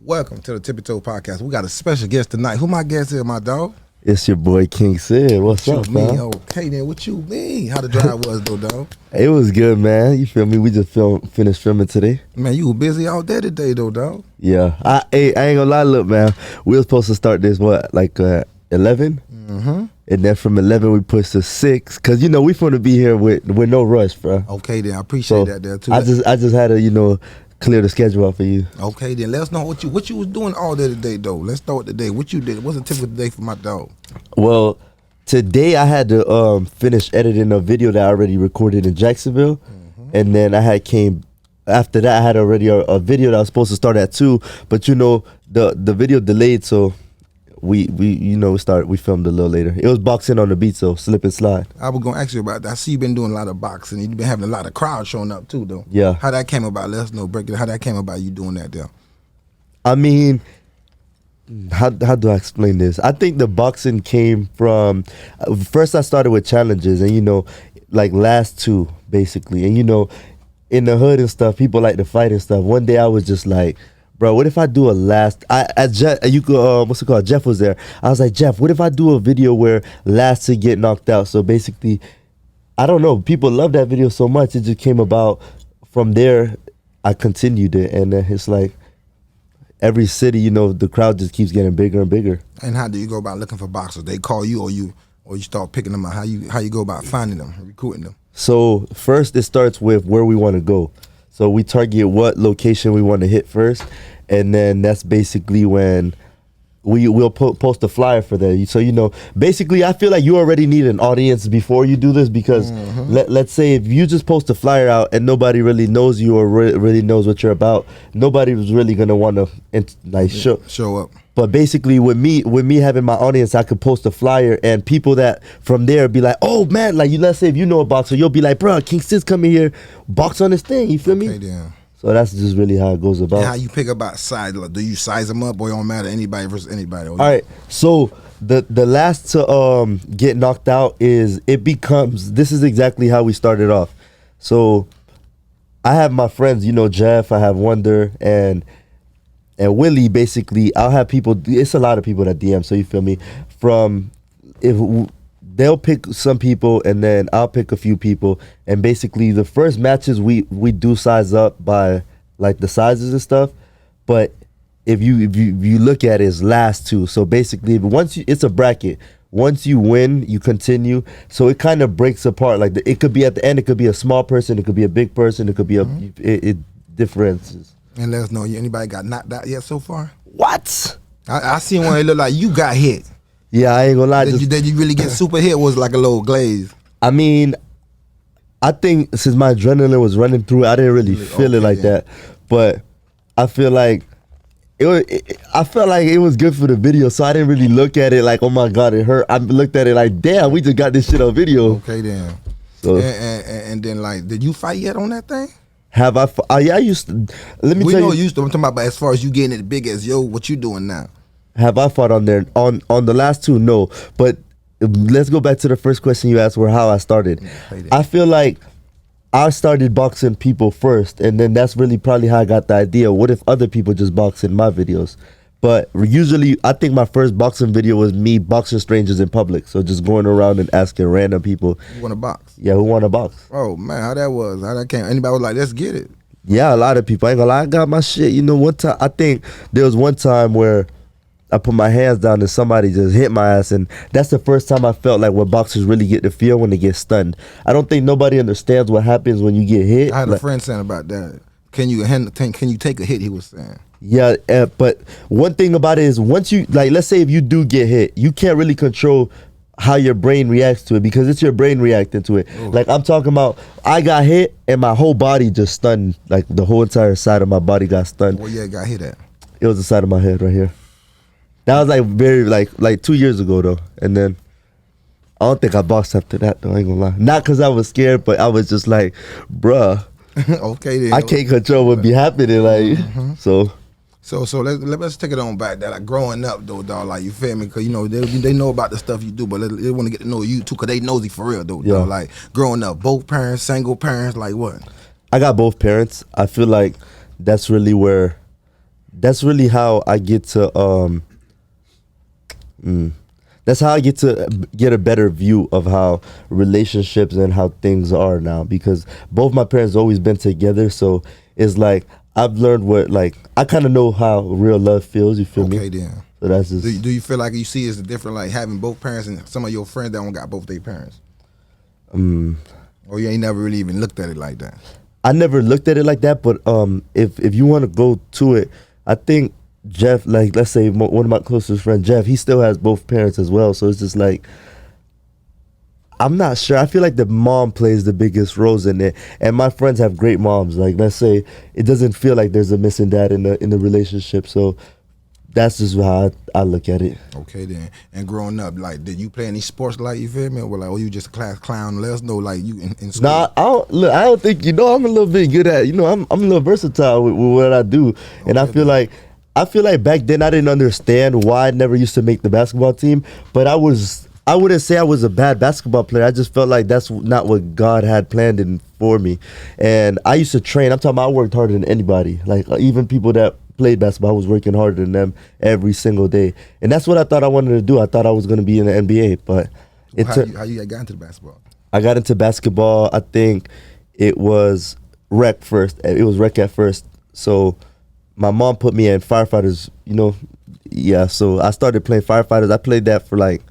Welcome to the Tippie Toe Podcast. We got a special guest tonight. Who my guest is, my dog? It's your boy King Sid. What's up, man? Okay, then what you mean? How the drive was, though, dog? It was good, man. You feel me? We just finished filming today. Man, you were busy all day today, though, dog. Yeah. I ain't gonna lie, look, man. We were supposed to start this, 11? Mm-hmm. And then from 11, we pushed to 6. Because, we want to be here with no rush, bro. Okay, then. I appreciate that there, too. I just had to, clear the schedule out for you. Okay, then. Let us know what you was doing all day today, though. Let's start today. What you did? What's a typical day for my dog? Well, today I had to finish editing a video that I already recorded in Jacksonville. Mm-hmm. And then after that, I had already a video that was supposed to start at 2. But, the video delayed, so we filmed a little later. It was boxing on the beat, so slip and slide. I was gonna ask you about that. I see you've been doing a lot of boxing. You've been having a lot of crowds showing up too, though. Yeah. How that came about? Let us know. Break it. How that came about? You doing that, there? I mean, how do I explain this? I think the boxing came from first. I started with challenges, and like last 2 basically, and in the hood and stuff, people like to fight and stuff. One day I was just like, bro, what if I do a last? Jeff was there. I was like, Jeff, what if I do a video where last to get knocked out? So basically, I don't know. People love that video so much. It just came about from there. I continued it, and it's like every city, the crowd just keeps getting bigger and bigger. And how do you go about looking for boxers? They call you, or you start picking them out. How you go about finding them, recruiting them? So first, it starts with where we want to go. So we target what location we want to hit first, and then that's basically when we'll post a flyer for that. So basically, I feel like you already need an audience before you do this, because let's say if you just post a flyer out and nobody really knows you or really knows what you're about, nobody was really gonna want to show up. But basically, with me having my audience, I could post a flyer, and people that from there be like, oh man, let's say if you know a boxer, you'll be like, bro, King Sid's coming here, box on this thing. You feel me? Then. So that's just really how it goes about. And how you pick about size? Do you size them up, or it don't matter anybody versus anybody? All right. So the last to get knocked out this is exactly how we started off. So I have my friends, Jeff, I have Wonder, and Willie. Basically, I'll have people. It's a lot of people that DM. So you feel me? They'll pick some people, and then I'll pick a few people. And basically, the first matches we do size up by the sizes and stuff. But if you look at it, it's last 2. So basically, it's a bracket. Once you win, you continue. So it kind of breaks apart. It could be at the end. It could be a small person. It could be a big person. It could be it differences. And let us know, anybody got knocked out yet so far? What? I seen one that looked like you got hit. Yeah, I ain't gonna lie. Did you really get super hit? Was like a little glaze? I mean, I think since my adrenaline was running through, I didn't really feel it like that. But I feel like I felt like it was good for the video, so I didn't really look at it like, oh my God, it hurt. I looked at it like, damn, we just got this shit on video. Okay, then. So, and then did you fight yet on that thing? Have I? Yeah, I used to. Let me tell you. We know you used to. I'm talking about, but as far as you getting it big as what you doing now? Have I fought on there? On the last 2, no. But let's go back to the first question you asked, where how I started. I feel like I started boxing people first, and then that's really probably how I got the idea. What if other people just box in my videos? But usually, I think my first boxing video was me boxing strangers in public. So just going around and asking random people. Who want to box? Yeah, who want to box? Oh, man, how that was? How that came? Anybody was like, let's get it? Yeah, a lot of people. I ain't gonna lie, I got my shit. One time, I think there was one time where I put my hands down and somebody just hit my ass, and that's the first time I felt like what boxers really get to feel when they get stunned. I don't think nobody understands what happens when you get hit. I had a friend saying about that. Can you take a hit? He was saying. Yeah, but one thing about it is, once you let's say if you do get hit, you can't really control how your brain reacts to it, because it's your brain reacting to it. Ooh. Like I'm talking about, I got hit and my whole body just stunned. Like the whole entire side of my body got stunned. Where you got hit at? It was the side of my head right here. That was very 2 years ago though, and then I don't think I boxed after that though. I ain't gonna lie, not because I was scared, but I was just like, bruh, okay then. I can't control what be happening, so. So let's take it on back. That growing up though, dog, you feel me? Because they know about the stuff you do, but they want to get to know you too, because they nosy for real though. Yeah. Dog. Growing up, both parents, single parents, what? I got both parents. I feel like that's really where that's really how I get to that's how I get to get a better view of how relationships and how things are now, because both my parents always been together. So it's like I've learned what, like, I kind of know how real love feels. You feel me? Okay, then. So that's just. Do you feel like you see it's different, like having both parents and some of your friends that don't got both their parents? Or you ain't never really even looked at it like that? I never looked at it like that, but if you want to go to it, I think Jeff, like, let's say one of my closest friends, Jeff, he still has both parents as well. So it's just like, I'm not sure. I feel like the mom plays the biggest roles in it, and my friends have great moms. Like, let's say it doesn't feel like there's a missing dad in the relationship. So that's just how I look at it. Okay, then. And growing up, like, did you play any sports, like, you feel me? Or like, you just a class clown? Let us know, like, you in school. Nah, I don't think, I'm a little bit good at, I'm a little versatile with what I do. And I feel like back then I didn't understand why I never used to make the basketball team, but I wouldn't say I was a bad basketball player. I just felt like that's not what God had planned for me. And I used to train. I'm talking about I worked harder than anybody. Like, even people that played basketball, I was working harder than them every single day. And that's what I thought I wanted to do. I thought I was going to be in the NBA. But how you got into the basketball? I got into basketball, I think it was rec first. It was rec at first. So my mom put me in firefighters, Yeah, so I started playing firefighters. I played that for like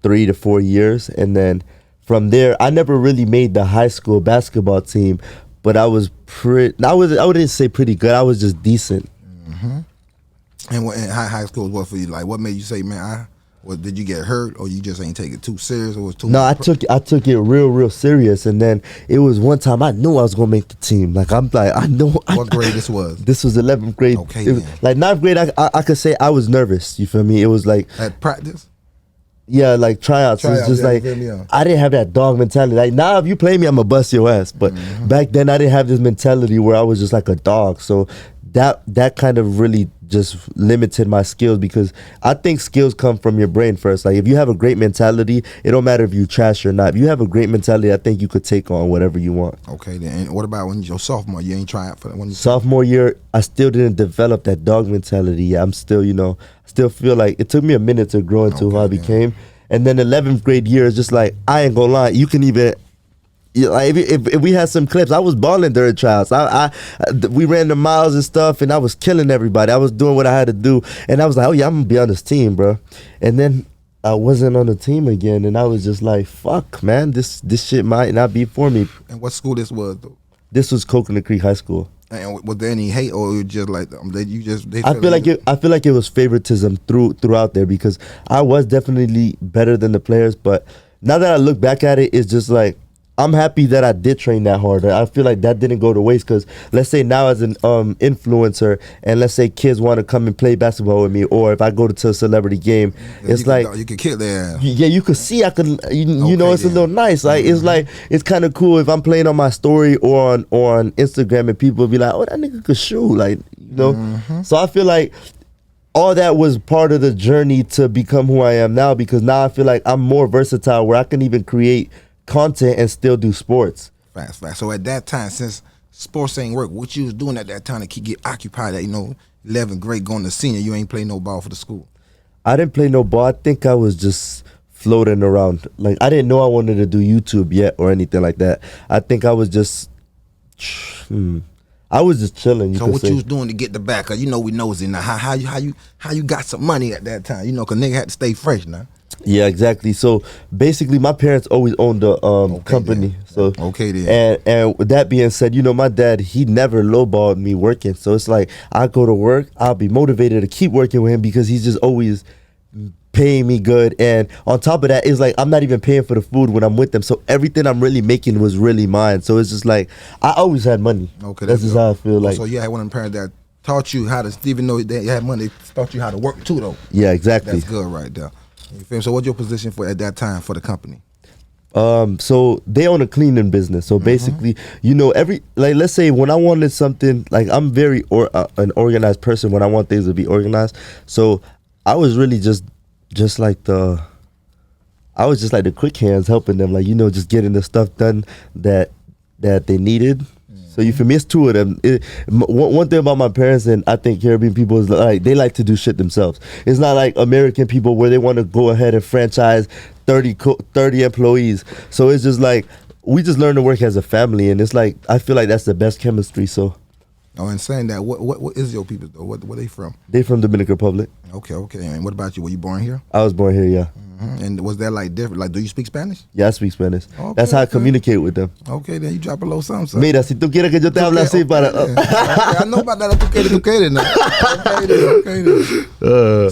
3 to 4 years, and then from there I never really made the high school basketball team, but I wouldn't say pretty good. I was just decent. Mm-hmm. And what in high school was what for you? Like, what made you say, man, did you get hurt, or you just ain't take it too serious, or was too? No, I took it real serious, and then it was one time I knew I was gonna make the team. Like, I know. What grade this was? This was 11th grade. Okay, like 9th grade, I could say I was nervous. You feel me? It was like at practice. Yeah, like tryouts. It's just like I didn't have that dog mentality. Like, now if you play me, I'm gonna bust your ass. But back then I didn't have this mentality where I was just like a dog. So that kind of really just limited my skills, because I think skills come from your brain first. Like, if you have a great mentality, it don't matter if you trash or not. If you have a great mentality, I think you could take on whatever you want. Okay, then. And what about when your sophomore? You ain't try out for that one? Sophomore year, I still didn't develop that dog mentality. I'm still, still feel like it took me a minute to grow into who I became. And then 11th grade year is just like, I ain't gonna lie, you can even. Like, if we had some clips, I was balling during trials. We ran the miles and stuff, and I was killing everybody. I was doing what I had to do, and I was like, oh yeah, I'm gonna be on this team, bro. And then I wasn't on the team again, and I was just like, fuck, man, this shit might not be for me. And what school this was, though? This was Coconut Creek High School. And was there any hate, or just like I feel like it was favoritism throughout there, because I was definitely better than the players. But now that I look back at it, it's just like, I'm happy that I did train that hard. I feel like that didn't go to waste, because let's say now as an influencer, and let's say kids want to come and play basketball with me, or if I go to a celebrity game, it's like you could kill their ass. Yeah, you could see I could. It's a little nice. Like, it's kind of cool if I'm playing on my story or on Instagram, and people be like, oh, that nigga could shoot, like, So I feel like all that was part of the journey to become who I am now, because now I feel like I'm more versatile, where I can even create content and still do sports. Fast. So at that time, since sports ain't work, what you was doing at that time to get occupied at 11th grade going to senior? You ain't play no ball for the school. I didn't play no ball. I think I was just floating around. Like, I didn't know I wanted to do YouTube yet or anything like that. I think I was just chilling. So what you was doing to get the back? Cause we nosy now. How you got some money at that time? Cause nigga had to stay fresh now. Yeah, exactly. So basically, my parents always owned the company. Then. So okay, then. And with that being said, my dad, he never lowballed me working. So it's like, I go to work, I'll be motivated to keep working with him, because he's just always paying me good. And on top of that, it's like, I'm not even paying for the food when I'm with them. So everything I'm really making was really mine. So it's just like, I always had money. Okay, that's just how I feel. Like, so you had one of them parents that taught you how to, even though they had money, they taught you how to work too, though. Yeah, exactly. That's good right there. You feel me? So what's your position at that time for the company? So they own a cleaning business. So basically, let's say when I wanted something, like, I'm very an organized person when I want things to be organized. So I was really just like the quick hands, helping them, like, just getting the stuff done that they needed. So you feel me? It's two of them. One thing about my parents and I think Caribbean people is like they like to do shit themselves. It's not like American people where they want to go ahead and franchise 30 employees. So it's just like we just learn to work as a family, and it's like I feel like that's the best chemistry. So. Oh, and saying that, what is your people though? Where they from? They from Dominican Republic. Okay. And what about you? Were you born here? I was born here, yeah. Mm-hmm. And was that like different? Like, do you speak Spanish? Yeah, I speak Spanish. Okay, that's how I communicate with them. Okay, then you drop a little something. Mira, si tú quieres que yo te hable así para... Okay, I know about that. Tú quieres now. Okay then.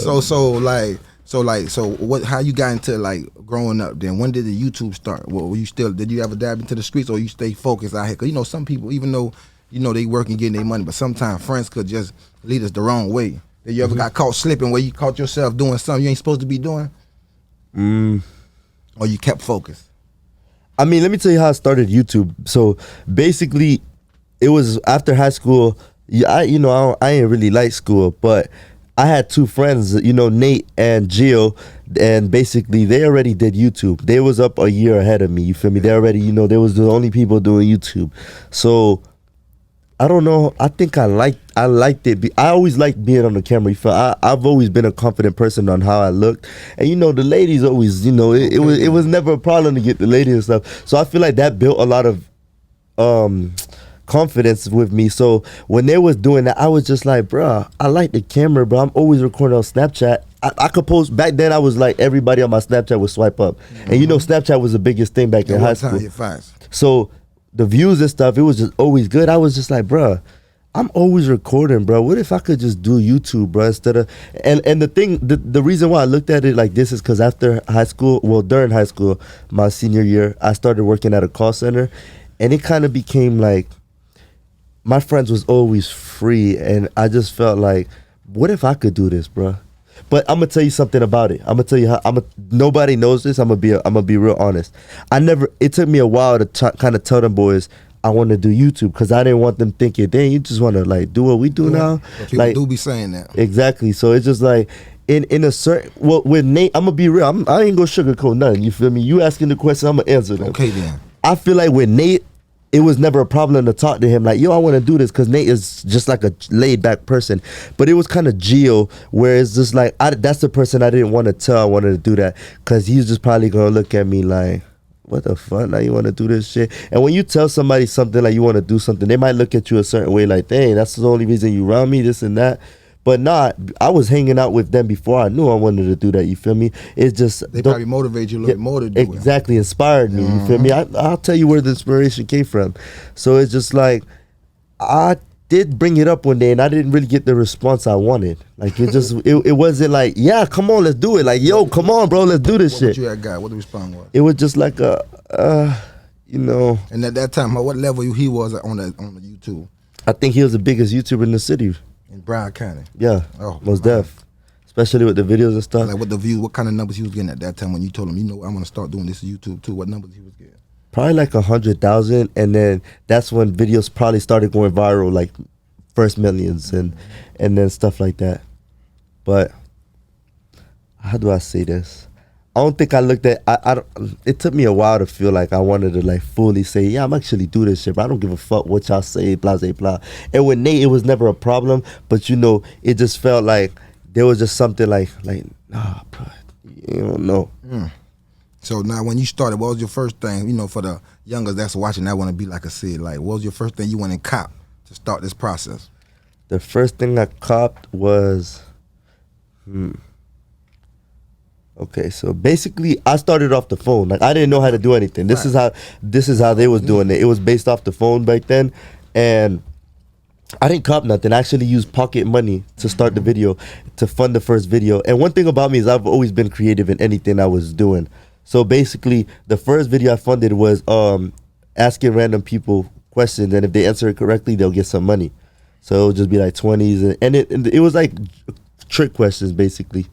So what? How you got into like growing up? Then when did the YouTube start? Well, were you still? Did you ever dab into the streets, or you stay focused out here? Cause you know some people, even though they work and getting their money, but sometimes friends could just lead us the wrong way. Did you ever got caught slipping where you caught yourself doing something you ain't supposed to be doing? Or you kept focused? I mean, let me tell you how I started YouTube. So basically, it was after high school. I ain't really like school, but I had two friends, Nate and GIO, and basically they already did YouTube. They was up a year ahead of me. You feel me? They already, they was the only people doing YouTube. So I don't know. I think I liked it. I always liked being on the camera. You feel? I've always been a confident person on how I looked, and the ladies always, it was never a problem to get the ladies and stuff. So I feel like that built a lot of confidence with me. So when they was doing that, I was just like, bruh, I like the camera, bro. I'm always recording on Snapchat. I could post back then. I was like, everybody on my Snapchat would swipe up, and Snapchat was the biggest thing back in high school. So the views and stuff, it was just always good. I was just like, bruh, I'm always recording, bro. What if I could just do YouTube, bro, instead of... And the thing, the reason why I looked at it like this is because after high school, during high school, my senior year, I started working at a call center, and it kind of became like, my friends was always free, and I just felt like, what if I could do this, bro? But I'm gonna tell you something about it. I'm gonna tell you how. Nobody knows this. I'm gonna be real honest. It took me a while to kind of tell them boys I want to do YouTube because I didn't want them thinking, dang, you just want to like do what we do now. People like, do be saying that. Exactly. So it's just like in a certain with Nate, I'm gonna be real. I ain't gonna sugarcoat nothing. You feel me? You asking the question, I'm gonna answer them. Okay then. I feel like with Nate, it was never a problem to talk to him like, yo, I want to do this, because Nate is just like a laid back person. But it was kind of GIO, where it's just like, that's the person I didn't want to tell I wanted to do that, because he's just probably going to look at me like, what the fuck, now you want to do this shit? And when you tell somebody something like you want to do something, they might look at you a certain way like, dang, that's the only reason you around me, this and that. But I was hanging out with them before I knew I wanted to do that, you feel me? It's just... They probably motivate you a little bit more to do it. Exactly, inspired me, you feel me? I'll tell you where the inspiration came from. So it's just like, I did bring it up one day and I didn't really get the response I wanted. Like it just, it wasn't like, yeah, come on, let's do it. Like, yo, come on, bro, let's do this shit. What you had got? What the response was? It was just like And at that time, what level he was on the YouTube? I think he was the biggest YouTuber in the city. In Broward County? Yeah, most def. Especially with the videos and stuff. Like with the views, what kind of numbers he was getting at that time when you told him, I'm going to start doing this YouTube too? What numbers he was getting? Probably like 100,000, and then that's when videos probably started going viral, like first millions and then stuff like that. But how do I say this? I don't think I looked at. It took me a while to feel like I wanted to like fully say, yeah, I'm actually do this shit, but I don't give a fuck what y'all say, blah blah blah. And with Nate, it was never a problem, but it just felt like there was just something like nah, bro, you don't know. So now, when you started, what was your first thing? For the youngers that's watching, that want to be like a CID. Like, what was your first thing you went and cop to start this process? The first thing I copped was, okay, so basically I started off the phone. Like I didn't know how to do anything. This is how they was doing it. It was based off the phone back then, and I didn't cop nothing. I actually used pocket money to start the video, to fund the first video. And one thing about me is I've always been creative in anything I was doing. So basically, the first video I funded was asking random people questions, and if they answer it correctly, they'll get some money. So it would just be like 20s, and it was like trick questions basically.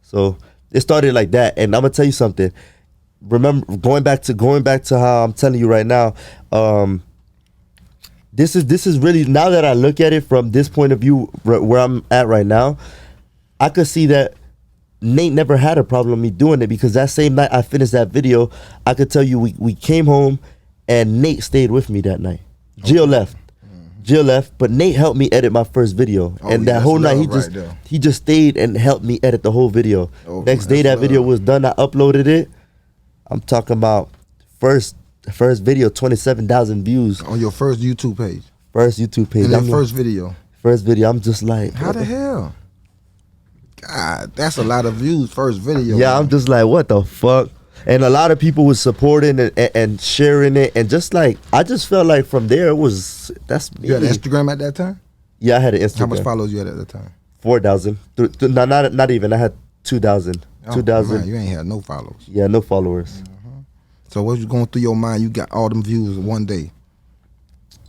So it started like that, and I'm gonna tell you something. Remember, going back to how I'm telling you right now. This is really, now that I look at it from this point of view, where I'm at right now, I could see that Nate never had a problem with me doing it, because that same night I finished that video, I could tell you we came home and Nate stayed with me that night. Gio left. Gio left, but Nate helped me edit my first video. And that whole night he just stayed and helped me edit the whole video. Next day that video was done, I uploaded it. I'm talking about first video, 27,000 views. On your first YouTube page? First YouTube page. And that first video? First video, I'm just like... How the hell? God, that's a lot of views, first video. Yeah, man. I'm just like, what the fuck? And a lot of people was supporting and sharing it. And just like, I just felt like from there, that's me. You had Instagram at that time? Yeah, I had an Instagram. How much followers you had at that time? 4,000. Not even, I had 2,000. 2,000. Man, you ain't had no followers. Yeah, no followers. So what was going through your mind? You got all them views in one day.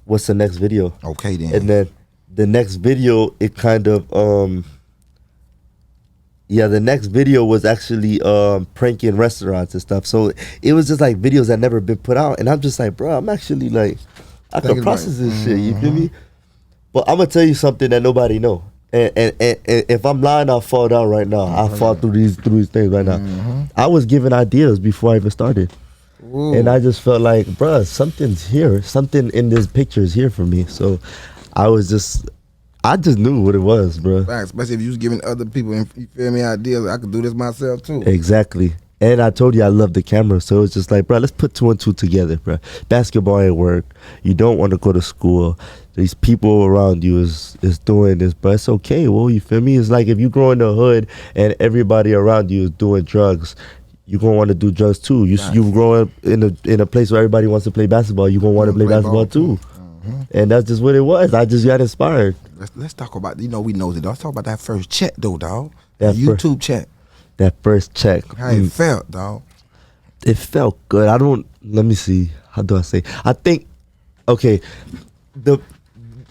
What's the next video? Okay then. And then the next video, it kind of the next video was actually pranking restaurants and stuff. So it was just like videos that never been put out. And I'm just like, bro, I'm actually like, I can process this shit, you feel me? But I'm gonna tell you something that nobody know. And if I'm lying, I'll fall down right now. I'll fall through these things right now. I was given ideas before I even started. Ooh. And I just felt like, bruh, something's here. Something in this picture is here for me. So I just knew what it was, bro. Especially if you was giving other people, you feel me, ideas. I could do this myself too. Exactly. And I told you I love the camera, so it's just like, bro, let's put 2 and 2 together, bro. Basketball ain't work. You don't want to go to school. These people around you is doing this, but it's okay. Well, you feel me? It's like if you grow in the hood and everybody around you is doing drugs, you're gonna want to do drugs too. You grow up in a place where everybody wants to play basketball. You're gonna want to play basketball too. And that's just what it was. I just got inspired. Let's talk about, we knows it. Let's talk about that first check though, dog. That YouTube check. That first check. How it felt, dog? It felt good. Let me see. How do I say? I think, okay,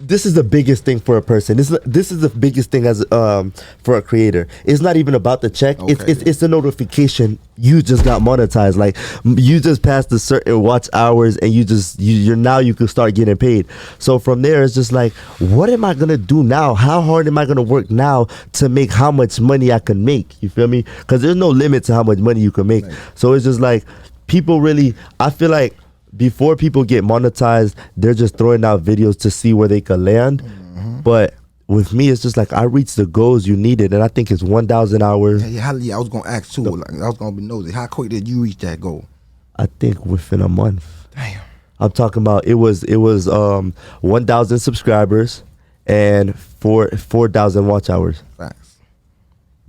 this is the biggest thing for a person. This is the biggest thing as for a creator. It's not even about the check. Okay. It's the notification. You just got monetized. Like you just passed a certain watch hours, and you're now you can start getting paid. So from there, it's just like, what am I gonna do now? How hard am I gonna work now to make how much money I can make? You feel me? Because there's no limit to how much money you can make. Right. So it's just like people really. I feel like, before people get monetized, they're just throwing out videos to see where they can land. But with me, it's just like I reached the goals you needed, and I think it's 1,000 hours. Yeah, I was gonna ask too. Like, I was gonna be nosy. How quick did you reach that goal? I think within a month. Damn. I'm talking about it was 1,000 subscribers and 4,000 watch hours. Facts.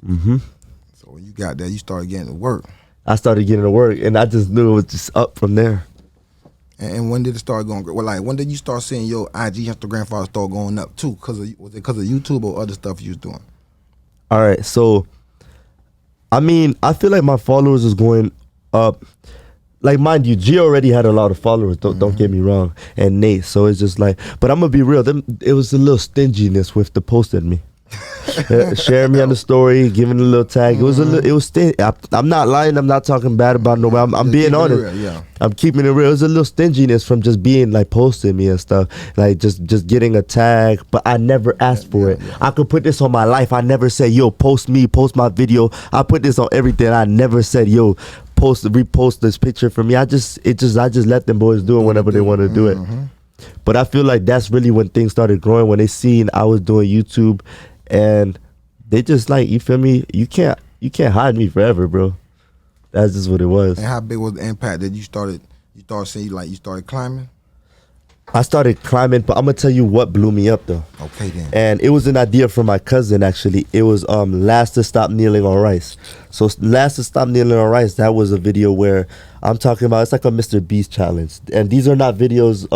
So when you got there, you started getting to work. I started getting to work, and I just knew it was just up from there. And when did it start going? Well, like when did you start seeing your IG, Instagram followers start going up too? Was it because of YouTube or other stuff you was doing? All right, so I mean, I feel like my followers is going up. Like, mind you, G already had a lot of followers. Don't get me wrong, and Nate. So it's just like, but I'm gonna be real. It was a little stinginess with the posting me. Sharing me on the story, giving a little tag. It was I'm not lying. I'm not talking bad about nobody. I'm being honest. Real, yeah. I'm keeping it real. It was a little stinginess from just being like posting me and stuff, like just getting a tag. But I never asked for it. I could put this on my life. I never said, yo, post my video. I put this on everything. I never said, yo, repost this picture for me. I just let them boys do it whenever they want to do it. But I feel like that's really when things started growing, when they seen I was doing YouTube. And they just like, you feel me? You can't hide me forever, bro. That's just what it was. And how big was the impact that you started seeing, like you started climbing? I started climbing, but I'm gonna tell you what blew me up though. Okay then. And it was an idea from my cousin actually. It was Last to Stop Kneeling on Rice. So Last to Stop Kneeling on Rice, that was a video where I'm talking about, it's like a Mr. Beast challenge. And these are not videos.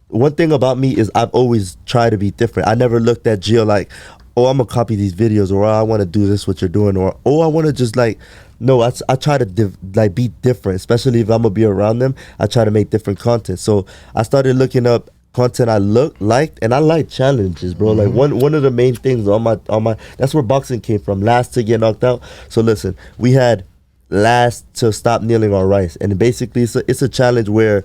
One thing about me is I've always tried to be different. I never looked at Gio like, oh, I'm gonna copy these videos, or I want to do this what you're doing, or oh, I want to just like, no, I try to be different, especially if I'm gonna be around them. I try to make different content. So I started looking up content I liked, and I like challenges, bro. Like one of the main things on my that's where boxing came from. Last to get knocked out. So listen, we had Last to Stop Kneeling on Rice, and basically it's a challenge where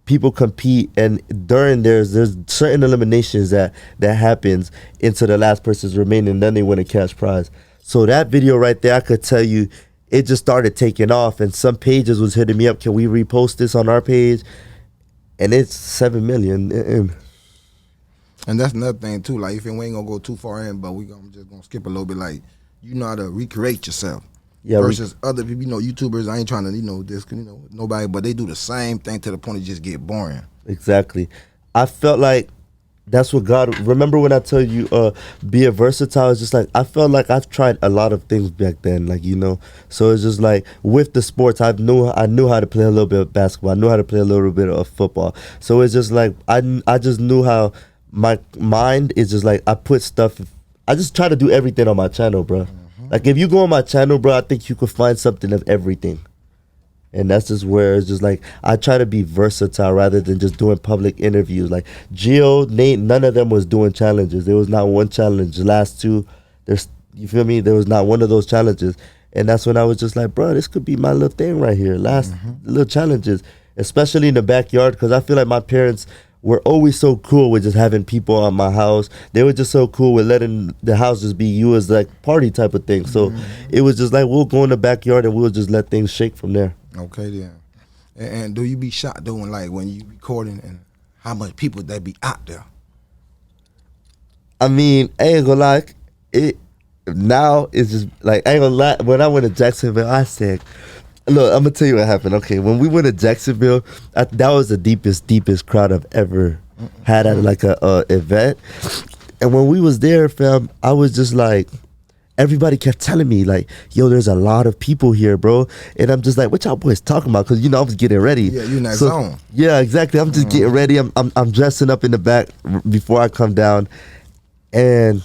people compete, and during there's certain eliminations that happens into the last person's remaining, then they win a cash prize. So that video right there, I could tell you, it just started taking off, and some pages was hitting me up, can we repost this on our page? and it's 7 million. And that's another thing too. Like, if we ain't gonna go too far in, but we just gonna skip a little bit. Like, you know how to recreate yourself. Yeah, versus other people, YouTubers. I ain't trying to, nobody, but they do the same thing to the point it just get boring. Exactly. I felt like that's what God. Remember when I tell you, be a versatile. It's just like I felt like I've tried a lot of things back then, like So it's just like with the sports, I knew how to play a little bit of basketball. I knew how to play a little bit of football. So it's just like I just knew how my mind is just like I put stuff. I just try to do everything on my channel, bro. Like, if you go on my channel, bro, I think you could find something of everything. And that's just where it's just like, I try to be versatile rather than just doing public interviews. Like, GIO, Nate, none of them was doing challenges. There was not one challenge. The last two, you feel me? There was not one of those challenges. And that's when I was just like, bro, this could be my little thing right here. Last little challenges, especially in the backyard, because I feel like my parents were always so cool with just having people on my house. They were just so cool with letting the house just be you as like party type of thing. So it was just like we'll go in the backyard and we'll just let things shake from there. Okay then. And do you be shocked doing like when you recording and how much people they be out there? I mean, I ain't gonna lie. Now it's just like I ain't gonna lie. When I went to Jacksonville, I said, look, I'm gonna tell you what happened. Okay, when we went to Jacksonville, that was the deepest crowd I've ever had at like a event. And when we was there, fam, I was just like, everybody kept telling me like, yo, there's a lot of people here, bro. And I'm just like, what y'all boys talking about? Because I was getting ready. Yeah, you in that zone. Yeah, exactly. I'm just getting ready. I'm dressing up in the back before I come down, and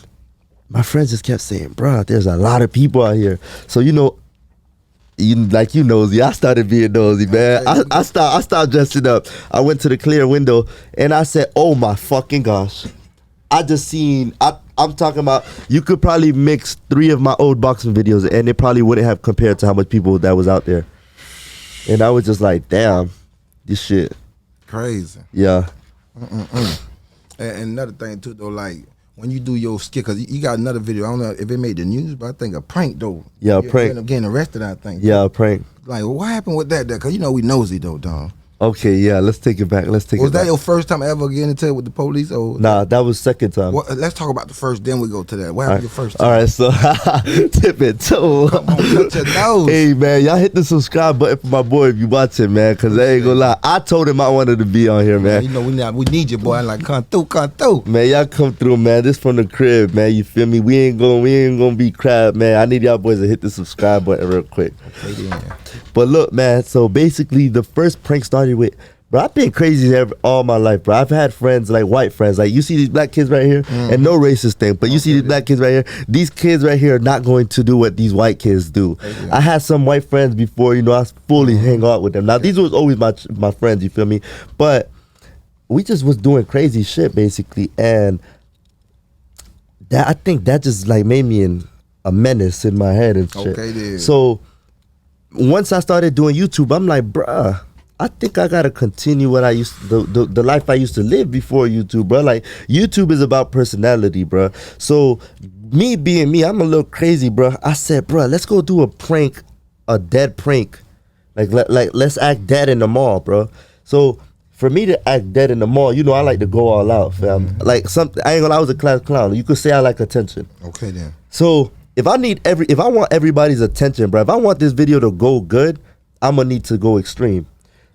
my friends just kept saying, bro, there's a lot of people out here. So nosy. I started being nosy, man. I started dressing up. I went to the clear window and I said, oh my fucking gosh. I just seen, I'm talking about, you could probably mix 3 of my old boxing videos and it probably wouldn't have compared to how much people that was out there. And I was just like, damn, this shit. Crazy. Yeah. And another thing too though, like, when you do your skit, because you got another video, I don't know if it made the news, but I think a prank though. Yeah, a you prank. End up getting arrested, I think. Yeah, a prank. Like, what happened with that? Because we nosy though, dog. Okay, yeah, let's take it back. Was that your first time ever getting into it with the police? Or nah, that was second time. Well, let's talk about the first, then we go to that. What happened your first time? All right, so tip it too. Come on, touch your nose. Hey man, y'all hit the subscribe button for my boy if you watching, man, because I ain't gonna lie. I told him I wanted to be on here, man. We need you, boy. I'm like, come through. Man, y'all come through, man. This from the crib, man. You feel me? We ain't gonna be crap, man. I need y'all boys to hit the subscribe button real quick. Okay, yeah. But look, man, so basically the first prank started with, bro, I've been crazy all my life, bro. I've had friends, like white friends. Like, you see these black kids right here, and no racist thing, but you see these black kids right here. These kids right here are not going to do what these white kids do. I had some white friends before, I fully hang out with them. Now, these was always my friends, you feel me? But we just was doing crazy shit, basically. And I think that just, like, made me a menace in my head and shit. Okay, then. So, once I started doing YouTube, I'm like, bruh, I think I gotta continue what I used to, the life I used to live before YouTube, bro. Like, YouTube is about personality, bro. So me being me, I'm a little crazy, bro. I said, bro, let's go do a prank, a dead prank. Like let's act dead in the mall, bro. So for me to act dead in the mall, I like to go all out, fam. Like, I ain't gonna lie, I was a class clown. You could say I like attention. Okay then. So if I want everybody's attention, bro, if I want this video to go good, I'm gonna need to go extreme.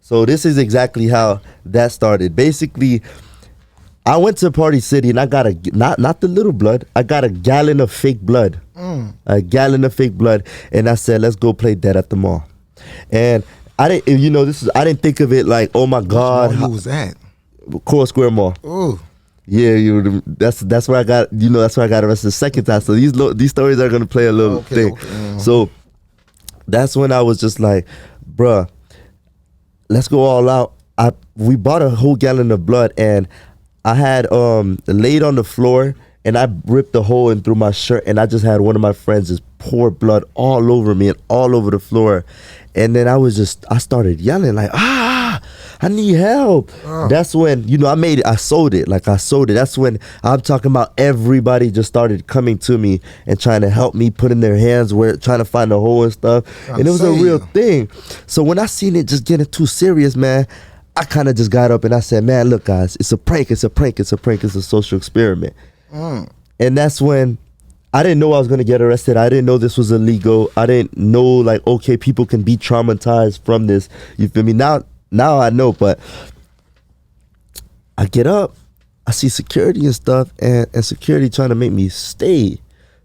So this is exactly how that started. Basically, I went to Party City and I got not the little blood. I got a gallon of fake blood. A gallon of fake blood. And I said, let's go play dead at the mall. And I didn't, I didn't think of it like, oh my God. Who was that? Core Square Mall. Oh. Yeah, that's where I got, that's where I got arrested the second time. So these stories are going to play a little thing. Okay. So that's when I was just like, bruh, let's go all out. We bought a whole gallon of blood, and I had laid on the floor, and I ripped a hole in through my shirt, and I just had one of my friends just pour blood all over me and all over the floor. And then I started yelling like, I need help. That's when, I sold it. That's when I'm talking about everybody just started coming to me and trying to help me, putting their hands trying to find a hole and stuff. And it was a real thing. So when I seen it just getting too serious, man, I kind of just got up and I said, man, look, guys, it's a prank. It's a social experiment. And that's when I didn't know I was going to get arrested. I didn't know this was illegal. I didn't know, like, okay, people can be traumatized from this. You feel me? Now I know, but I get up, I see security and stuff, and security trying to make me stay.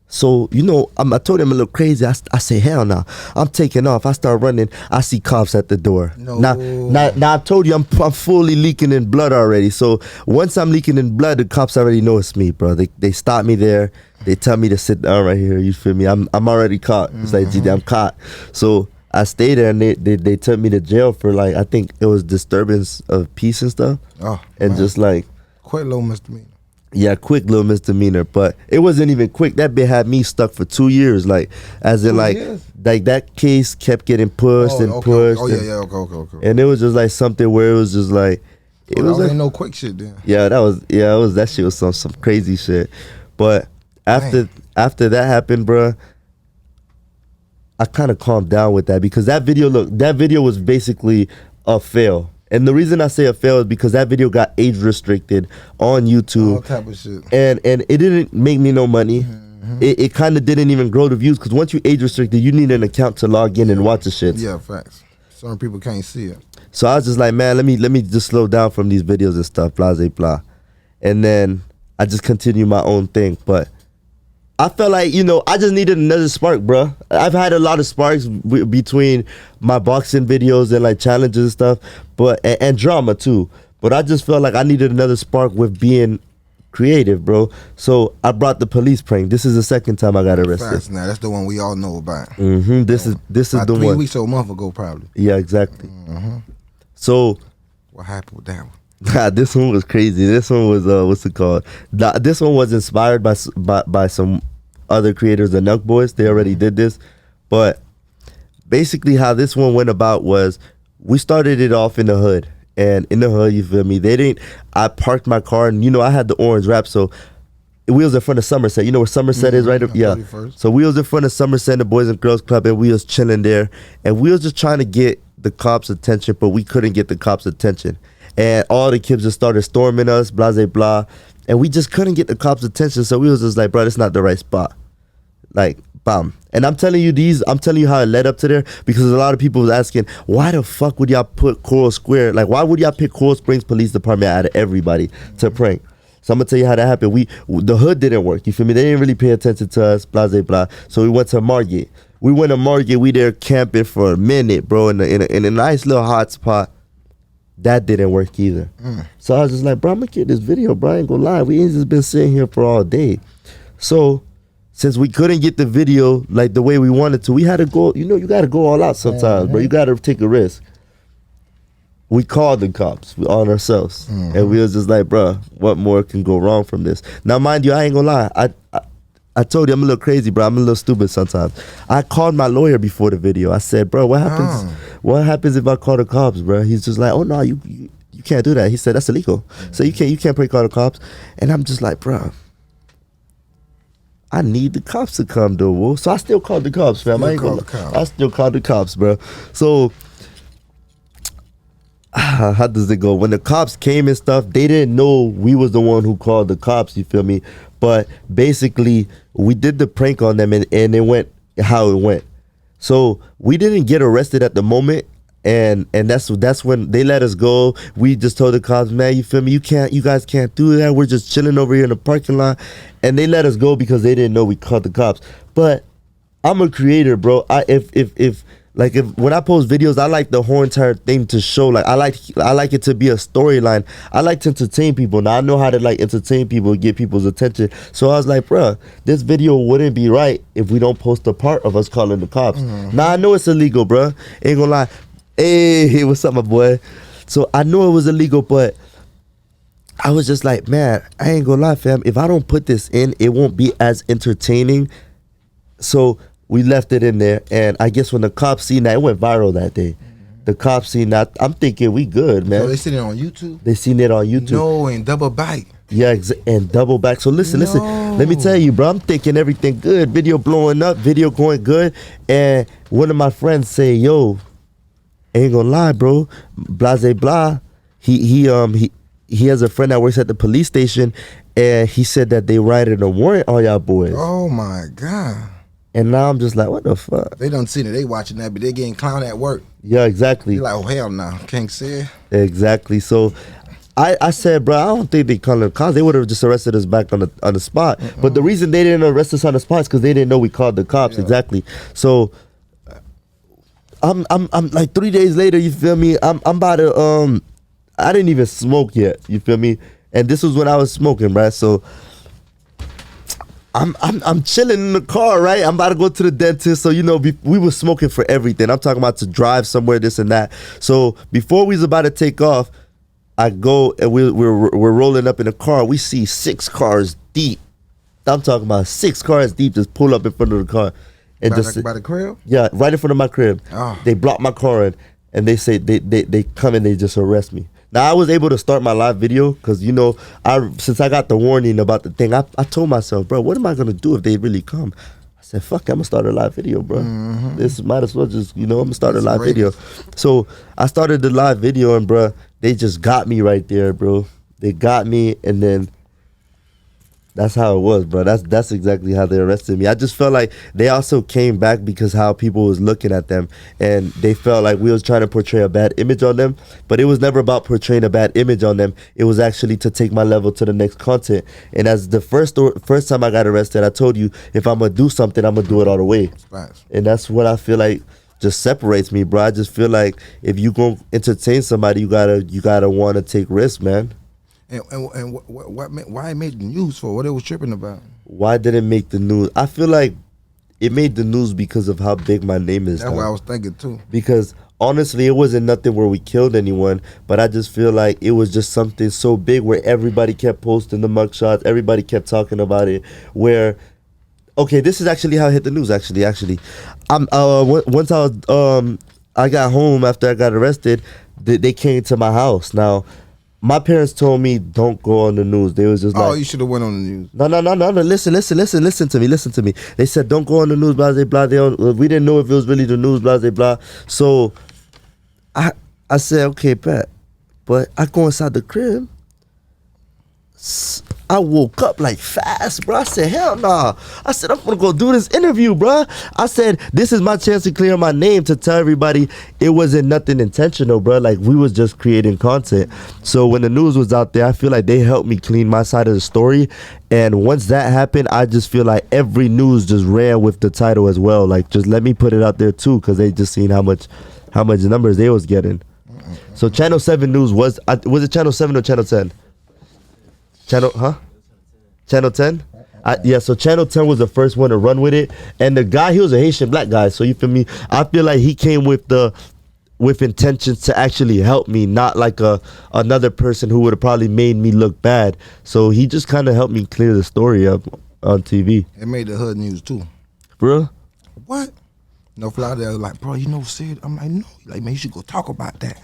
So, you know, I told him a little crazy. I say, hell no. I'm taking off. I start running. I see cops at the door. No. Now I told you I'm fully leaking in blood already. So once I'm leaking in blood, the cops already know it's me, bro. They stop me there. They tell me to sit down right here. You feel me? I'm already caught. It's like, GD, I'm caught. So I stayed there, and they took me to jail for, like, I think it was disturbance of peace and stuff. Oh, and man. just like, Quite low misdemeanor. yeah, quick little misdemeanor, but it wasn't even quick. That bit had me stuck for 2 years, like, as in, like that case kept getting pushed and pushed. Oh, yeah, okay. And it was just like something where it was just like, it was like, no quick shit then. Yeah, that shit was some crazy shit. But after that happened, bruh, I kind of calmed down with that, because that video was basically a fail. And the reason I say a fail is because that video got age restricted on YouTube. All type of shit. And it didn't make me no money. It kind of didn't even grow the views, because once you age restricted, you need an account to log in and watch the shit. Yeah, facts. Certain people can't see it. So I was just like, man, let me just slow down from these videos and stuff, blah, blah, blah. And then I just continue my own thing. But I felt like, you know, I just needed another spark, bro. I've had a lot of sparks between my boxing videos and like challenges and stuff, but and drama too. But I just felt like I needed another spark with being creative, bro. So I brought the police prank. This is the second time I got arrested. Facts. Now that's the one we all know about. This is the one. 3 weeks or a month ago, probably. Yeah, exactly. So what happened with that one? This one was crazy. This one was what's it called? This one was inspired by some other creators, the Nuck Boys. They already did this, but basically how this one went about was we started it off in the hood, and in the hood, you feel me? I parked my car, and you know I had the orange wrap, so we was in front of Somerset. You know where Somerset is, right? Yeah. 31st. So we was in front of Somerset, the Boys and Girls Club, and we was chilling there, and we was just trying to get the cops' attention, but we couldn't get the cops' attention. And all the kids just started storming us, blah, blah, blah. And we just couldn't get the cops' attention. So we was just like, bro, this not the right spot. Like, bam. And I'm telling you how it led up to there, because a lot of people was asking, why the fuck would y'all put Coral Square? Like, why would y'all pick Coral Springs Police Department out of everybody to prank? So I'm gonna tell you how that happened. The hood didn't work. You feel me? They didn't really pay attention to us, blah, blah, blah. So we went to Margate. We there camping for a minute, bro, in a nice little hot spot. That didn't work either. So I was just like, bro, I'm gonna get this video, bro. I ain't gonna lie. We ain't just been sitting here for all day. So since we couldn't get the video like the way we wanted to, we had to go, you know, you gotta go all out sometimes, bro. You gotta take a risk. We called the cops on ourselves. And we was just like, bro, what more can go wrong from this? Now, mind you, I ain't gonna lie. I told you I'm a little crazy, bro. I'm a little stupid sometimes. I called my lawyer before the video. I said, bro, what happens? What happens if I call the cops, bro? He's just like, oh no, you can't do that. He said that's illegal. So you can't prank call the cops. And I'm just like, bro, I need the cops to come, though. So I still called the cops, fam. I still called the cops, bro. So how does it go? When the cops came and stuff, they didn't know we was the one who called the cops, you feel me? But basically, we did the prank on them, and it went how it went. So we didn't get arrested at the moment, and that's when they let us go. We just told the cops, man, you feel me? You guys can't do that. We're just chilling over here in the parking lot, and they let us go because they didn't know we called the cops. But I'm a creator, bro. If when I post videos, I like the whole entire thing to show. Like I like it to be a storyline. I like to entertain people. Now I know how to like entertain people, get people's attention. So I was like, bruh, this video wouldn't be right if we don't post a part of us calling the cops. Now I know it's illegal, bruh. Ain't gonna lie. Hey, what's up, my boy? So I know it was illegal, but I was just like, man, I ain't gonna lie, fam. If I don't put this in, it won't be as entertaining. So we left it in there, and I guess when the cops seen that, it went viral that day. The cops seen that, I'm thinking we good, man. So they seen it on YouTube? They seen it on YouTube. No, and double back. Yeah, and double back. So listen, let me tell you, bro, I'm thinking everything good. Video blowing up, video going good. And one of my friends say, yo, ain't gonna lie, bro, blah, blah, blah. he has a friend that works at the police station, and he said that they writing a warrant on y'all boys. Oh my God. And now I'm just like, what the fuck? They done seen it. They watching that, but they getting clowned at work. Yeah, exactly. You're like, oh hell no, can't say it. Exactly. So I said, bro, I don't think they called the cops. They would have just arrested us back on the spot. But the reason they didn't arrest us on the spot is because they didn't know we called the cops. Yeah. Exactly. So I'm like 3 days later. You feel me? I'm about to I didn't even smoke yet. You feel me? And this was when I was smoking, right? So I'm chilling in the car, right? I'm about to go to the dentist. So, you know, we were smoking for everything. I'm talking about to drive somewhere, this and that. So before we was about to take off, I go and we're rolling up in a car. We see 6 cars deep. I'm talking about 6 cars deep just pull up in front of the car. And by the crib? Yeah, right in front of my crib. Oh. They block my car in, and they say they come and they just arrest me. Now I was able to start my live video because, you know, since I got the warning about the thing, I told myself, bro, what am I gonna do if they really come? I said, fuck, I'm gonna start a live video, bro. This might as well just, you know, I'm gonna start a live video. So I started the live video, and bro, they just got me right there, bro. They got me, and then that's how it was, bro. That's exactly how they arrested me. I just felt like they also came back because how people was looking at them, and they felt like we was trying to portray a bad image on them, but it was never about portraying a bad image on them. It was actually to take my level to the next content. And as the first time I got arrested, I told you, if I'm gonna do something, I'm gonna do it all the way. Nice. And that's what I feel like just separates me, bro. I just feel like if you gonna entertain somebody, you gotta want to take risks, man. And why it made the news for? What it was tripping about? Why did it make the news? I feel like it made the news because of how big my name is. That's what I was thinking too. Because honestly, it wasn't nothing where we killed anyone, but I just feel like it was just something so big where everybody kept posting the mugshots, everybody kept talking about it. Where, okay, this is actually how it hit the news. Actually, once I got home after I got arrested, they came to my house. Now, my parents told me don't go on the news. They was just like, oh, you should have went on the news. No. Listen to me. They said don't go on the news, blah, blah, blah. We didn't know if it was really the news, blah, blah, blah. So I said, okay, bet. But I go inside the crib. I woke up like fast, bro. I said, hell nah. I said, I'm gonna go do this interview, bro. I said, this is my chance to clear my name, to tell everybody it wasn't nothing intentional, bro. Like, we was just creating content. So when the news was out there, I feel like they helped me clean my side of the story. And once that happened, I just feel like every news just ran with the title as well. Like, just let me put it out there too, because they just seen how much numbers they was getting. So Channel 7 News was it Channel 7 or Channel 10? Channel 10? Yeah, so Channel 10 was the first one to run with it. And the guy, he was a Haitian black guy. So you feel me? I feel like he came with intentions to actually help me, not like another person who would have probably made me look bad. So he just kind of helped me clear the story up on TV. It made the hood news too. Bro? What? No fly there was like, bro, you know Sid? I'm like, no. Like, man, you should go talk about that.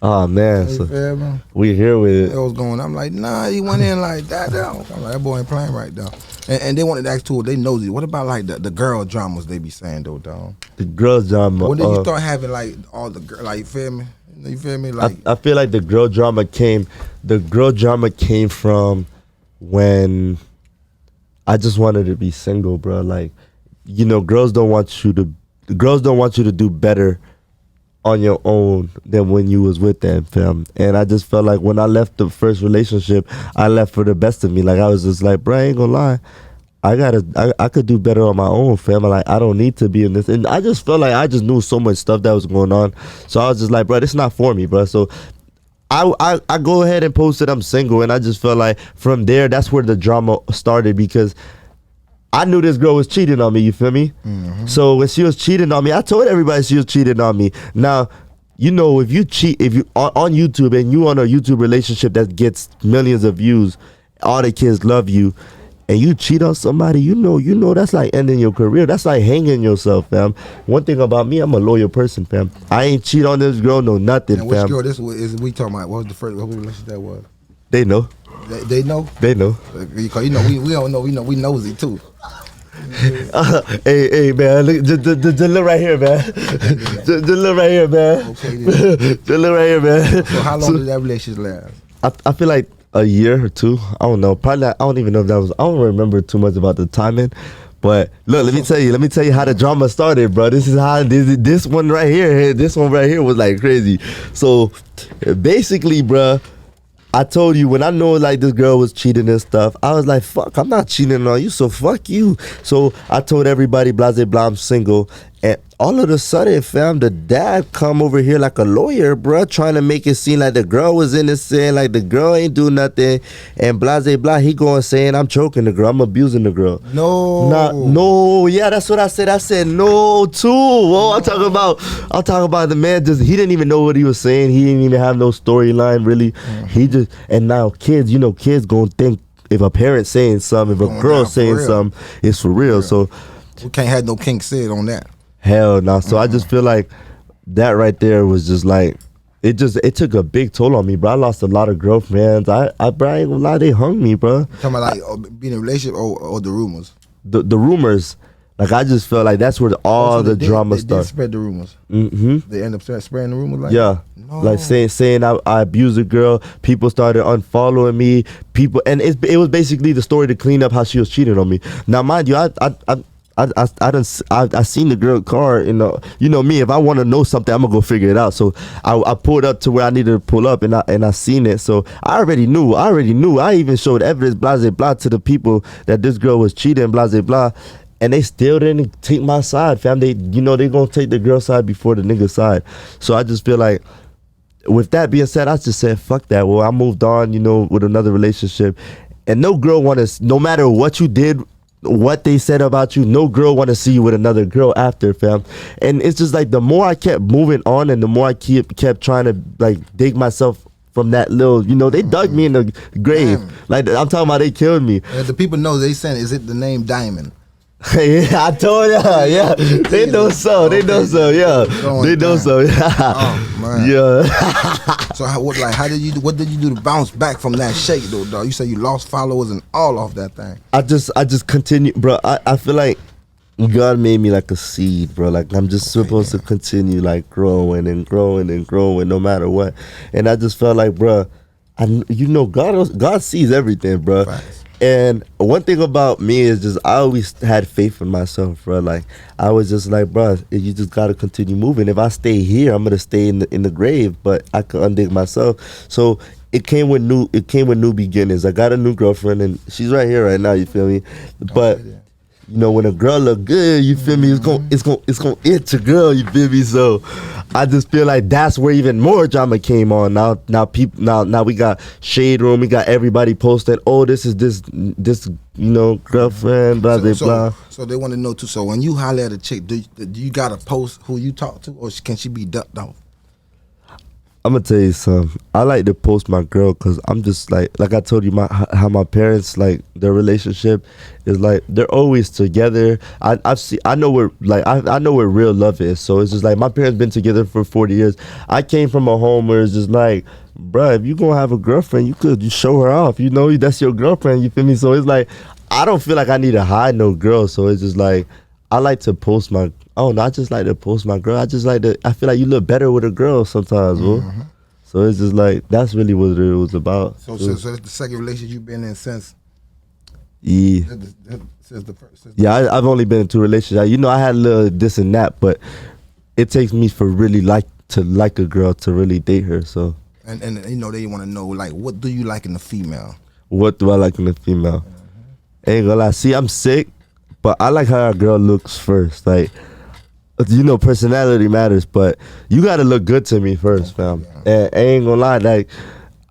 Oh man, so we here with it. It was going. I'm like, nah, he went in like that. I'm like, that boy ain't playing right though. And they wanted to ask too. They nosy. What about like the girl dramas they be saying though, dog? The girl drama. When did you start having like all the girl? Like, you feel me? You feel me? Like, I feel like the girl drama came. The girl drama came from when I just wanted to be single, bro. Like, you know, girls don't want you to do better on your own than when you was with them, fam. And I just felt like when I left the first relationship, I left for the best of me. Like, I was just like, bro, I ain't gonna lie, I could do better on my own, fam. Like, I don't need to be in this. And I just felt like I just knew so much stuff that was going on. So I was just like, bro, this is not for me, bro. So I go ahead and posted I'm single, and I just felt like from there, that's where the drama started, because I knew this girl was cheating on me, you feel me? Mm-hmm. So when she was cheating on me, I told everybody she was cheating on me. Now, you know, if you cheat, if you on YouTube and you on a YouTube relationship that gets millions of views, all the kids love you, and you cheat on somebody, you know that's like ending your career. That's like hanging yourself, fam. One thing about me, I'm a loyal person, fam. I ain't cheat on this girl, no nothing, and fam. Which girl this is we talking about? What was the first relationship that was? They know. They know? They know. Because, you know, we don't know. We nosy too. Hey, man, look, just look right here, man. Just look right here, man. Okay, then. Just look right here, man. So how long did that relationship last? I feel like a year or two. I don't know. Probably. I don't even know if that was. I don't remember too much about the timing. But look, let me tell you how the drama started, bro. This is how this one right here. This one right here was like crazy. So basically, bro, I told you when I know like this girl was cheating and stuff, I was like, fuck, I'm not cheating on you, so fuck you. So I told everybody, blah, blah, blah, I'm single. And all of a sudden, fam, the dad come over here like a lawyer, bruh, trying to make it seem like the girl was innocent, like the girl ain't do nothing, and blah, blah, blah. He going saying, I'm choking the girl, I'm abusing the girl. No. Yeah, that's what I said. I said no, too. Whoa, I'm talking about the man he didn't even know what he was saying. He didn't even have no storyline, really. He just, and now kids gonna think if a parent saying something, if a girl saying something, it's for real. So we can't have no king said on that. Hell no. So I just feel like that right there was just like, it took a big toll on me, bro. I lost a lot of girlfriends. Bro, I ain't gonna lie, they hung me, bro. Talking about like being in a relationship or the rumors? The rumors. Like I just felt like that's where all the drama started. They did spread the rumors. Mm-hmm. They end up spreading the rumors like yeah. No. Like saying I abused a girl. People started unfollowing me. It was basically the story to clean up how she was cheating on me. Now mind you, I seen the girl car, you know me, if I want to know something, I'm gonna go figure it out. So I pulled up to where I needed to pull up, and I seen it. So I already knew. I even showed evidence, blah, blah, blah, to the people that this girl was cheating, blah, blah, blah. And they still didn't take my side, fam. They gonna take the girl side before the nigga side. So I just feel like, with that being said, I just said, fuck that. Well, I moved on, with another relationship. And no girl no matter what you did, what they said about you, no girl want to see you with another girl after, fam. And it's just like the more I kept moving on and the more I kept trying to like dig myself from that little, they dug me in the grave. Damn. Like I'm talking about, they killed me. The people know, they saying, is it the name Diamond? Yeah, I told y'all. Yeah, they know so. They know so. Yeah, they know so. Yeah. Oh man. Yeah. So how did you do? What did you do to bounce back from that shake though, dog? You say you lost followers and all off that thing. I just continue, bro. I feel like God made me like a seed, bro. Like I'm just supposed to continue like growing and growing and growing no matter what. And I just felt like, bro, God sees everything, bro. Facts. And one thing about me is just I always had faith in myself, bro. Like I was just like, bro, you just gotta continue moving. If I stay here, I'm gonna stay in the grave. But I could undig myself. So it came with new beginnings. I got a new girlfriend, and she's right here right now. You feel me? But when a girl look good, you feel me? It's gonna itch a girl. You feel me? So I just feel like that's where even more drama came on. Now we got Shade Room. We got everybody posting. Oh, this girlfriend. Blah blah blah. So they want to know too. So when you holler at a chick, do you gotta post who you talk to, or can she be ducked off? I'm gonna tell you something. I like to post my girl because I'm just like I told you how my parents, like, their relationship is like they're always together. I know where real love is. So it's just like my parents been together for 40 years. I came from a home where it's just like, bruh, if you gonna have a girlfriend, you show her off. That's your girlfriend. You feel me? So it's like I don't feel like I need to hide no girl. So it's just like I like to post my. Oh no, I just like to post my girl. I feel like you look better with a girl sometimes, bro. Mm-hmm. So it's just like, that's really what it was about. So it's the second relationship you've been in since? Yeah. Since the first? I've only been in 2 relationships. I had a little this and that, but it takes me for really to like a girl to really date her, so. And they want to know, like, what do you like in a female? What do I like in a female? Mm-hmm. Ain't gonna lie, see, I'm sick, but I like how a girl looks first, like, personality matters, but you gotta look good to me first, fam. And I ain't gonna lie, like,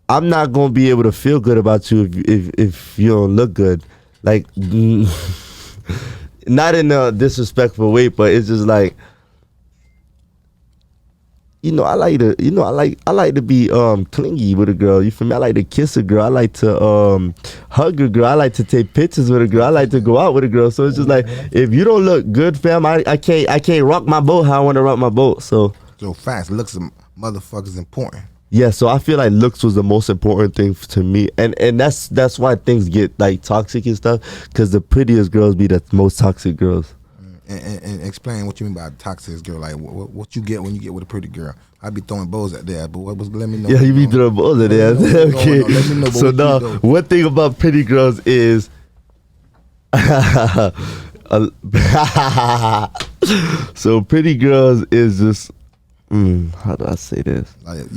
I'm not gonna be able to feel good about you if you don't look good. Like, not in a disrespectful way, but it's just like, I like to be clingy with a girl. You feel me? I like to kiss a girl. I like to hug a girl. I like to take pictures with a girl. I like to go out with a girl. So it's just like, if you don't look good, fam, I can't rock my boat how I want to rock my boat. So fast looks of motherfuckers important. Yeah, so I feel like looks was the most important thing to me, and that's why things get like toxic and stuff, because the prettiest girls be the most toxic girls. And explain what you mean by toxic girl. Like what you get when you get with a pretty girl. I be throwing bows at there, but what was let me know. Yeah, you be throwing bows at there. Okay. Let me know, so now, one thing about pretty girls is, so pretty girls is just. How do I say this? Like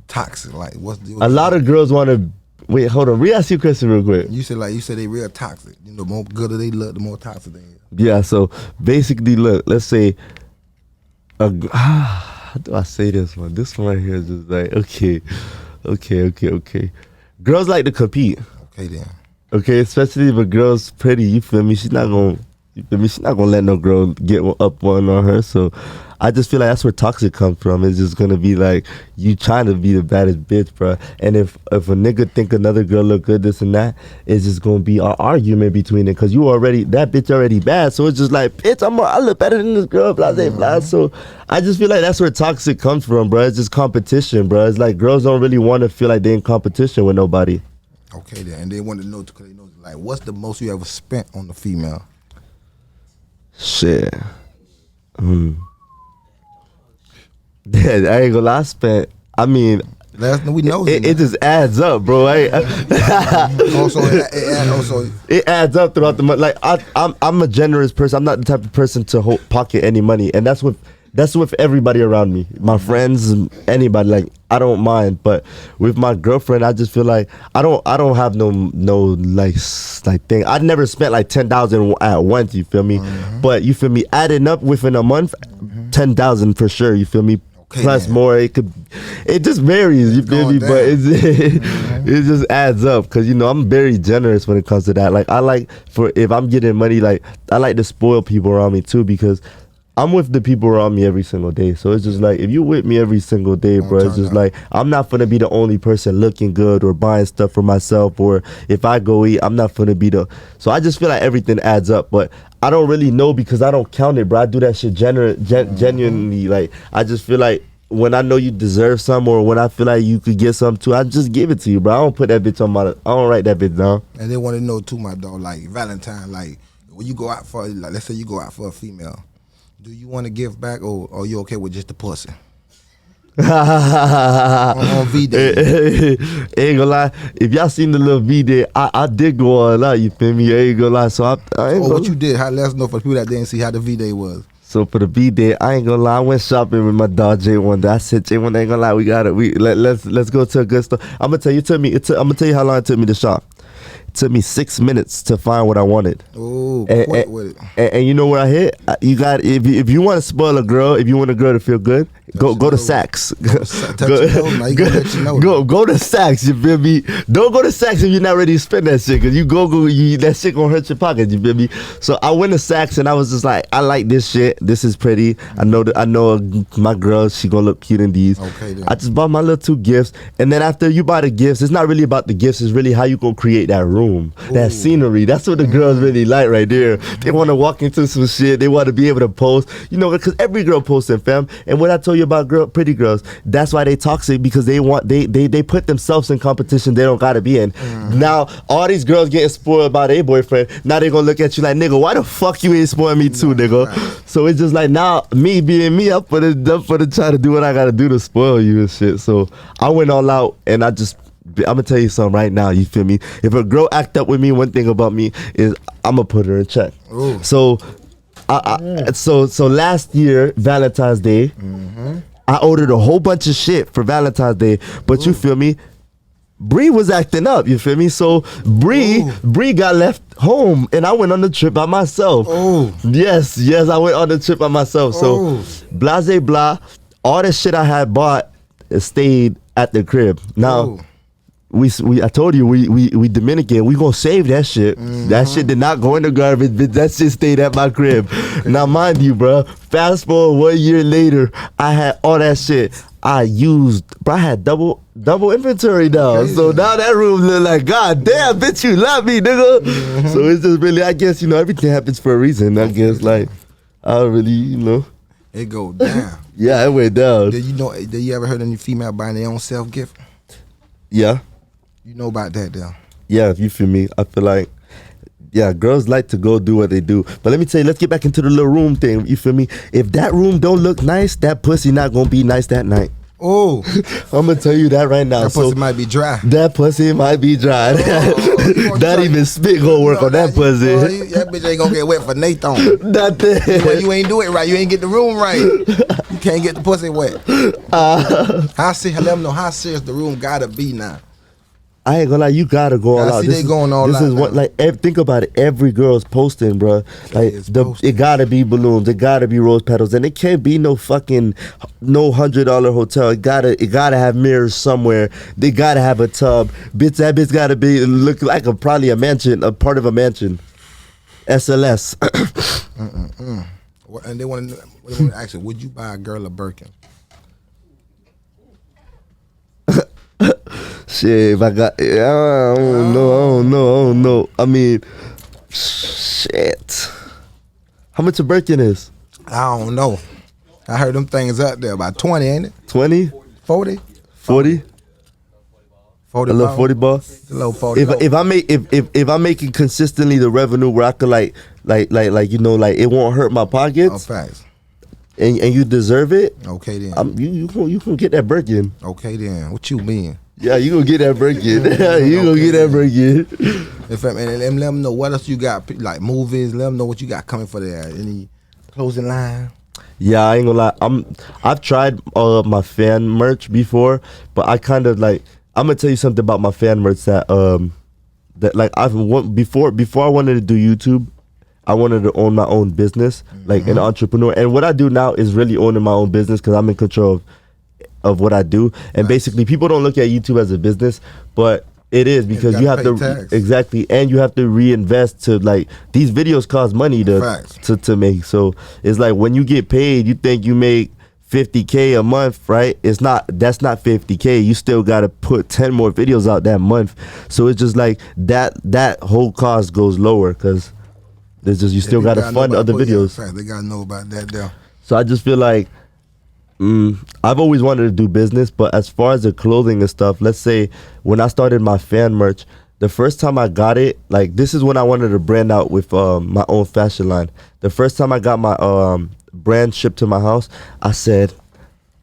toxic. Like what's the? A lot of girls want to. Wait, hold on. Re-ask your question real quick. You said they real toxic. You know, the more gooder they look, the more toxic they is. Yeah. So basically, look. Let's say, how do I say this one? This one right here is just like okay. Girls like to compete. Okay then. Okay, especially if a girl's pretty. You feel me? She's not gonna. You feel me? She's not gonna let no girl get up one on her. So I just feel like that's where toxic comes from. It's just gonna be like you trying to be the baddest bitch, bro. And if a nigga think another girl look good, this and that, it's just gonna be an argument between it, because that bitch already bad. So it's just like, bitch, I look better than this girl, blah blah blah. So I just feel like that's where toxic comes from, bro. It's just competition, bro. It's like girls don't really want to feel like they're in competition with nobody. Okay then, and they want to know, because they know, like, what's the most you ever spent on the female? Shit. Yeah, I ain't gonna lie, I mean, we know it just adds up, bro. It adds up throughout the month. Like I'm a generous person. I'm not the type of person to pocket any money, and that's with everybody around me, my friends, anybody. Like I don't mind, but with my girlfriend, I just feel like I don't have no like thing. I never spent like 10,000 at once. You feel me? Mm-hmm. But you feel me? Adding up within a month, 10,000 for sure. You feel me? Okay, plus man. More, it just varies. You feel me? Down. But it just adds up, because I'm very generous when it comes to that. Like if I'm getting money, like I like to spoil people around me too, because I'm with the people around me every single day. So it's just like, if you with me every single day, bro, it's just like, I'm not gonna be the only person looking good or buying stuff for myself, or if I go eat, I'm not gonna be so I just feel like everything adds up, but I don't really know, because I don't count it, bro. I do that shit genuinely. Like, I just feel like when I know you deserve some, or when I feel like you could get some too, I just give it to you, bro. I don't put that bitch I don't write that bitch down. And they want to know too, my dog, like Valentine, like when you go out for, like, let's say you go out for a female, do you want to give back, or are you okay with just the pussy? on V-Day. Ain't gonna lie, if y'all seen the little V-Day, I did go all out, you feel me? I ain't gonna lie, so I ain't gonna... what you did, let us know for the people that didn't see how the V-Day was. So for the V-Day, I ain't gonna lie, I went shopping with my dog Jay one day. I said, Jay one day, ain't gonna lie, let's go to a good store. I'm gonna tell you how long it took me to shop. It took me 6 minutes to find what I wanted. Oh, quick with it. And you know where I hit? You got, if you want to spoil a girl, if you want a girl to feel good, go to Saks. Go to Saks. You feel me? Don't go to Saks if you're not ready to spend that shit, because you that shit gonna hurt your pocket. You feel me? So I went to Saks and I was just like, I like this shit. This is pretty. I know my girl, she gonna look cute in these. Okay. Then. I just bought my little 2 gifts, and then after you buy the gifts, it's not really about the gifts. It's really how you gonna create that room, that scenery. That's what the girls really like right there. They want to walk into some shit. They want to be able to post, because every girl posting, fam. And what I told you about pretty girls, that's why they toxic, because they put themselves in competition they don't gotta be in. Now all these girls getting spoiled by their boyfriend, now they gonna look at you like, nigga, why the fuck you ain't spoil me too, nigga? Right. So it's just like, now me being me, up for the try to do what I gotta do to spoil you and shit. So I went all out, and I'm gonna tell you something right now, you feel me? If a girl act up with me, one thing about me is I'm gonna put her in check. Ooh. So so last year, Valentine's Day, I ordered a whole bunch of shit for Valentine's Day, but you feel me? Bree was acting up, you feel me? So Bree got left home, and I went on the trip by myself. Oh. Yes, I went on the trip by myself. So blase blah, all the shit I had bought stayed at the crib. Now, I told you we Dominican, we gonna save that shit. That shit did not go in the garbage, but that shit stayed at my crib. Now mind you, bro, fast forward 1 year later, I had all that shit I used, bro. I had double inventory now. Okay. So now that room look like, God damn, bitch, you love me, nigga. So it's just really, I guess, everything happens for a reason. I guess, like, I don't really, It go down. Yeah, it went down. Did you ever heard any female buying their own self gift? Yeah. You know about that, though. Yeah, if you feel me, I feel like, yeah, girls like to go do what they do. But let me tell you, let's get back into the little room thing. You feel me? If that room don't look nice, that pussy not gonna be nice that night. Oh, I'm gonna tell you that right now. that pussy might be dry. That pussy might be dry. Not even spit gonna work on that pussy. That bitch ain't gonna get wet for Nathan. Nothing. Well, you ain't do it right. You ain't get the room right. You can't get the pussy wet. Let them know how serious the room gotta be now. I ain't gonna lie, you gotta go all out. See, they going all this out. This is what, like, think about it. Every girl's posting, bro. Like, it gotta be balloons. It gotta be rose petals, and it can't be no fucking $100 hotel. It gotta have mirrors somewhere. They gotta have a tub. Bitch, that bitch gotta look like probably a mansion, a part of a mansion. SLS. And they want to ask you, would you buy a girl a Birkin? Shit, if I got, I don't know. I mean, shit. How much a Birkin is? I don't know. I heard them things out there about 20, ain't it? 20? 40? 40? 40 a little 40 ball. A little 40. If I make it consistently the revenue where I could like it won't hurt my pockets. Oh, facts. And you deserve it. Okay then. You can get that Birkin. Okay then. What you mean? Yeah, you gonna get that Birkin. You gonna get that Birkin. And let them know what else you got, like movies. Let them know what you got coming for there. Any closing line? Yeah, I ain't gonna lie. I've tried my fan merch before, but I kind of like. I'm gonna tell you something about my fan merch that like before I wanted to do YouTube, I wanted to own my own business, like an entrepreneur. And what I do now is really owning my own business because I'm in control of what I do. And basically, people don't look at YouTube as a business, but it is because you have to tax. Exactly, and you have to reinvest to, like, these videos cost money to make. So it's like when you get paid, you think you make $50K a month, right? That's not $50K. You still got to put 10 more videos out that month. So it's just like that whole cost goes lower because there's just you still got to fund other videos. They got to know about that there. So I just feel like I've always wanted to do business, but as far as the clothing and stuff, let's say when I started my fan merch, the first time I got it, like, this is when I wanted to brand out with my own fashion line. The first time I got my brand shipped to my house, I said,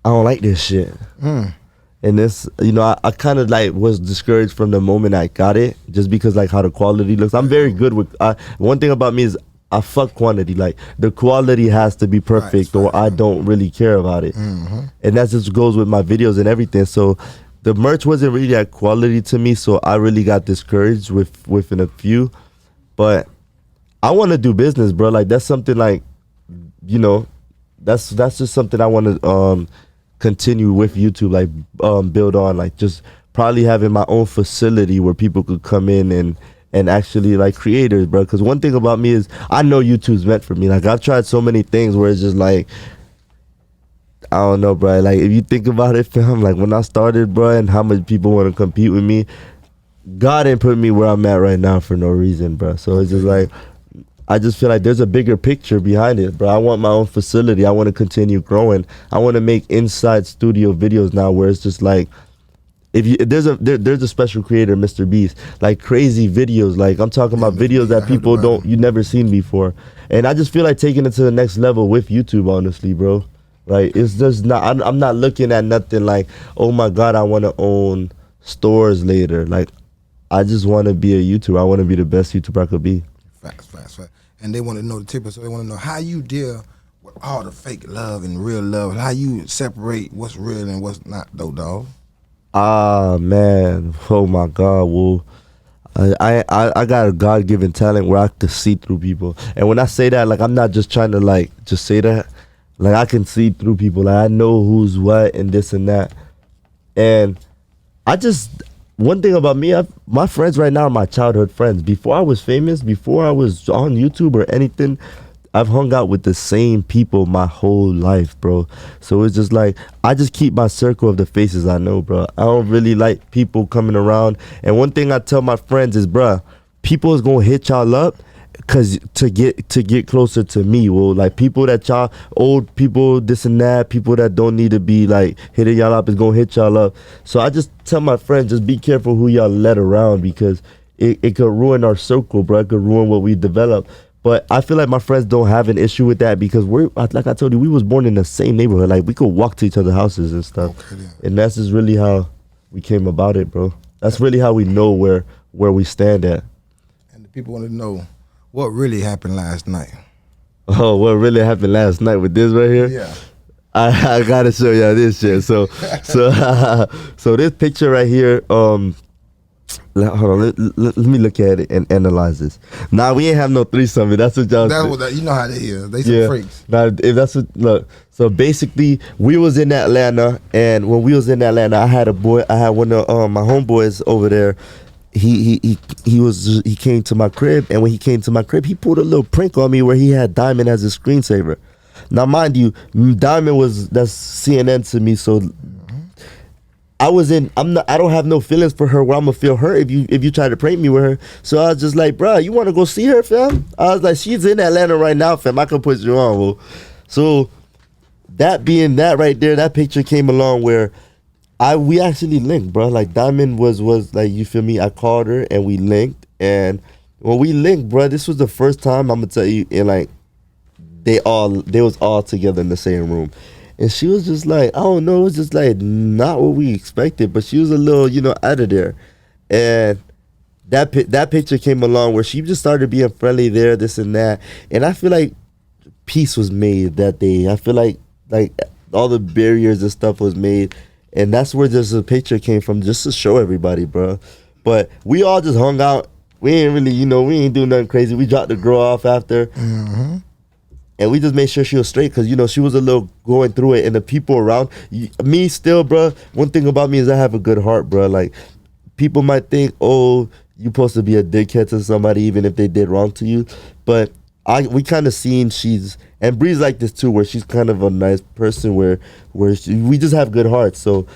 I don't like this shit. And this, I kind of like was discouraged from the moment I got it, just because like how the quality looks. I'm very good with, one thing about me is I fuck quantity. Like, the quality has to be perfect, or I don't really care about it. And that just goes with my videos and everything. So the merch wasn't really that quality to me, so I really got discouraged within a few. But I want to do business, bro. Like, that's something like, that's just something I want to continue with YouTube, like build on, like just probably having my own facility where people could come in and actually, like, creators, bro. Because one thing about me is I know YouTube's meant for me. Like, I've tried so many things where it's just like, I don't know, bro. Like, if you think about it, fam, like when I started, bro, and how much people want to compete with me, God didn't put me where I'm at right now for no reason, bro. So it's just like, I just feel like there's a bigger picture behind it, bro. I want my own facility. I want to continue growing. I want to make inside studio videos now where it's just like, there's a special creator, Mr. Beast, like crazy videos. Like, I'm talking about videos that people you never seen before. And I just feel like taking it to the next level with YouTube, honestly, bro. Like, it's just not, I'm not looking at nothing like, oh my God, I want to own stores later. Like, I just want to be a YouTuber. I want to be the best YouTuber I could be. Facts. And they want to know the tip, so they want to know how you deal with all the fake love and real love. How you separate what's real and what's not, though, dog. Ah, man. Oh my God. Well, I got a God-given talent where I can see through people. And when I say that, like, I'm not just trying to, like, just say that. Like, I can see through people. Like, I know who's what and this and that. And one thing about me, my friends right now are my childhood friends. Before I was famous, before I was on YouTube or anything, I've hung out with the same people my whole life, bro. So it's just like, I just keep my circle of the faces I know, bro. I don't really like people coming around. And one thing I tell my friends is, bro, people is going to hit y'all up. cause to get closer to me, well, like people that y'all old people, this and that, people that don't need to be like hitting y'all up is gonna hit y'all up. So I just tell my friends, just be careful who y'all let around, because it could ruin our circle, bro. It could ruin what we develop. But I feel like my friends don't have an issue with that, because we're, like I told you, we was born in the same neighborhood. Like we could walk to each other's houses and stuff. Okay, yeah. And that's just really how we came about it, bro. That's really how we know where we stand at. And the people want to know what really happened last night. Oh, what really happened last night with this right here? Yeah. I gotta show y'all this shit. So this picture right here, hold on, let me look at it and analyze this. Nah, we ain't have no threesome. That's what y'all. That's what you know how they is. They some freaks. Nah, if that's what, look. So basically, we was in Atlanta, and when we was in Atlanta, I had one of my homeboys over there. He came to my crib, and when he came to my crib, he pulled a little prank on me where he had Diamond as his screensaver. Now, mind you, Diamond that's CNN to me, so I don't have no feelings for her where I'm gonna feel hurt if you try to prank me with her. So I was just like, bro, you wanna go see her, fam? I was like, she's in Atlanta right now, fam. I can put you on, bro. So that being that right there, that picture came along where we actually linked, bro. Like Diamond was like, you feel me? I called her and we linked, and when we linked, bro, this was the first time I'm gonna tell you, and like they was all together in the same room. And she was just like, I don't know, it was just like not what we expected, but she was a little, out of there. And that picture came along where she just started being friendly there, this and that. And I feel like peace was made that day. I feel like all the barriers and stuff was made. And that's where just the picture came from, just to show everybody, bro. But we all just hung out. We ain't really, we ain't doing nothing crazy. We dropped the girl off after. Mm-hmm. And we just made sure she was straight, because, she was a little going through it. And the people around, me still, bro, one thing about me is I have a good heart, bro. Like, people might think, oh, you're supposed to be a dickhead to somebody even if they did wrong to you. But we kind of seen and Bree's like this too, where she's kind of a nice person, where we just have good hearts. So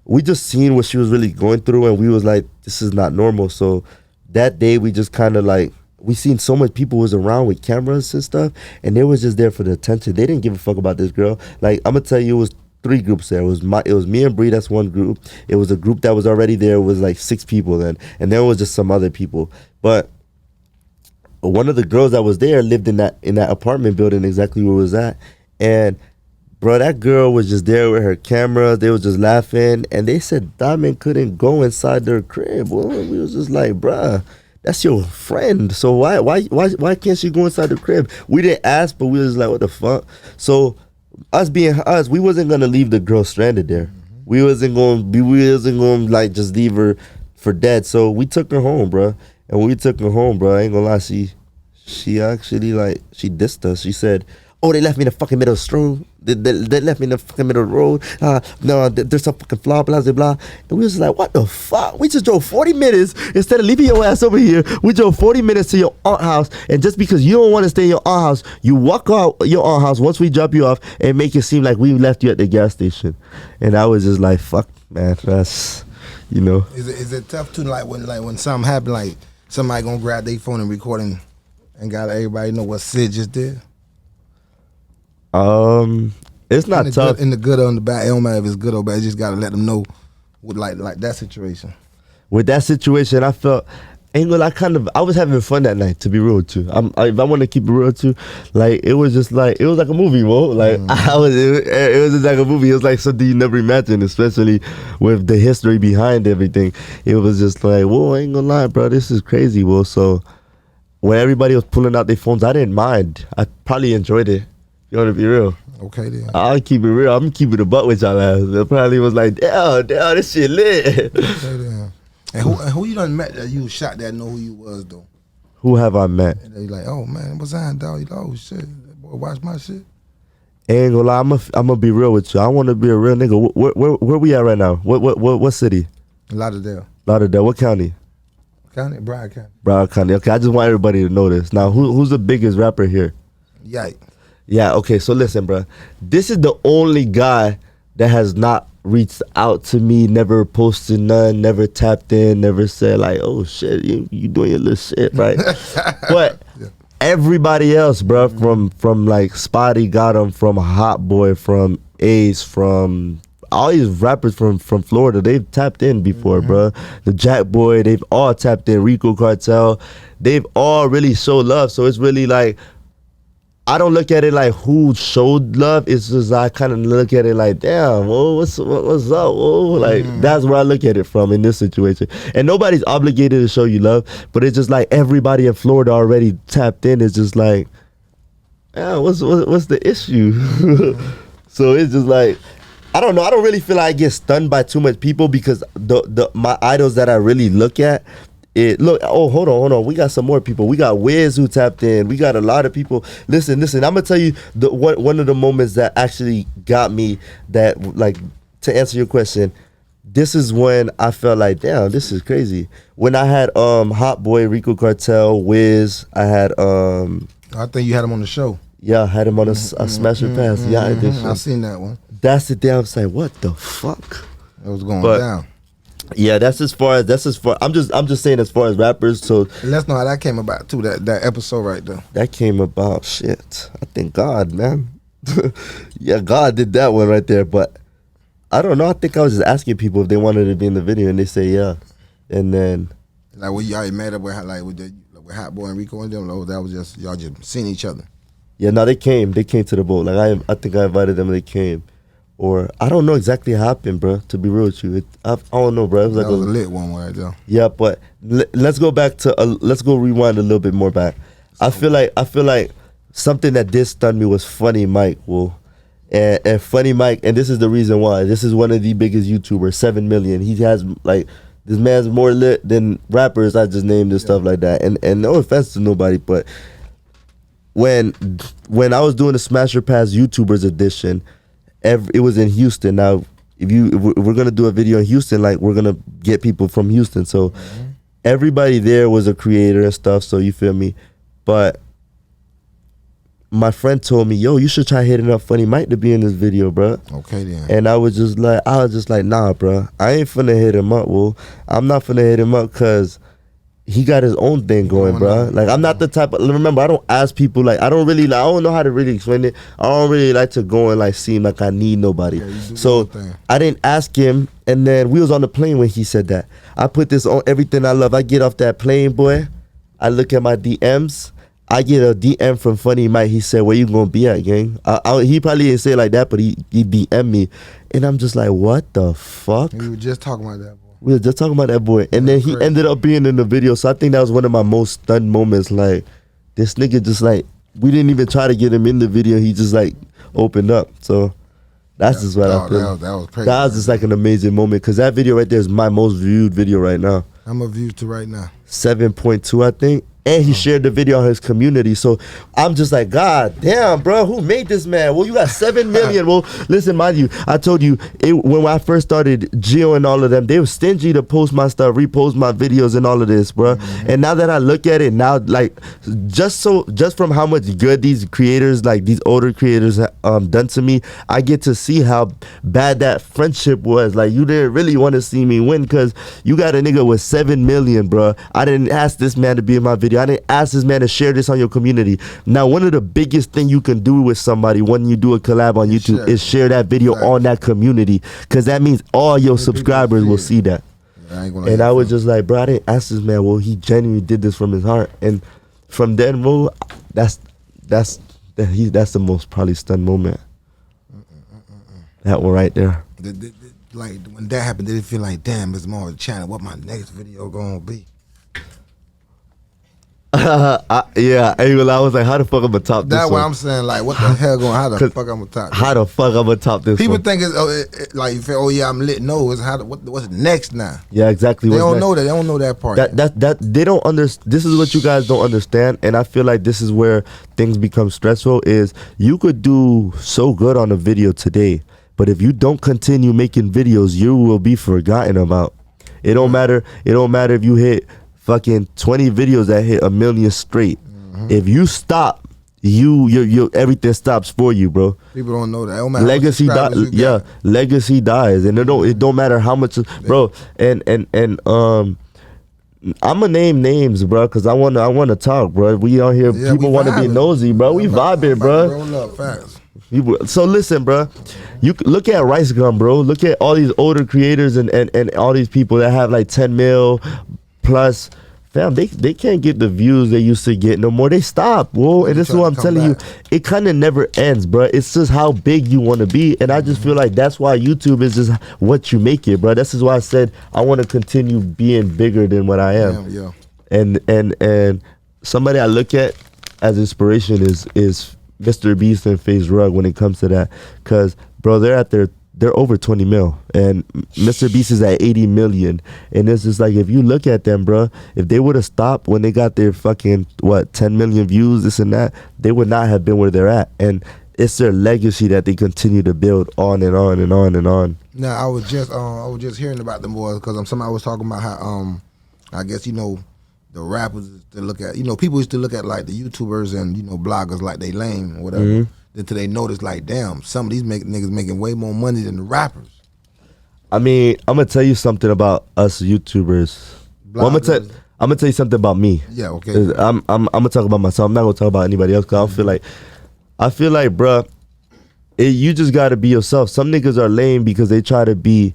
we just seen what she was really going through, and we was like, this is not normal. So that day we just kind of like, we seen so much people was around with cameras and stuff, and they was just there for the attention. They didn't give a fuck about this girl. Like, I'm gonna tell you, it was 3 groups there. It was me and Bree, that's one group. It was a group that was already there. It was like 6 people then, and there was just some other people. But one of the girls that was there lived in that apartment building exactly where it was at. And bro, that girl was just there with her camera. They was just laughing, and they said Diamond couldn't go inside their crib. Well, we was just like, bruh, that's your friend. So why can't she go inside the crib? We didn't ask, but we was like, what the fuck? So us being us, we wasn't gonna leave the girl stranded there. We wasn't gonna like just leave her for dead. So we took her home, bro. And when we took her home, bro, I ain't gonna lie, she actually like, she dissed us. She said, oh, they left me in the fucking middle of the road. They left me in the fucking middle of the road. No, there's some fucking flaw, blah, blah, blah. And we was like, what the fuck? We just drove 40 minutes. Instead of leaving your ass over here, we drove 40 minutes to your aunt's house. And just because you don't want to stay in your aunt's house, you walk out your aunt's house once we drop you off and make it seem like we left you at the gas station. And I was just like, fuck, man, that's, Is it tough to, like when something happen, like somebody gonna grab their phone and recording and got everybody know what Sid just did? It's not tough. In the good or in the bad, it don't matter if it's good or bad. You just gotta let them know with like that situation. With that situation, I felt, I was having fun that night, to be real with you. If I want to keep it real with you, like it was like a movie, bro. Like it was just like a movie. It was like something you never imagined, especially with the history behind everything. It was just like, whoa, I ain't gonna lie, bro, this is crazy, bro. So when everybody was pulling out their phones, I didn't mind. I probably enjoyed it. You want to be real? Okay, then. I'll keep it real. I'm keeping it a buck with y'all ass. It probably was like, damn, this shit lit. Okay, then. And who you done met that you shot that know who you was, though? Who have I met? And they like, oh, man, what's that, dog? You like, oh, shit. Boy, watch my shit. Ain't gonna lie, I'm gonna be real with you. I want to be a real nigga. Where we at right now? What city? Lauderdale. What county? Broward County. Broward County. Okay, I just want everybody to know this. Now, who's the biggest rapper here? Yike. Yeah, okay, so listen, bro. This is the only guy that has not reached out to me, never posted none, never tapped in, never said like, oh shit, you doing your little shit, right? But everybody else, bro, from like Spotty got him, from Hot Boy, from Ace, from all these rappers from Florida, they've tapped in before, bro. The Jack Boy, they've all tapped in. Rico Cartel, they've all really showed love. So it's really like, I don't look at it like who showed love. It's just I kind of look at it like, damn, whoa, what's up? Whoa, like that's where I look at it from in this situation. And nobody's obligated to show you love, but it's just like everybody in Florida already tapped in. It's just like, yeah, what's the issue? So it's just like, I don't know. I don't really feel like I get stunned by too much people because my idols that I really look at. Hold on. We got some more people. We got Wiz who tapped in. We got a lot of people. Listen. I'm gonna tell you one of the moments that actually got me. That, like, to answer your question, this is when I felt like, damn, this is crazy. When I had Hot Boy, Rico Cartel, Wiz. I had I think you had him on the show. Yeah, I had him on a Smash and Pass. Yeah, I did. I seen that one. That's the day I was like, what the fuck? It was going down. Yeah, that's as far. I'm just saying as far as rappers. So let's know how that came about too. That episode right there. That came about. Shit, I thank God, man. Yeah, God did that one right there. But I don't know. I think I was just asking people if they wanted to be in the video, and they say yeah. And then like, well, y'all met up with with Hot Boy and Rico and them. That was just y'all just seeing each other. Yeah, no, they came. They came to the boat. Like I think I invited them. And they came. Or I don't know exactly how it happened, bro. To be real with you, I don't know, bro. It was like that was a lit one right there. Yeah, but let's go back to let's go rewind a little bit more back. I feel like something that did stun me was Funny Mike, and Funny Mike, and this is the reason why. This is one of the biggest YouTubers, 7 million. He has like, this man's more lit than rappers I just named and stuff like that. And no offense to nobody, but when I was doing the Smasher Pass YouTubers edition. It was in Houston. Now, if we're gonna do a video in Houston, like, we're gonna get people from Houston. So everybody there was a creator and stuff. So you feel me? But my friend told me, yo, you should try hitting up Funny Mike to be in this video, bro. Okay then. And I was just like, nah, bro. I ain't finna hit him up. Well, I'm not finna hit him up because he got his own thing going, bro. Like, I'm not the type of, remember, I don't ask people, like, I don't know how to really explain it. I don't really like to go and, like, seem like I need nobody. Yeah, so I didn't ask him, and then we was on the plane when he said that. I put this on Everything I Love. I get off that plane, boy. I look at my DMs. I get a DM from Funny Mike. He said, where you gonna be at, gang? He probably didn't say it like that, but he DM'd me. And I'm just like, what the fuck? We were just talking about that, boy. We were just talking about that boy. And then he ended up being in the video. So I think that was one of my most stunned moments. Like, this nigga just, like, we didn't even try to get him in the video. He just, like, opened up. So that's just what I feel. That was crazy. That was just like an amazing moment. Because that video right there is my most viewed video right now. How much views to right now? 7.2, I think. And he shared the video on his community. So I'm just like, God damn, bro, who made this man? Well, you got 7 million. Well, listen, mind you, I told you, when I first started GIO and all of them, they were stingy to post my stuff, repost my videos and all of this, bro. And now that I look at it now, like, just from how much good these creators, like these older creators done to me, I get to see how bad that friendship was. Like, you didn't really want to see me win because you got a nigga with 7 million, bro. I didn't ask this man to be in my video. I didn't ask this man to share this on your community. Now, one of the biggest thing you can do with somebody when you do a collab on YouTube is share that video on that community, because that means all your subscribers will see that. And I was just like, bro, I didn't ask this man. Well, he genuinely did this from his heart. And from then, bro, that's the most probably stunned moment. That one right there. Like, when that happened, did it feel like, damn, it's more of a channel? What my next video gonna be? Yeah, I was like, how the fuck I'm gonna top this? That's what I'm saying. Like, what the hell going? How the fuck I'm gonna top this? How the fuck I'm gonna top this? People think it's like, you feel, oh yeah, I'm lit. No, it's what's next now? Yeah, exactly. They don't know that. They don't know that part. That they don't understand. This is what you guys don't understand, and I feel like this is where things become stressful. Is you could do so good on a video today, but if you don't continue making videos, you will be forgotten about. It don't matter. It don't matter if you hit fucking 20 videos that hit 1 million straight. If you stop, you everything stops for you, bro. People don't know that. It don't matter legacy dies, and it don't matter how much, bro. And I'ma name names, bro, cause I wanna talk, bro. We on here, Yeah, people we want to be vibing. nosy, bro. We vibing, bro. Roll up fast. So listen, bro. You look at Rice Gum, bro. Look at all these older creators and all these people that have like 10 mil plus. Fam, they can't get the views they used to get no more. They stop, whoa. And this is what I'm telling you. It kind of never ends, bro. It's just how big you want to be. And I just feel like that's why YouTube is just what you make it, bro. This is why I said I want to continue being bigger than what I am. Yeah. And somebody I look at as inspiration is Mr. Beast and FaZe Rug when it comes to that. Because, bro, they're over 20 mil, and Mr. Beast is at 80 million. And it's just like, if you look at them, bro, if they would have stopped when they got their fucking 10 million views, this and that, they would not have been where they're at. And it's their legacy that they continue to build on and on and on and on. Now I was just hearing about them boys because somebody was talking about how I guess the rappers to look at, people used to look at like the YouTubers and bloggers like they lame or whatever. Mm-hmm. Until they notice, like, damn, some of these niggas making way more money than the rappers. I mean, I'm gonna tell you something about us YouTubers. Well, I'm gonna tell you something about me. Yeah, okay. I'm gonna talk about myself. I'm not gonna talk about anybody else because I feel like, bruh, you just gotta be yourself. Some niggas are lame because they try to be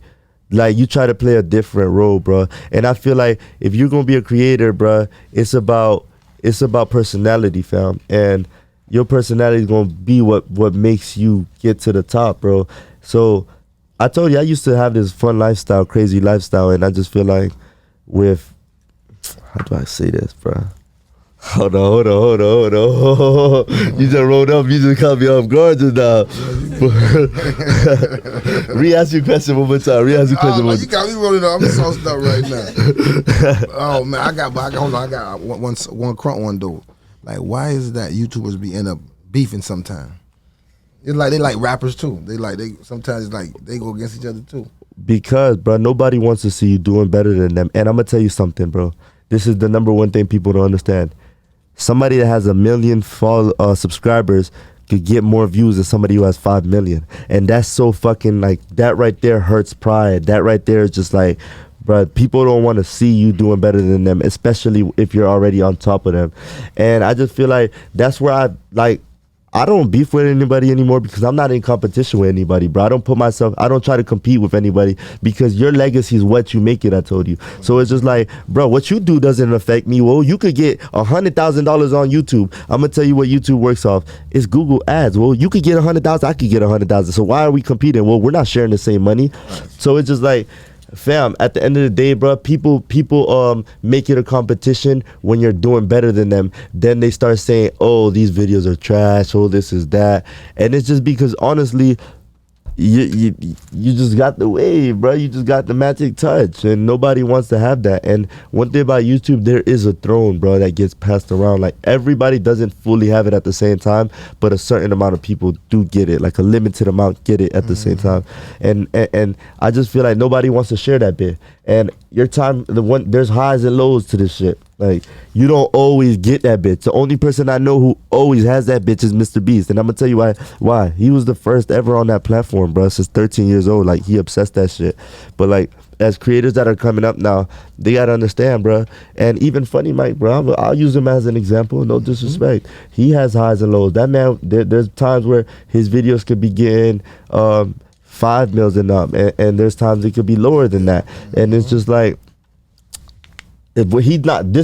like, you try to play a different role, bruh. And I feel like if you're gonna be a creator, bruh, it's about personality, fam. And your personality is gonna be what makes you get to the top, bro. So I told you I used to have this fun lifestyle, crazy lifestyle, and I just feel like how do I say this, bro? Hold on. You just rolled up, you just caught me off guard just now. Re-ask your question one more time. You got me rolling up. I'm sauced up right now. Oh man, I got one crunk one though. Like, why is it that YouTubers end up beefing sometimes? It's like they like rappers too. Sometimes it's like they go against each other too. Because, bro, nobody wants to see you doing better than them. And I'm gonna tell you something, bro. This is the number one thing people don't understand. Somebody that has 1 million subscribers could get more views than somebody who has 5 million. And that's so fucking, like, that right there hurts pride. That right there is just like, bro, people don't want to see you doing better than them, especially if you're already on top of them. And I just feel like that's where I don't beef with anybody anymore because I'm not in competition with anybody, bro. I don't try to compete with anybody because your legacy is what you make it, I told you. So it's just like, bro, what you do doesn't affect me. Well, you could get $100,000 on YouTube. I'm going to tell you what YouTube works off. It's Google ads. Well, you could get 100,000, I could get 100,000. So why are we competing? Well, we're not sharing the same money. So it's just like, fam, at the end of the day, bro, people make it a competition when you're doing better than them. Then they start saying, oh, these videos are trash, oh, this is that. And it's just because, honestly, you just got the wave, bro. You just got the magic touch, and nobody wants to have that. And one thing about YouTube, there is a throne, bro, that gets passed around. Like, everybody doesn't fully have it at the same time, but a certain amount of people do get it. Like, a limited amount get it at the same time. And I just feel like nobody wants to share that bit. And your time, there's highs and lows to this shit. Like, you don't always get that bitch. The only person I know who always has that bitch is Mr. Beast. And I'm gonna tell you why. He was the first ever on that platform, bro, since 13 years old. Like, he obsessed that shit. But like, as creators that are coming up now, they gotta understand, bro. And even Funny Mike, bro, I'll use him as an example, no disrespect. He has highs and lows. That man, there's times where his videos could be getting 5 mils and up, and there's times it could be lower than that. And it's just like, if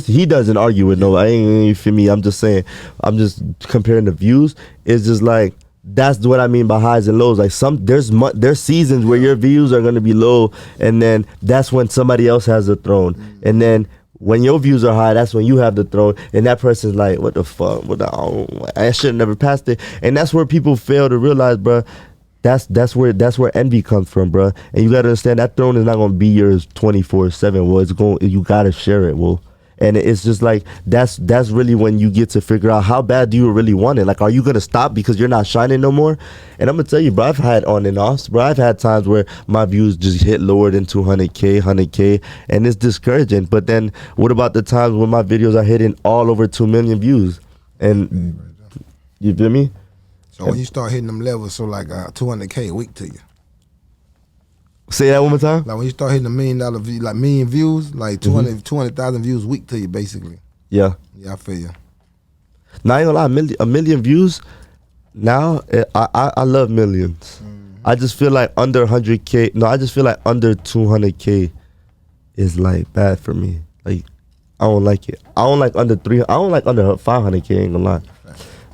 he doesn't argue with nobody. You feel me? I'm just saying, I'm just comparing the views. It's just like, that's what I mean by highs and lows. Like, there's seasons where your views are gonna be low, and then that's when somebody else has the throne. And then when your views are high, that's when you have the throne, and that person's like, what the fuck? I should have never passed it. And that's where people fail to realize, bro. That's where envy comes from, bro. And you gotta understand that throne is not gonna be yours 24/7. Well, you gotta share it, well. And it's just like, that's really when you get to figure out how bad do you really want it. Like, are you gonna stop because you're not shining no more? And I'm gonna tell you, bro, I've had on and offs, bro. I've had times where my views just hit lower than 100K, and it's discouraging. But then what about the times when my videos are hitting all over 2 million views? And you feel me? So when you start hitting them levels, so like 200K a week to you. Say that one more time. Like when you start hitting $1 million view, like million views, like 200,000 views a week to you, basically. Yeah. Yeah, I feel you. Now I ain't gonna lie, a million views. Now I love millions. I just feel like under 100K. No, I just feel like under 200K is like bad for me. Like I don't like it. I don't like under 300. I don't like under 500K. Ain't gonna lie.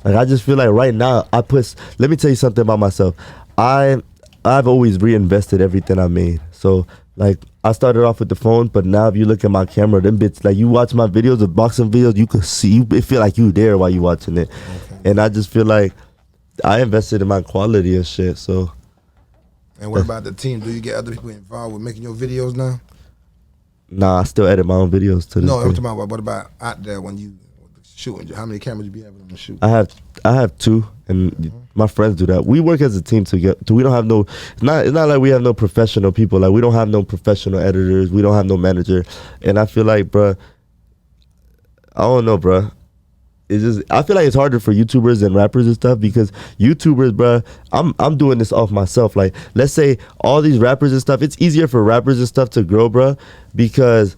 Like I just feel like right now let me tell you something about myself. I've always reinvested everything I made. So like I started off with the phone, but now if you look at my camera, them bits, like you watch my videos, the boxing videos, you could see, it feel like you there while you watching it. Okay. And I just feel like I invested in my quality and shit. So. And what about the team? Do you get other people involved with making your videos now? Nah, I still edit my own videos to this No, day. I'm talking about what about out there when you shooting? How many cameras you be having on the shoot? I have 2, and my friends do that. We work as a team together. We don't have it's not like we have no professional people. Like we don't have no professional editors. We don't have no manager. And I feel like, bruh, I don't know, bruh. It's just, I feel like it's harder for YouTubers and rappers and stuff because YouTubers, bruh, I'm doing this off myself. Like, let's say all these rappers and stuff, it's easier for rappers and stuff to grow, bruh, because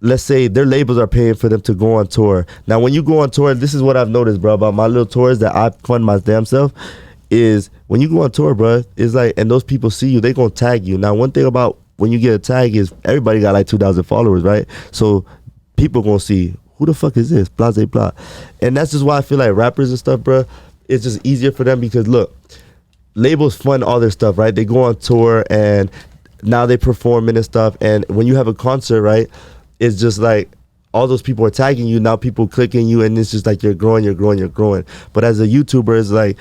let's say their labels are paying for them to go on tour. Now, when you go on tour, this is what I've noticed, bro, about my little tours that I fund my damn self, is when you go on tour, bro, it's like, and those people see you, they gonna tag you. Now, one thing about when you get a tag is everybody got like 2,000 followers, right? So people gonna see, who the fuck is this? Blah, blah, blah. And that's just why I feel like rappers and stuff, bro, it's just easier for them because, look, labels fund all their stuff, right? They go on tour and now they performing and stuff. And when you have a concert, right, it's just like all those people are tagging you. Now people clicking you, and it's just like you're growing. But as a YouTuber, it's like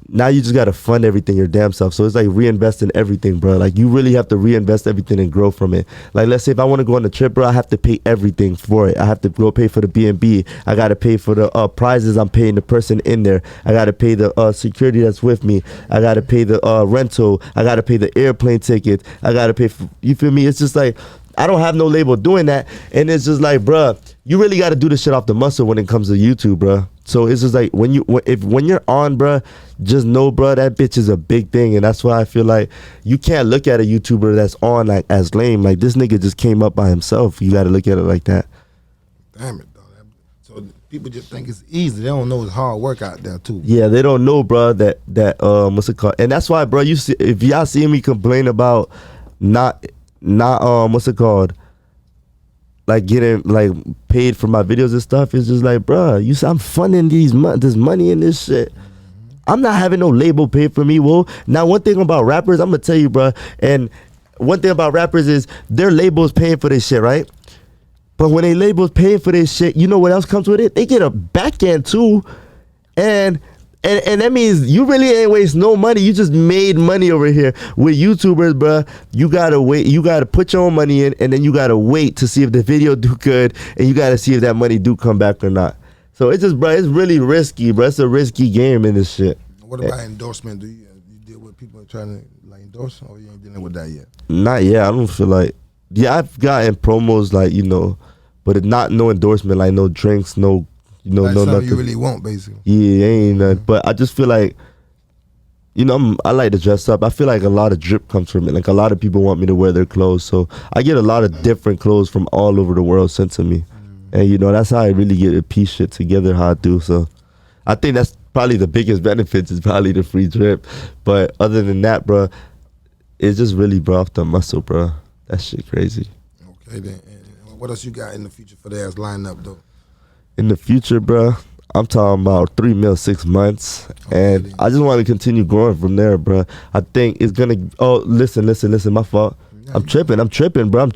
now you just gotta fund everything your damn self. So it's like reinvest in everything, bro. Like you really have to reinvest everything and grow from it. Like let's say if I want to go on a trip, bro, I have to pay everything for it. I have to go pay for the B&B. I gotta pay for the prizes I'm paying the person in there. I gotta pay the security that's with me. I gotta pay the rental. I gotta pay the airplane tickets. I gotta pay for, you feel me? It's just like I don't have no label doing that, and it's just like, bruh, you really got to do this shit off the muscle when it comes to YouTube, bruh. So it's just like when you're on, bruh, just know, bruh, that bitch is a big thing, and that's why I feel like you can't look at a YouTuber that's on like as lame. Like this nigga just came up by himself. You got to look at it like that. Damn it, though. So people just think it's easy. They don't know it's hard work out there too. Yeah, they don't know, bruh, that what's it called? And that's why, bruh, you see, if y'all see me complain about not what's it called, like getting like paid for my videos and stuff, it's just like, bruh, you see I'm funding this money and this shit. I'm not having no label paid for me. Well, now one thing about rappers, I'm gonna tell you, bruh, and one thing about rappers is their labels paying for this shit, right? But when they labels paying for this shit, you know what else comes with it? They get a back end too, and that means you really ain't waste no money. You just made money over here. With YouTubers, bruh, you gotta wait. You gotta put your own money in, and then you gotta wait to see if the video do good, and you gotta see if that money do come back or not. So it's just, bruh, it's really risky, bruh. It's a risky game in this shit. What about endorsement? Do you deal with people trying to like endorse, or you ain't dealing with that yet? Not yet. I don't feel like. Yeah, I've gotten promos like, you know, but it's not no endorsement, like no drinks, no. You know, like no, something nothing you really want, basically. Yeah, ain't nothing. But I just feel like, you know, I like to dress up. I feel like a lot of drip comes from it. Like a lot of people want me to wear their clothes, so I get a lot of different clothes from all over the world sent to me, and you know that's how I really get a piece shit together. How I do. So I think that's probably the biggest benefits is probably the free drip. But other than that, bro, it's just really off the muscle, bro. That shit crazy. Okay then. And what else you got in the future for the ass lineup though? In the future, bro, I'm talking about 3 mil 6 months, and I just want to continue growing from there, bro. I think it's gonna. Oh, listen, my fault. I'm tripping, bro.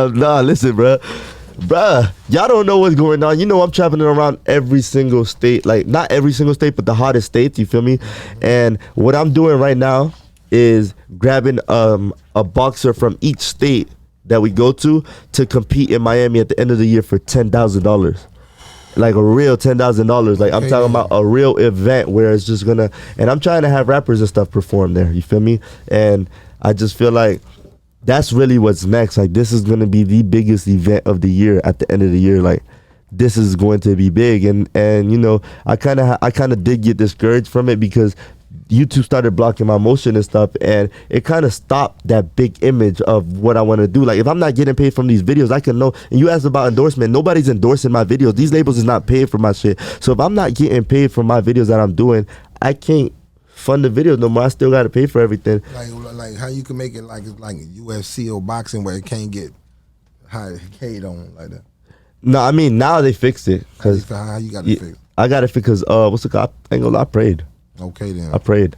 Nah, listen, bro. Bruh, y'all don't know what's going on. You know I'm traveling around every single state, like not every single state, but the hottest states. You feel me? And what I'm doing right now is grabbing a boxer from each state that we go to compete in Miami at the end of the year for $10,000, like a real $10,000. Like I'm talking about a real event where it's just gonna, and I'm trying to have rappers and stuff perform there. You feel me? And I just feel like that's really what's next. Like this is gonna be the biggest event of the year at the end of the year. Like this is going to be big, and you know I kind of did get discouraged from it because YouTube started blocking my motion and stuff, and it kind of stopped that big image of what I want to do. Like, if I'm not getting paid from these videos, I can know. And you asked about endorsement. Nobody's endorsing my videos. These labels is not paying for my shit. So if I'm not getting paid for my videos that I'm doing, I can't fund the videos no more. I still got to pay for everything. Like how you can make it like it's like UFC or boxing where it can't get paid on like that. No, I mean, now they fixed it. Cause how you got it fixed? I got it because what's the called? I ain't gonna lie, I prayed. Okay then. I prayed.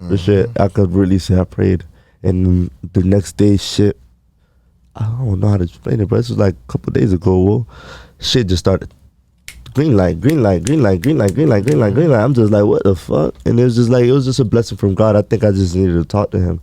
For shit, I could really say I prayed. And the next day, shit, I don't know how to explain it, but this was like a couple days ago. Well, shit just started. Green light, green light, green light, green light, green light, green light, green light. I'm just like, what the fuck? And it was just a blessing from God. I think I just needed to talk to him.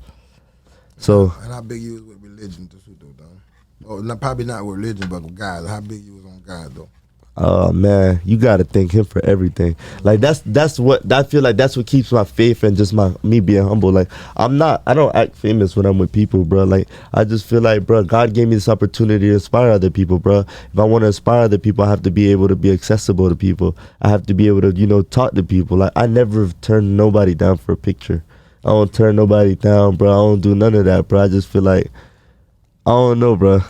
So. And how big you was with religion, though? Oh, probably not with religion, but with God. How big you was on God, though? Oh man, you gotta thank him for everything. Like that's what I feel like. That's what keeps my faith and just me being humble. Like I don't act famous when I'm with people, bro. Like I just feel like, bro, God gave me this opportunity to inspire other people, bro. If I want to inspire other people, I have to be able to be accessible to people. I have to be able to, talk to people. Like I never turn nobody down for a picture. I don't turn nobody down, bro. I don't do none of that, bro. I just feel like I don't know, bro.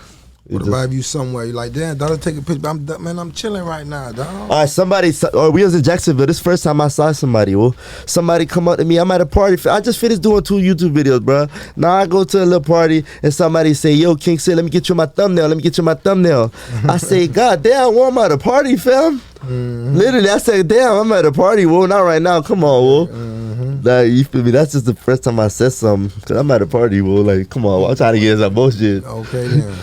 What about if you somewhere, you're like, damn, dog, take a picture. I'm chilling right now, dog. All right, we was in Jacksonville. This first time I saw somebody. Well, somebody come up to me. I'm at a party. I just finished doing 2 YouTube videos, bro. Now I go to a little party and somebody say, yo, King said, let me get you my thumbnail. Let me get you my thumbnail. I say, God damn, well, I'm at a party, fam. Literally, I said, damn, I'm at a party. Well, not right now. Come on, well. Like, you feel me? That's just the first time I said something. Because I'm at a party, well. Like, come on. I'm trying to get some bullshit. Okay, then.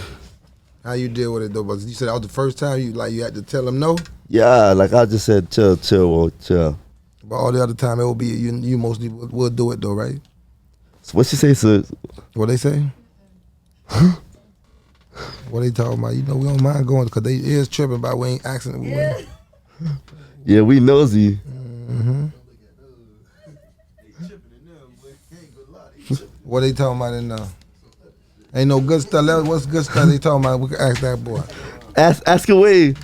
How you deal with it though? But you said that was the first time you had to tell them no. Yeah, like I just said, chill, well, chill. But all the other time it will be you mostly will do it though, right? So what she say, sis? What they say? What they talking about? We don't mind going because they is tripping about we ain't asking. Yeah, we nosy. What they talking about in now? Ain't no good stuff. What's good stuff they talking about? We can ask that boy. Ask away.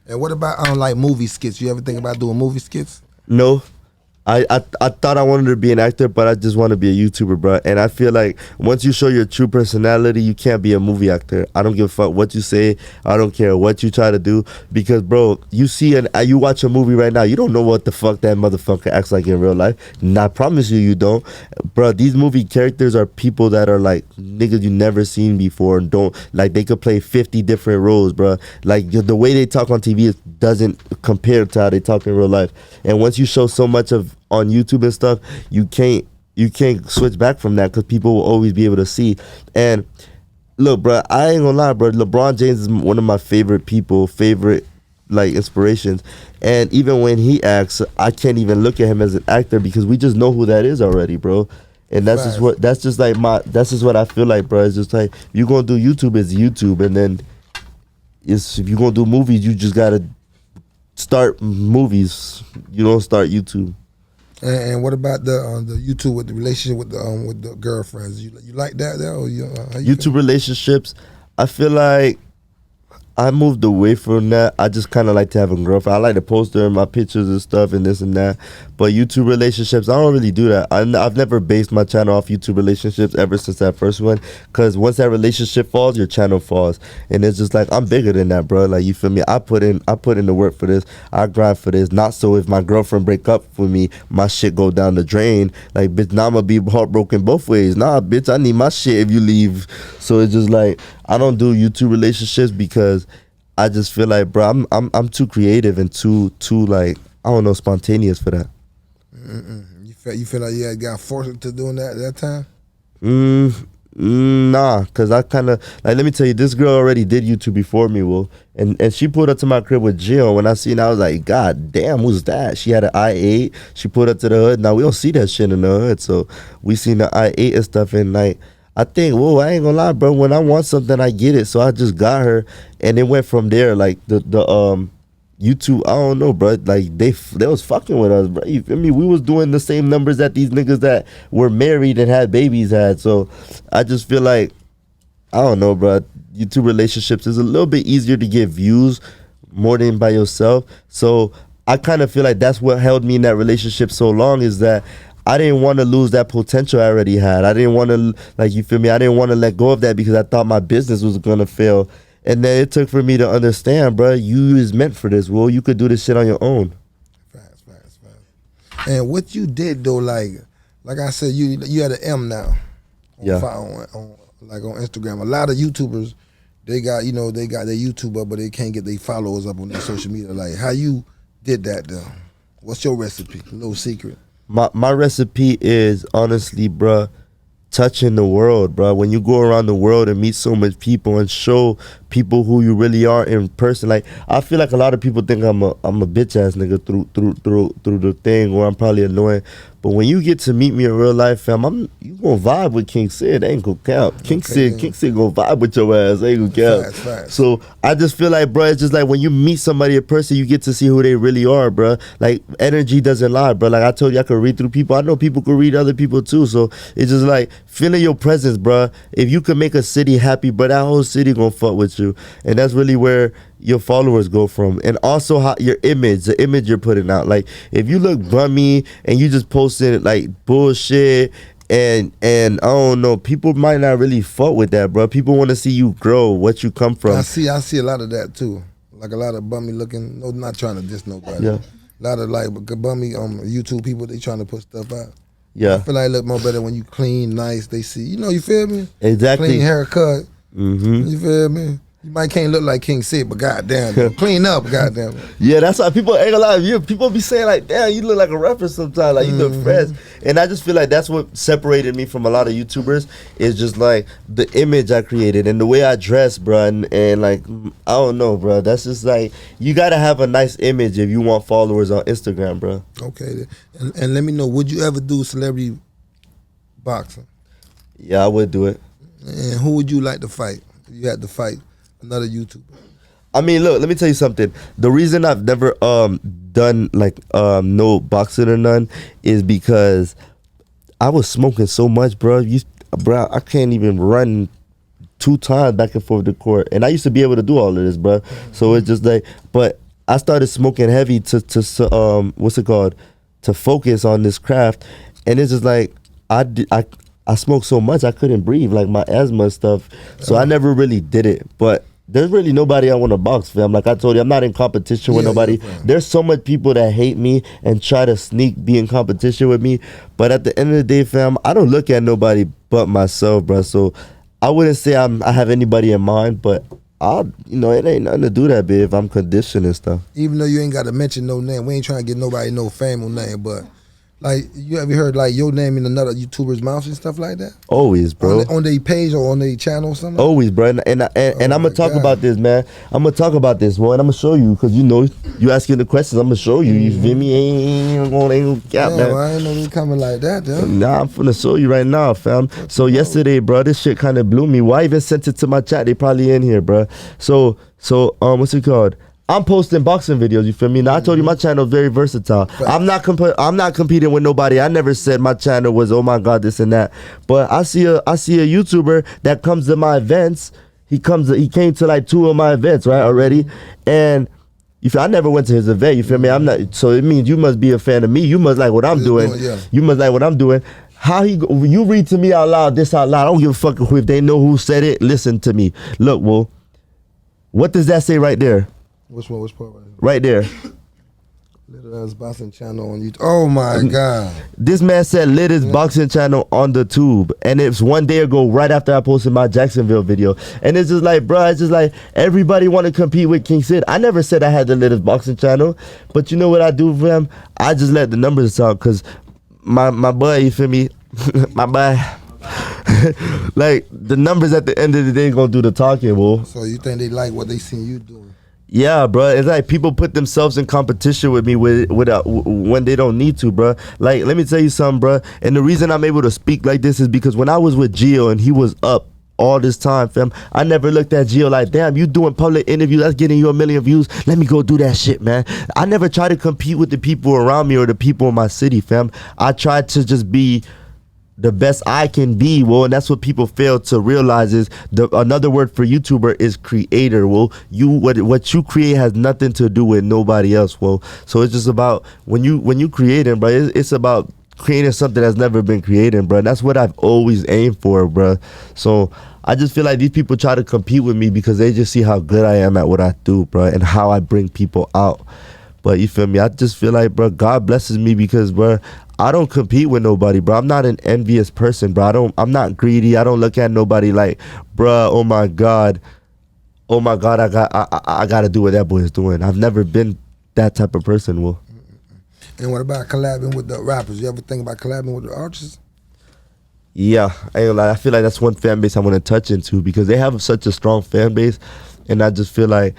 And what about like movie skits? You ever think about doing movie skits? No. I thought I wanted to be an actor, but I just want to be a YouTuber, bro. And I feel like once you show your true personality, you can't be a movie actor. I don't give a fuck what you say. I don't care what you try to do. Because, bro, you watch a movie right now, you don't know what the fuck that motherfucker acts like in real life. And I promise you don't. Bro, these movie characters are people that are like niggas you never seen before and don't, like, they could play 50 different roles, bro. Like, the way they talk on TV doesn't compare to how they talk in real life. And once you show so much of on YouTube and stuff, you can't switch back from that because people will always be able to see. And look, bro, I ain't gonna lie, bro. LeBron James is one of my favorite like inspirations. And even when he acts, I can't even look at him as an actor because we just know who that is already, bro. And that's just what I feel like, bro. It's just like if you're gonna do YouTube, it's YouTube, and then if you're gonna do movies, you just gotta start movies. You don't start YouTube. And what about the YouTube with the relationship with the girlfriends? You like that there? Or YouTube relationships, I feel like I moved away from that. I just kind of like to have a girlfriend. I like to post her in my pictures and stuff and this and that. But YouTube relationships, I don't really do that. I've never based my channel off YouTube relationships ever since that first one. Because once that relationship falls, your channel falls. And it's just like, I'm bigger than that, bro. Like, you feel me? I put in the work for this. I grind for this. Not so if my girlfriend break up with me, my shit go down the drain. Like, bitch, now I'm going to be heartbroken both ways. Nah, bitch, I need my shit if you leave. So it's just like, I don't do YouTube relationships because I just feel like, bro, I'm too creative and too like, I don't know, spontaneous for that. You feel like you got forced into doing that time? Nah, cause I kind of like, let me tell you, this girl already did YouTube before me, Will, and she pulled up to my crib with GIO. When I seen, I was like, God damn, who's that? She had an i8. She pulled up to the hood. Now we don't see that shit in the hood, so we seen the i8 and stuff, and like, I think, whoa, I ain't gonna lie, bro. When I want something, I get it. So I just got her, and it went from there. Like the YouTube, I don't know, bro. Like they was fucking with us, bro. You feel me? We was doing the same numbers that these niggas that were married and had babies had. So I just feel like, I don't know, bro. YouTube relationships is a little bit easier to get views more than by yourself. So I kind of feel like that's what held me in that relationship so long, is that I didn't want to lose that potential I already had. I didn't want to, like, you feel me? I didn't want to let go of that because I thought my business was going to fail. And then it took for me to understand, bro, you is meant for this, Will. You could do this shit on your own. Facts. And what you did, though, like I said, you had an M now. On Instagram. A lot of YouTubers, they got their YouTuber, but they can't get their followers up on their social media. Like, how you did that, though? What's your recipe? A little secret. My recipe is, honestly, bruh, touching the world, bruh. When you go around the world and meet so much people and show people who you really are in person, like, I feel like a lot of people think I'm a bitch ass nigga through the thing, or I'm probably annoying. But when you get to meet me in real life, fam, you gonna vibe with King Sid. Ain't gonna count. King Sid gonna vibe with your ass. Ain't gonna count. Facts. So I just feel like, bro, it's just like when you meet somebody in person, you get to see who they really are, bro. Like, energy doesn't lie, bro. Like I told you, I could read through people. I know people could read other people too. So it's just like feeling your presence, bro. If you can make a city happy, bro, that whole city gonna fuck with you, and that's really where your followers go from. And also how your image, the image you're putting out. Like, if you look bummy and you just posting like bullshit and I don't know, people might not really fuck with that, bro. People want to see you grow, what you come from. I see a lot of that too. Like a lot of bummy looking, no, not trying to diss nobody. Yeah. A lot of like bummy YouTube people, they trying to put stuff out. Yeah. I feel like it look more better when you clean, nice, they see. You feel me? Exactly. Clean haircut. Mm-hmm. You feel me? You might can't look like King Sid, but goddamn, clean up, goddamn. Yeah, that's why people ain't gonna lie. People be saying like, damn, you look like a rapper sometimes, like you look fresh. And I just feel like that's what separated me from a lot of YouTubers, is just like the image I created and the way I dress, bro. And like, I don't know, bro. That's just like, you gotta have a nice image if you want followers on Instagram, bro. Okay, and let me know, would you ever do celebrity boxing? Yeah, I would do it. And who would you like to fight? If you had to fight another YouTuber. I mean, look, let me tell you something. The reason I've never done like no boxing or none is because I was smoking so much, bro. Bro, I can't even run 2 times back and forth to court, and I used to be able to do all of this, bro. So it's just like, but I started smoking heavy to what's it called, to focus on this craft, and it's just like I smoked so much I couldn't breathe, like my asthma and stuff. So I never really did it. But there's really nobody I want to box, fam. Like I told you, I'm not in competition with nobody. There's so much people that hate me and try to be in competition with me. But at the end of the day, fam, I don't look at nobody but myself, bro. So I wouldn't say I have anybody in mind, but it ain't nothing to do that, big, if I'm conditioned and stuff. Even though you ain't got to mention no name, we ain't trying to get nobody no fame or name, but like, you ever heard like your name in another YouTuber's mouth and stuff like that? Always, bro. On their page or on their channel or something? Always, bro. And I'm going to talk about this, man. I'm going to talk about this, boy, and I'm going to show you, because you asking the questions, I'm going to show you. You feel me? Ain't gonna cap, man. Well, I ain't know you coming like that, though. Nah, I'm finna show you right now, fam. So yesterday, bro, this shit kind of blew me. Why even sent it to my chat? They probably in here, bro. So what's it called? I'm posting boxing videos, you feel me? Now, I told you my channel is very versatile. Right. I'm not competing with nobody. I never said my channel was, oh my God, this and that. But I see a YouTuber that comes to my events. He came to like 2 of my events, right, already. And I never went to his event, you feel me? I'm not, so it means you must be a fan of me. You must like what I'm doing. You must like what I'm doing. You read to me out loud, this out loud. I don't give a fuck if they know who said it. Listen to me. Look, well, what does that say right there? Which one? Which part? Right there. Little Ass Boxing Channel on YouTube. Oh my God. This man said Little Ass Boxing Channel on the tube. And it's one day ago, right after I posted my Jacksonville video. And it's just like, bro, it's just like everybody want to compete with King Sid. I never said I had the Little Ass Boxing Channel. But you know what I do for him? I just let the numbers talk, because my boy, you feel me? My boy. Like, the numbers at the end of the day gonna do the talking, bro. So you think they like what they seen you doing? Yeah, bro. It's like people put themselves in competition with me when they don't need to, bro. Like, let me tell you something, bro. And the reason I'm able to speak like this is because when I was with GIO and he was up all this time, fam, I never looked at GIO like, damn, you doing public interviews, that's getting you 1 million views. Let me go do that shit, man. I never try to compete with the people around me or the people in my city, fam. I tried to just be the best I can be, well, and that's what people fail to realize is another word for YouTuber is creator. Well, what you create has nothing to do with nobody else. Well, so it's just about when you creating, bro, it's about creating something that's never been created, bro. And that's what I've always aimed for, bro. So I just feel like these people try to compete with me because they just see how good I am at what I do, bro, and how I bring people out. But you feel me? I just feel like, bro, God blesses me because, bro, I don't compete with nobody, bro. I'm not an envious person, bro. I'm not greedy. I don't look at nobody like, bro, oh my God, I gotta do what that boy is doing. I've never been that type of person, Will. And what about collabing with the rappers? You ever think about collabing with the artists? Yeah, I ain't gonna lie. I feel like that's one fan base I want to touch into because they have such a strong fan base, and I just feel like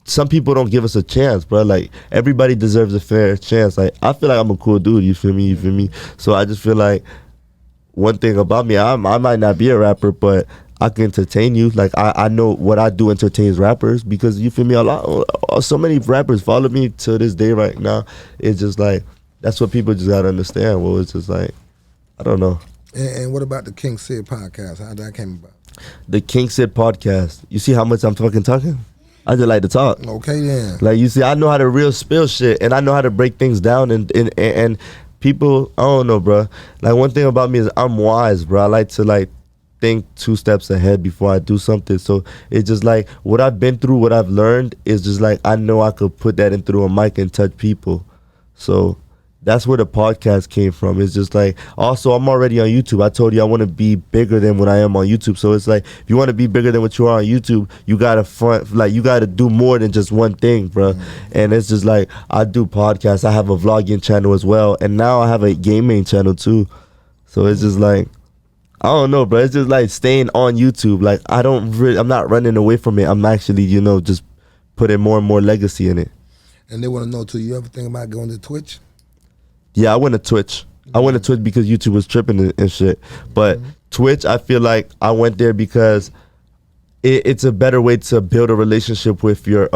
some people don't give us a chance, bro. Like, everybody deserves a fair chance. Like, I feel like I'm a cool dude, you feel me? So I just feel like one thing about me, I might not be a rapper, but I can entertain you. Like, I know what I do entertains rappers because, you feel me, so many rappers follow me to this day right now. It's just like, that's what people just gotta understand. Well, it's just like, I don't know. And what about the King Sid podcast? How that came about? The King Sid podcast. You see how much I'm fucking talking? I just like to talk. Okay, then. Like, you see, I know how to real spill shit, and I know how to break things down, and people, I don't know, bro. Like, one thing about me is I'm wise, bro. I like to, like, think 2 steps ahead before I do something. So it's just like what I've been through, what I've learned is just like I know I could put that in through a mic and touch people. So that's where the podcast came from. It's just like, also, I'm already on YouTube. I told you I want to be bigger than what I am on YouTube. So it's like, if you want to be bigger than what you are on YouTube, you gotta do more than just one thing, bro. And it's just like, I do podcasts. I have a vlogging channel as well, and now I have a gaming channel too. So it's just like, I don't know, bro. It's just like staying on YouTube. Like, I'm not running away from it. I'm actually, just putting more and more legacy in it. And they want to know too, you ever think about going to Twitch? Yeah, I went to Twitch. I went to Twitch because YouTube was tripping and shit. But Twitch, I feel like I went there because it's a better way to build a relationship with your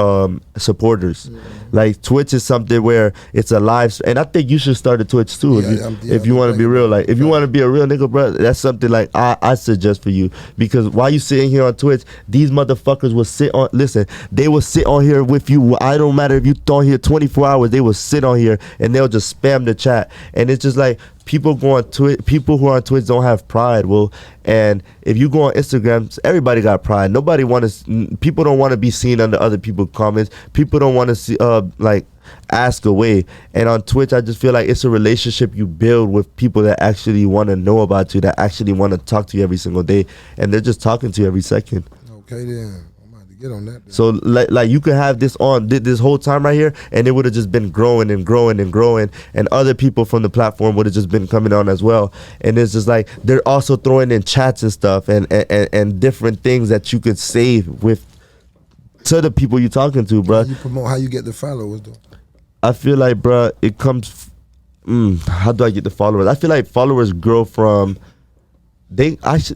supporters. Like, Twitch is something where it's a live, and I think you should start a Twitch too if you want to be real. Like, if you want to be a real nigga, bro, that's something like I suggest for you, because while you sitting here on Twitch, these motherfuckers will they will sit on here with you. I don't matter if you on here 24 hours, they will sit on here and they'll just spam the chat, and it's just like, people who are on Twitch don't have pride. Well, and if you go on Instagram, everybody got pride. People don't want to be seen under other people's comments. People don't want to see ask away. And on Twitch, I just feel like it's a relationship you build with people that actually want to know about you, that actually want to talk to you every single day, and they're just talking to you every second. Okay, then. Get on that. Then. So like you could have this on this whole time right here, and it would have just been growing and growing and growing, and other people from the platform would have just been coming on as well. And it's just like they're also throwing in chats and stuff and different things that you could save to the people you're talking to, bro. How you get the followers though? I feel like, bro, it comes. How do I get the followers? I feel like followers grow from.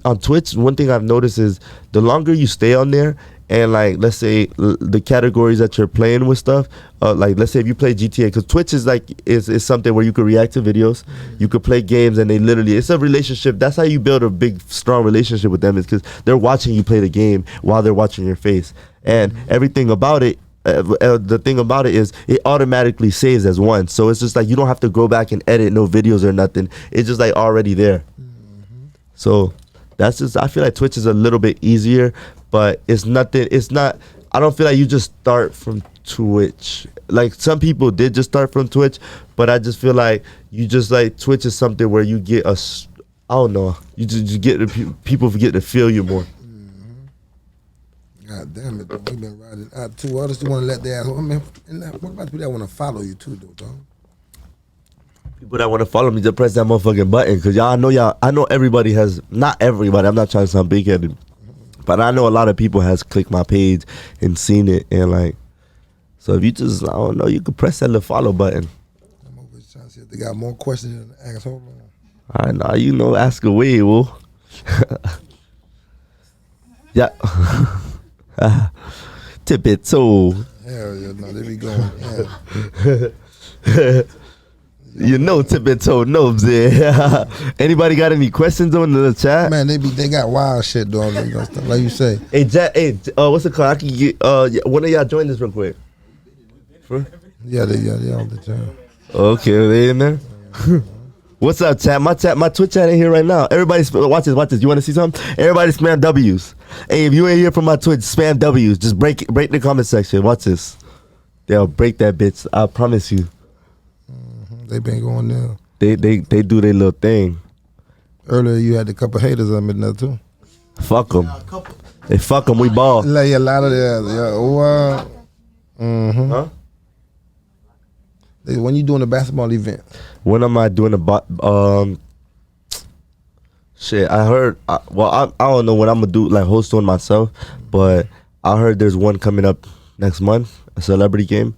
On Twitch, one thing I've noticed is the longer you stay on there, and like, let's say the categories that you're playing with stuff, like let's say if you play GTA, because Twitch is like is something where you could react to videos, you could play games, and it's a relationship. That's how you build a big strong relationship with them, is because they're watching you play the game while they're watching your face, and everything about it. The thing about it is it automatically saves as one, so it's just like you don't have to go back and edit no videos or nothing. It's just like already there. So that's just, I feel like Twitch is a little bit easier, but it's not, I don't feel like you just start from Twitch. Like, some people did just start from Twitch, but I just feel like Twitch is something where you get I don't know, you just get people get to feel you more. God damn it, though. We've been riding out too. Others do want to let their, what about people that want to follow you too, though, dog? People that want to follow me, just press that motherfucking button, because I know everybody has, not everybody, I'm not trying to sound big-headed, but I know a lot of people has clicked my page and seen it, and like, so if you just, I don't know, you could press that little follow button. I'm over trying to see if they got more questions than the asshole. I know, ask away, Will. Yeah. Tippie too. Hell yeah, no, they be going, yeah. You know, Tippie toe nose there. Anybody got any questions on the chat? Man, they got wild shit doing stuff like you say. Hey, Jack. Hey, what's it called? I can get. One of y'all join this real quick. Yeah, they all the time. Okay, they in there. What's up, chat? My Twitch chat in here right now. Everybody, watch this. You want to see something? Everybody spam W's. Hey, if you ain't here from my Twitch, spam W's. Just break the comment section. Watch this. They'll break that bitch. I promise you. They been going there. They do their little thing. Earlier, you had a couple haters on it there too. Fuck them. Hey, fuck them. We ball. Like a lot of that. Huh? When you doing a basketball event? When am I doing shit, I heard. I don't know what I'm gonna do, like host one myself, but I heard there's one coming up next month, a celebrity game.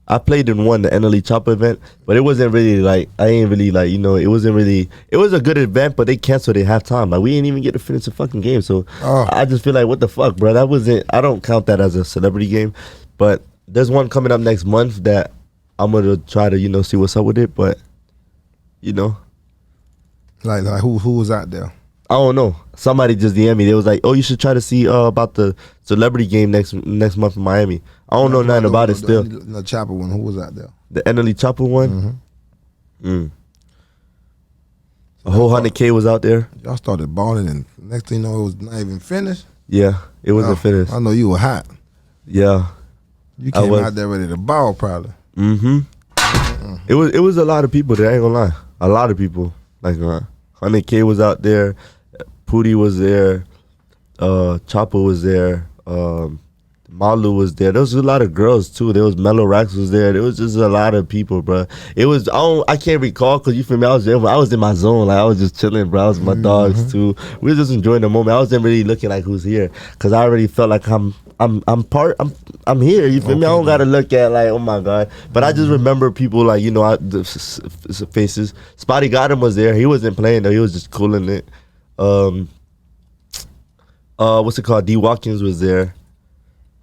I played in one, the NLE Chopper event, but it wasn't really like, I ain't really like, you know, it wasn't really, it was a good event, but they canceled it halftime. Like, we didn't even get to finish the fucking game. So I just feel like, what the fuck, bro? That wasn't, I don't count that as a celebrity game, but there's one coming up next month that I'm going to try to, you know, see what's up with it, but, you know. Like who was out there? I don't know. Somebody just DM'd me. They was like, "Oh, you should try to see about the celebrity game next month in Miami." I don't know nothing about it still. The Chopper one, who was out there? The NLE Chopper one? Mm-hmm. A whole 100K was out there. Y'all started balling, and next thing you know, it was not even finished. Yeah, it wasn't finished. I know you were hot. Yeah. You came out there ready to ball, probably. Mm-hmm. It was a lot of people there, I ain't gonna lie. A lot of people. Like 100K was out there, Pootie was there, Chopper was there, Malu was there. There was a lot of girls too. There was Mellow Rax was there. There was just a lot of people, bro. It was I can't recall because you feel me. I was in my zone. Like I was just chilling, bro. I was with my dogs too. We were just enjoying the moment. I wasn't really looking like who's here because I already felt like I'm here. You feel me? I don't gotta look at like, oh my god. But I just remember people like, you know, the faces. Spotty Gotham was there. He wasn't playing though. He was just cooling it. What's it called? D Watkins was there.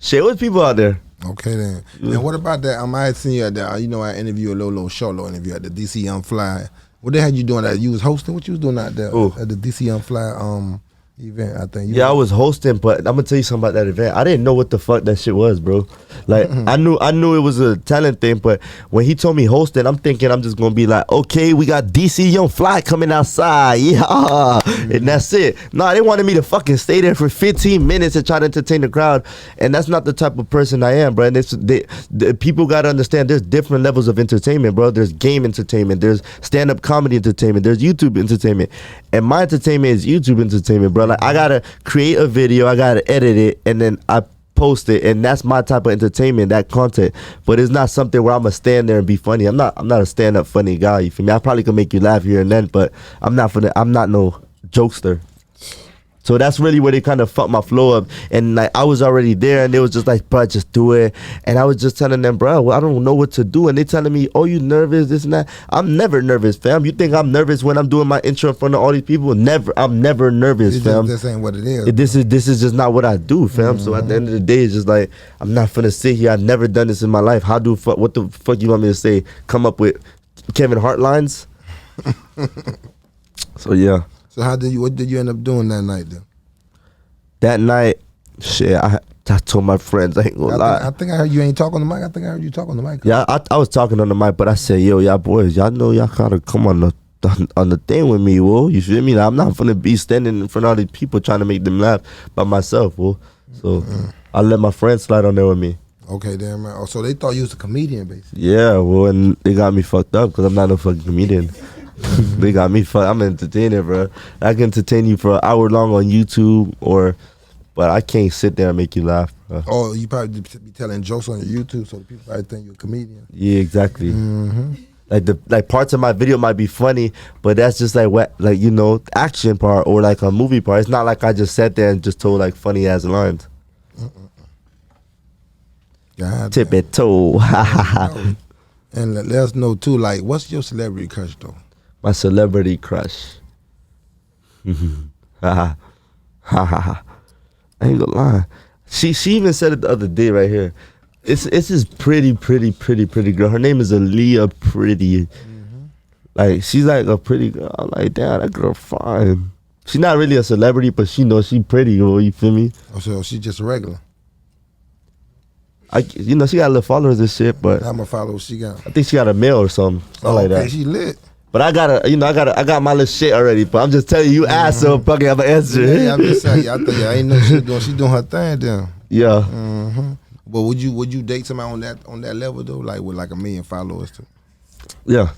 Shit, was people out there. Okay then. And what about that? I had seen you at that. You know, I interviewed a Lolo Sholo interview at the DC Young Fly. What they had you doing? That you was hosting? What you was doing out there at the DC Young Fly event? I think. I was hosting, but I'm gonna tell you something about that event. I didn't know what the fuck that shit was, bro. Like I knew it was a talent thing, but when he told me hosting, I'm thinking I'm just gonna be like, okay, we got DC Young Fly coming outside, and that's it. Nah, they wanted me to fucking stay there for 15 minutes and try to entertain the crowd, and that's not the type of person I am, bro. And people gotta understand there's different levels of entertainment, bro. There's game entertainment, there's stand-up comedy entertainment, there's YouTube entertainment, and my entertainment is YouTube entertainment, bro. Like I gotta create a video, I gotta edit it, and then I post it, and that's my type of entertainment, that content. But it's not something where I'm gonna stand there and be funny. I'm not a stand-up funny guy. You feel me? I probably can make you laugh here and then, but I'm not no jokester. So that's really where they kind of fucked my flow up. And like I was already there, and they was just like, bro, just do it. And I was just telling them, bro, well, I don't know what to do. And they telling me, oh, you nervous, this and that. I'm never nervous, fam. You think I'm nervous when I'm doing my intro in front of all these people? Never. I'm never nervous, fam. This ain't what it is. This is just not what I do, fam. So at the end of the day, it's just like, I'm not finna sit here. I've never done this in my life. What the fuck you want me to say? Come up with Kevin Hart lines? So yeah. So what did you end up doing that night then? That night, shit, I told my friends, I ain't gonna lie. I think I heard you ain't talk on the mic. I think I heard you talk on the mic. Yeah, I was talking on the mic, but I said, yo, y'all boys, y'all know y'all gotta come on the thing with me, whoa. You feel me? Like, I'm not gonna be standing in front of all these people trying to make them laugh by myself, whoa. So I let my friends slide on there with me. Okay, damn man. Oh, so they thought you was a comedian, basically. Yeah, well, and they got me fucked up because I'm not no fucking comedian. They got me fucked. I'm an entertainer, bro. I can entertain you for an hour long on YouTube, but I can't sit there and make you laugh, bro. Oh, you probably be telling jokes on your YouTube, so the people probably think you're a comedian. Yeah, exactly. Like parts of my video might be funny, but that's just like what, like, you know, action part or like a movie part. It's not like I just sat there and just told like funny ass lines. Tippie toe. And let us know too, like, what's your celebrity crush though? My celebrity crush. I ain't gonna lie. She even said it the other day right here. It's this pretty girl. Her name is Aaliyah Pretty. Like she's like a pretty girl. I'm like, damn, that girl fine. She's not really a celebrity, but she knows she pretty, you feel me? Oh, so she's just a regular. She got a little followers and shit, but how many followers she got? I think she got a mail or something like that. She lit. But I got my little shit already. But I'm just telling you, ass so fucking have an answer. Yeah, I'm just saying. I think I ain't know she doing her thing then. Yeah. But would you date somebody on that level though, like with like 1 million followers too? Yeah.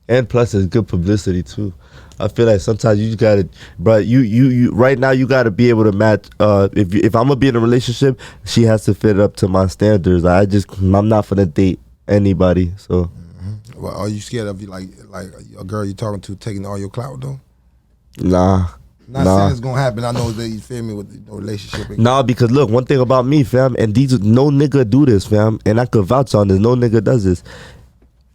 And plus, it's good publicity too. I feel like sometimes you just gotta, bro. You right now you gotta be able to match. If I'm gonna be in a relationship, she has to fit up to my standards. I'm not gonna date anybody. So. Well, are you scared of like a girl you're talking to taking all your clout though? Nah. Not saying it's gonna happen. I know that you feel me with the relationship. Nah, because look, one thing about me, fam, and no nigga do this, fam, and I could vouch on this. No nigga does this.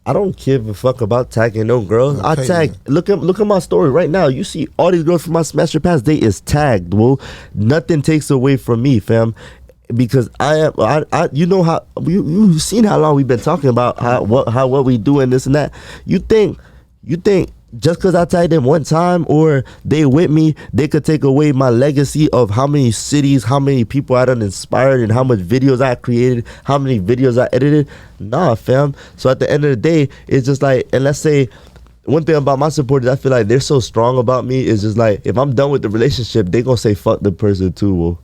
I don't give a fuck about tagging no girls. I tag. Look at my story right now. You see all these girls from my Smash Your Pass. They is tagged. Well, nothing takes away from me, fam, because I you know how you've seen how long we've been talking about what we do and this and that. You think just because I tagged them one time or they with me, they could take away my legacy of how many cities, how many people I done inspired, and how much videos I created, how many videos I edited? Nah, fam. So at the end of the day, it's just like, and let's say, one thing about my supporters, I feel like they're so strong about me. It's just like, if I'm done with the relationship, they gonna say fuck the person too, Will.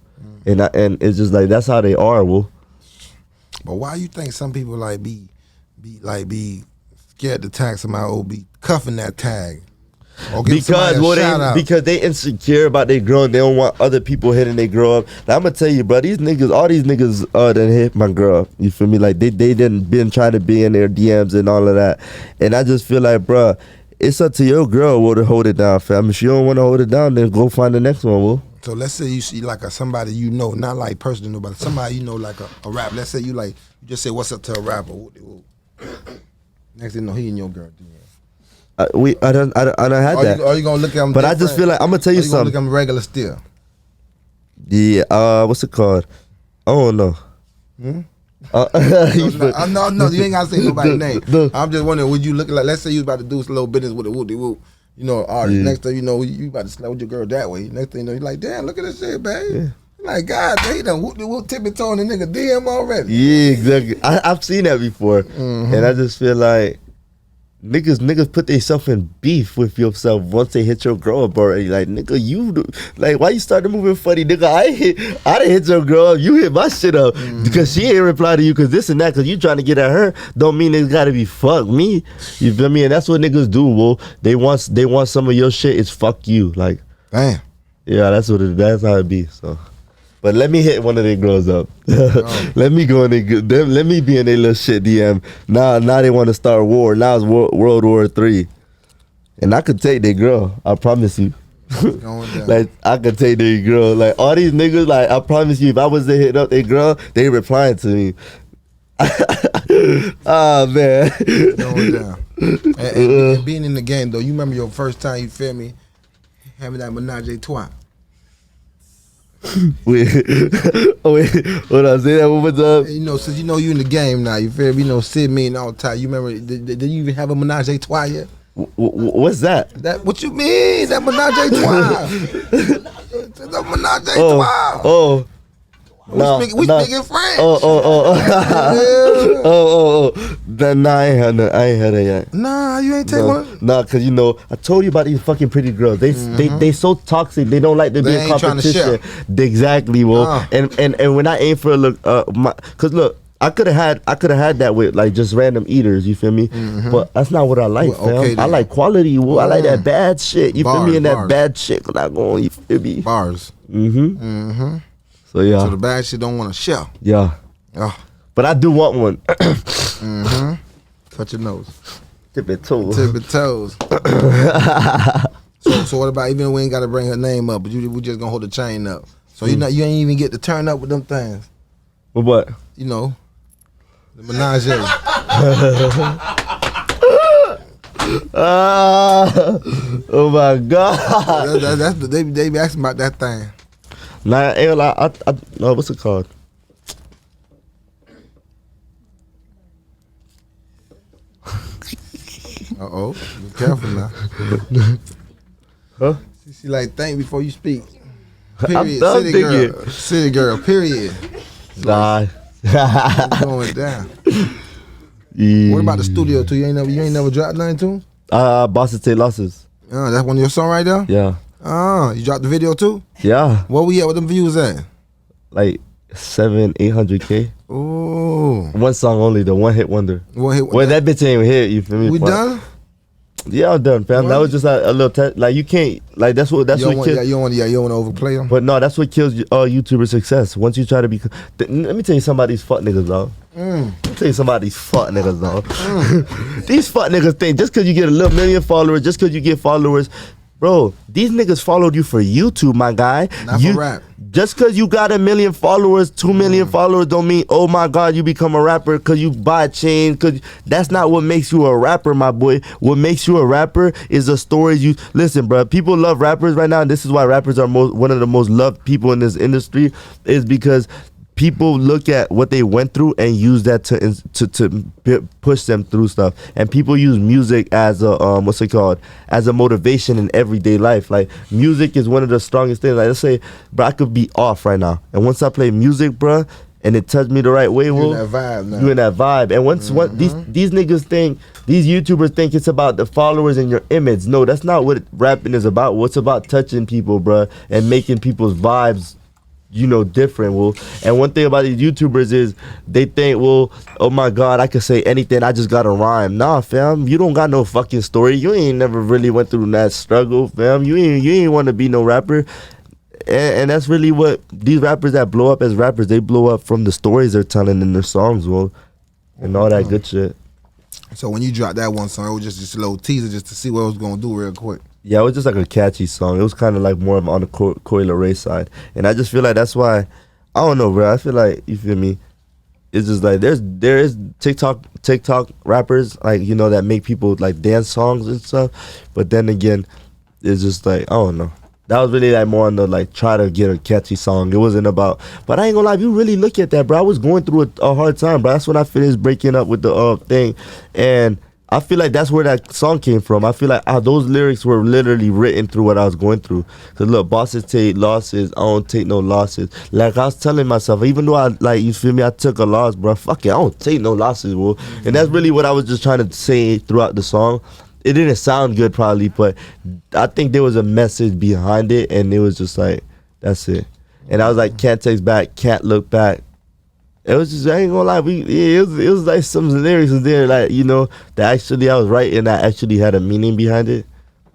And it's just like, that's how they are, Will. But why you think some people like be scared to tag somebody or be cuffing that tag? Because they insecure about their girl and they don't want other people hitting their girl up. Now, I'm gonna tell you, bro, all these niggas done hit my girl up. You feel me? Like they didn't been trying to be in their DMs and all of that. And I just feel like, bro, it's up to your girl to hold it down, fam. If she don't want to hold it down, then go find the next one, Will. So let's say you see like somebody you know, not like personal, but somebody you know like a rap. Let's say you just say what's up to a rapper. Next thing you know, he and your girl. I don't have that. Are you gonna look at him? But I just feel like I'm gonna tell you something. Look at him regular still. Yeah. What's it called? I don't know. No, you ain't gotta say nobody's name. I'm just wondering, would you look like? Let's say you was about to do some little business with a whoop-de-whoop. You know, artist. Yeah. Next thing you know, you about to slap with your girl that way. Next thing you know, you're like, damn, look at this shit, babe. Yeah. Like, God, he done whoop-de-whoop Tippie toeing the nigga DM already. Yeah, exactly. I've seen that before, and I just feel like niggas put themselves in beef with yourself once they hit your girl up already. Like, nigga, why you started moving funny, nigga? I didn't hit your girl up. You hit my shit up because she ain't reply to you because this and that. Because you trying to get at her don't mean it's gotta be fuck me. You feel me? And that's what niggas do. Well, they want some of your shit. It's fuck you. Like, damn. Yeah, that's how it be. So. But let me hit one of their girls up. Let me go in let me be in their little shit DM. Now they want to start war. Now it's World War III. And I could take their girl. I promise you. Like, I could take their girl. Like, all these niggas, like, I promise you, if I was to hit up their girl, they replying to me. Ah, man. Going down. And being in the game, though, you remember your first time, you feel me, having that menage a trois. Wait, hold on, say that one more time. You know, since you know you in the game now, you feel me? You know, Sid me and all the time. You remember? Did you even have a menage a trois yet? What's that? What you mean? That menage a trois? The menage a trois. Oh. We speaking French. Nah, I ain't had that yet. Nah, you ain't take one. Nah, cause you know I told you about these fucking pretty girls. They so toxic. They don't like to be in competition. Exactly, well, and when I aim for a look, cause look, I could have had that with like just random eaters. You feel me? But that's not what I like, fam. Okay, I like quality. Well, I like that bad shit. You feel me? And that bad shit. Not going. You feel me? Bars. So yeah. So the bad shit don't want to share. Yeah. But I do want one. Touch your nose. Tip it toes. So what about, even we ain't got to bring her name up, but we just gonna hold the chain up. So you ain't even get to turn up with them things. With what? You know, the menage. Oh my God. They be asking about that thing. Nah, what's it called? Uh-oh. Be careful now. Huh? She like, think before you speak. I'm Period. done City girl. thinking. City girl, period. Nah. It's going down. What about the studio too? You ain't never dropped nothing too? Boston State Losses. That's one of your songs right there? Yeah. You dropped the video too? Yeah. What we at with them views at? Like 700-800K. Ooh. One song only, the one hit wonder. One hit. Well, that bitch ain't hit. You feel me? We done? Yeah, I'm done, fam. What? That was just like a little test. Like you can't. Like that's what kills. You don't want to overplay them. But no, that's what kills YouTuber success. Once you try to be. Let me tell you some of these fuck niggas, dog. Let me tell you some of these fuck niggas, dog. These fuck niggas think just because you get a little million followers, just because you get followers, bro. These niggas followed you for YouTube, my guy. Not for rap. Just because you got 1 million followers, 2 million followers don't mean, oh my God, you become a rapper because you buy a chain. Cause that's not what makes you a rapper, my boy. What makes you a rapper is the stories you... Listen, bro, people love rappers right now. And this is why rappers are one of the most loved people in this industry is because people look at what they went through and use that to push them through stuff. And people use music as a as a motivation in everyday life. Like music is one of the strongest things. Like let's say, bro, I could be off right now, and once I play music, bro, and it touched me the right way, you in that vibe now. You in that vibe. And once these niggas think, these YouTubers think it's about the followers and your image. No, that's not what rapping is about. What's about touching people, bro, and making people's vibes different, Will. And one thing about these YouTubers is they think, well, oh my God, I can say anything, I just gotta rhyme. Nah, fam, you don't got no fucking story. You ain't never really went through that struggle, fam. You ain't want to be no rapper. And that's really what these rappers that blow up as rappers, they blow up from the stories they're telling in their songs, Will, and all that good shit. So when you dropped that one song, it was just a little teaser just to see what it was gonna do real quick. Yeah, it was just like a catchy song. It was kind of like more on the Coi Leray side. And I just feel like that's why, I don't know, bro. I feel like, you feel me? It's just like there is TikTok rappers, like, that make people like dance songs and stuff. But then again, it's just like, I don't know. That was really like more on the like try to get a catchy song. It wasn't about, but I ain't gonna lie, if you really look at that, bro, I was going through a hard time, bro. That's when I finished breaking up with the thing. And I feel like that's where that song came from. I feel like those lyrics were literally written through what I was going through. Cause look, bosses take losses, I don't take no losses. Like I was telling myself, even though you feel me, I took a loss, bro. Fuck it, I don't take no losses, bro. And that's really what I was just trying to say throughout the song. It didn't sound good probably, but I think there was a message behind it, and it was just like, that's it. And I was like, can't text back, can't look back. It was just, I ain't gonna lie, it was like some lyrics in there, like, that actually I was writing that actually had a meaning behind it.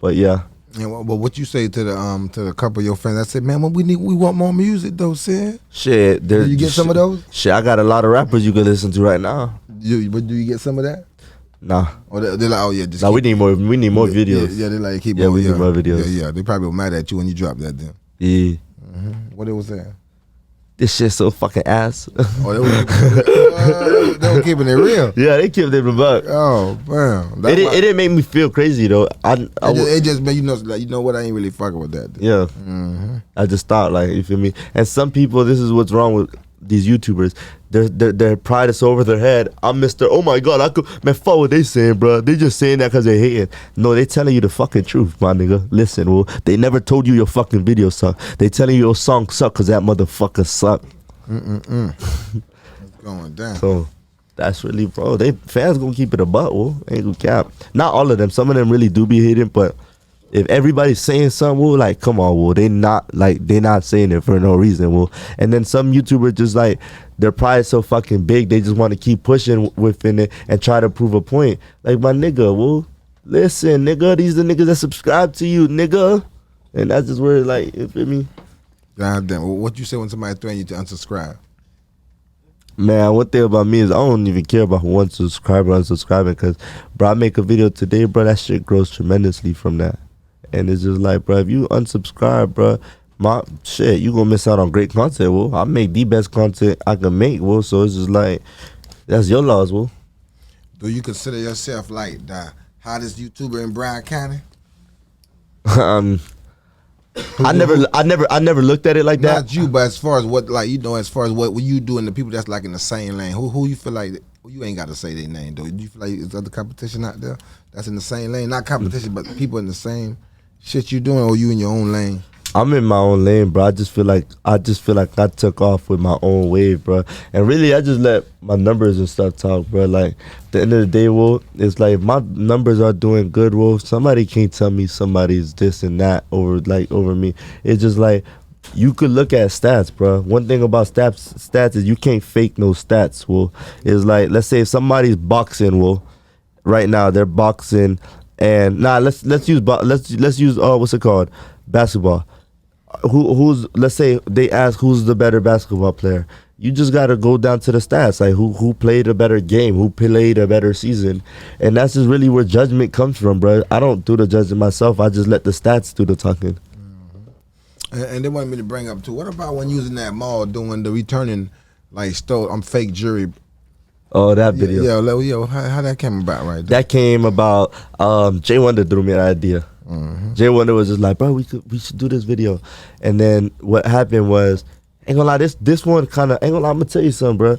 But yeah. And but what you say to the couple of your friends? I said, man, we want more music though, Sid. Shit, do you get some of those? Shit, I got a lot of rappers you can listen to right now. But do you get some of that? Nah. Or they're like, oh yeah, just we need more videos. Yeah, they like keep. Yeah, we need more videos. Yeah, they probably were mad at you when you dropped that then. Yeah. What it was that? This shit so fucking ass. Oh, they were keeping it real. Yeah, they kept it buck. Oh, man. It didn't make me feel crazy though. It just made you know what, I ain't really fucking with that. Dude. Yeah. I just thought, like, you feel me? And some people, this is what's wrong with these YouTubers. Their pride is over their head. I'm Mr. Oh my God, man, fuck what they saying, bro. They just saying that because they hating. No, they telling you the fucking truth, my nigga. Listen, well, they never told you your fucking video suck. They telling you your song suck because that motherfucker suck. It's going down. So that's really, bro. They fans gonna keep it a butt, well. Ain't gonna cap. Not all of them. Some of them really do be hating, but if everybody's saying something, well, like, come on, well, they not saying it for no reason, well. And then some YouTubers just like, their pride is so fucking big, they just want to keep pushing within it and try to prove a point. Like, my nigga, well, listen, nigga, these are the niggas that subscribe to you, nigga. And that's just where, like, you feel me? God damn. What you say when somebody threaten you to unsubscribe? Man, one thing about me is I don't even care about who wants to subscribe or unsubscribing, because, bro, I make a video today, bro, that shit grows tremendously from that. And it's just like, bro, if you unsubscribe, bro, my shit, you gonna miss out on great content, Will. I make the best content I can make, Will. So it's just like, that's your loss, Will. Do you consider yourself like the hottest YouTuber in Broward County? I never looked at it like that. Not you, but as far as what, like, you know, as far as what you do and the people that's like in the same lane, who you feel like, you ain't got to say their name though. Do you feel like there's other competition out there that's in the same lane? Not competition, but people in the same shit you doing, or you in your own lane? I'm in my own lane, bro. I just feel like I took off with my own wave, bro. And really, I just let my numbers and stuff talk, bro. Like, at the end of the day, well, it's like my numbers are doing good, well. Somebody can't tell me somebody's this and that over me. It's just like, you could look at stats, bro. One thing about stats is you can't fake no stats, well. It's like, let's say if somebody's boxing, well, right now they're boxing, and let's use what's it called, basketball. Who's let's say they ask who's the better basketball player. You just gotta go down to the stats, like who played a better game, who played a better season, and that's just really where judgment comes from, bro. I don't do the judging myself. I just let the stats do the talking. And they wanted me to bring up too. What about when using that mall doing the returning, like fake jewelry? Oh, that video. Yeah, how that came about, right there? That came about. Jay Wonder threw me an idea. Jay Wonder was just like, bro, we should do this video. And then what happened was, ain't gonna lie, this one kind of, ain't gonna lie, I'm gonna tell you something, bro.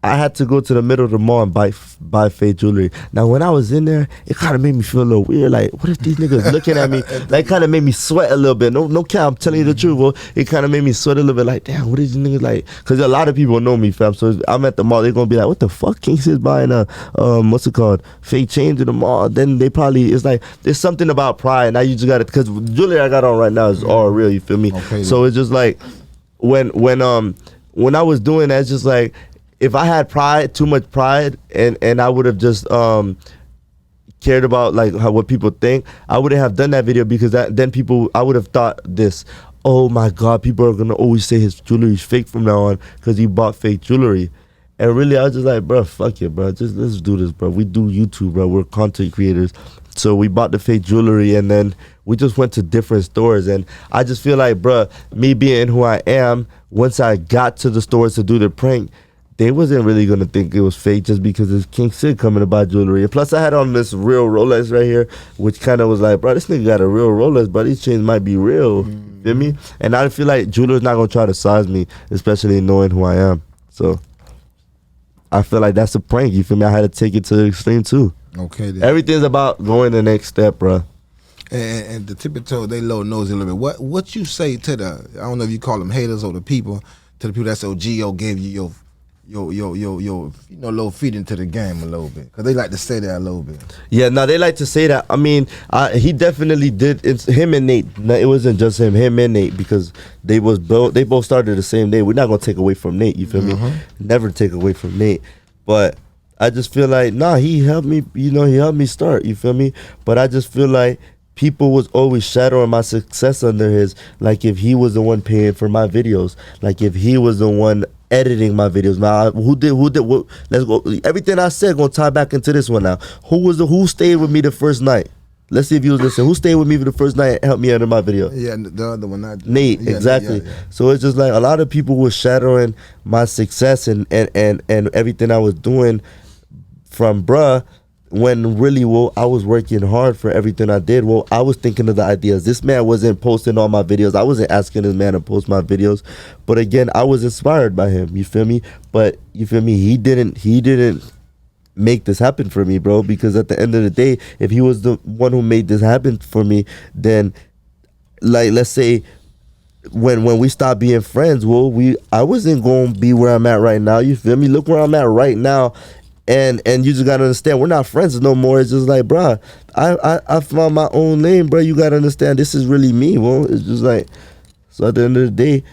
I had to go to the middle of the mall and buy fake jewelry. Now, when I was in there, it kind of made me feel a little weird. Like, what if these niggas looking at me? Like, kind of made me sweat a little bit. No cap, I'm telling you the truth, bro. It kind of made me sweat a little bit. Like, damn, what is these niggas like? Because a lot of people know me, fam. So I'm at the mall, they're gonna be like, what the fuck? King is buying a what's it called? Fake change in the mall. Then they probably, it's like, there's something about pride. Now you just gotta, because the jewelry I got on right now is all real. You feel me? Okay, so it's just like, when I was doing that, it's just like, if I had too much pride, and I would have just cared about like what people think, I wouldn't have done that video, because I would have thought this, oh my God, people are gonna always say his jewelry is fake from now on because he bought fake jewelry. And really, I was just like, bro, fuck it, bro. Just let's do this, bro. We do YouTube, bro. We're content creators. So we bought the fake jewelry, and then we just went to different stores. And I just feel like, bro, me being who I am, once I got to the stores to do the prank, they wasn't really gonna think it was fake just because it's King Sid coming to buy jewelry. And plus, I had on this real Rolex right here, which kind of was like, bro, this nigga got a real Rolex, but these chains might be real. Feel me? And I feel like jewelers not gonna try to size me, especially knowing who I am. So I feel like that's a prank. You feel me? I had to take it to the extreme too. Okay. Then. Everything's about going the next step, bro. And the Tippie told they low nosy a little bit. What you say to the, I don't know if you call them haters or the people, to the people that say GIO gave you your little feet into the game a little bit, because they like to say that a little bit. Yeah, no, they like to say that. I mean, he definitely did. It's him and Nate. No, it wasn't just him and Nate, because they both started the same day. We're not gonna take away from Nate. You feel me? Never take away from Nate. But I just feel like, he helped me. He helped me start. You feel me? But I just feel like people was always shadowing my success under his. Like, if he was the one paying for my videos, like if he was the one editing my videos. Now, who did what? Let's go. Everything I said gonna tie back into this one now. Who stayed with me the first night? Let's see if you was listening. Who stayed with me for the first night and helped me edit my video? Yeah, the other one. Nate, exactly. Yeah. So it's just like a lot of people were shadowing my success and everything I was doing from bruh, when really, I was working hard for everything I did. I was thinking of the ideas. This man wasn't posting all my videos. I wasn't asking this man to post my videos. But again, I was inspired by him. You feel me? But you feel me? He didn't make this happen for me, bro. Because at the end of the day, if he was the one who made this happen for me, then, like, let's say, when we stopped being friends, I wasn't gonna be where I'm at right now. You feel me? Look where I'm at right now. And you just gotta understand, we're not friends no more. It's just like, bro, I found my own lane, bro. You gotta understand, this is really me, bro. It's just like, so at the end of the day,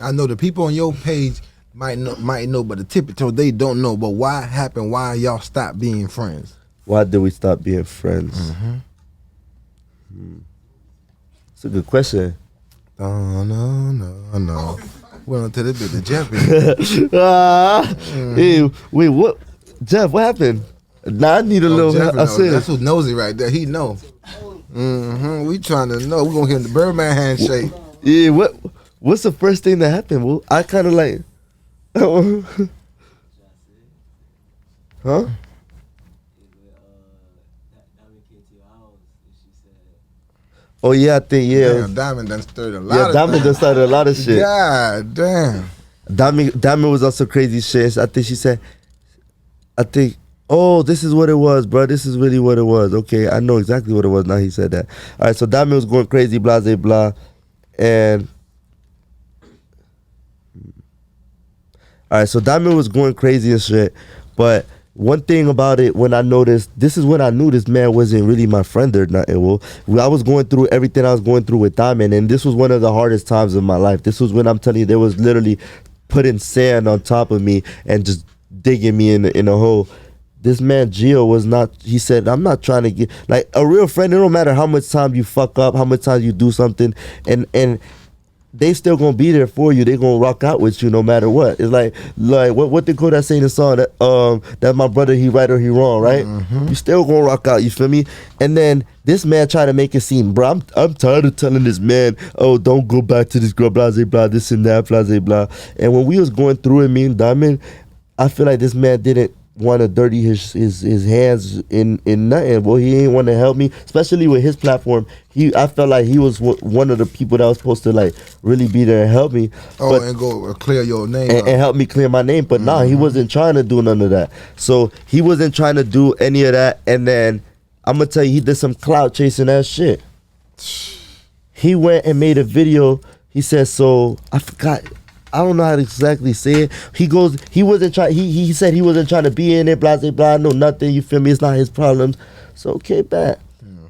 I know the people on your page might know, but the Tippie, they don't know. But why happened? Why y'all stopped being friends? Why did we stop being friends? It's a good question. Oh no. Went on to the bit of Jeff. Hey, wait, what? Jeff, what happened? Nah, I need a little. That's who's nosy right there. He know. We trying to know. We gonna get the Birdman handshake. Yeah. What's the first thing that happened? Well, I kind of like. Huh? Oh yeah, I think Damn, Diamond done stirred a lot. Yeah, Diamond done started a lot of shit. God damn. Diamond was on some crazy shit. I think she said, oh, this is what it was, bro. This is really what it was. Okay, I know exactly what it was now he said that. All right, so Diamond was going crazy, blah, blah, blah. And, all right, so Diamond was going crazy and shit. But one thing about it, when I noticed, this is when I knew this man wasn't really my friend or nothing. Well, I was going through everything I was going through with Diamond, and this was one of the hardest times of my life. This was when I'm telling you, there was literally putting sand on top of me and just digging me in a hole. This man GIO was not, he said, I'm not trying to get, like a real friend, it don't matter how much time you fuck up, how much time you do something, and they still gonna be there for you. They gonna rock out with you no matter what. It's like what they call that saying in the song that my brother, he right or he wrong, right? You still gonna rock out, you feel me? And then this man tried to make it seem, bro, I'm tired of telling this man, oh, don't go back to this girl, blah, blah, blah, this and that, blah, blah, blah. And when we was going through it, me and Diamond, I feel like this man didn't want to dirty his hands in nothing. Well, he ain't want to help me, especially with his platform. I felt like he was one of the people that was supposed to like really be there and help me. Oh, and go clear your name and help me clear my name. But nah, he wasn't trying to do none of that. So he wasn't trying to do any of that. And then I'm gonna tell you, he did some clout chasing ass shit. He went and made a video. He said, so I forgot. I don't know how to exactly say it. He wasn't trying. He said he wasn't trying to be in it. Blah blah blah. No nothing. You feel me? It's not his problems. So okay, bad.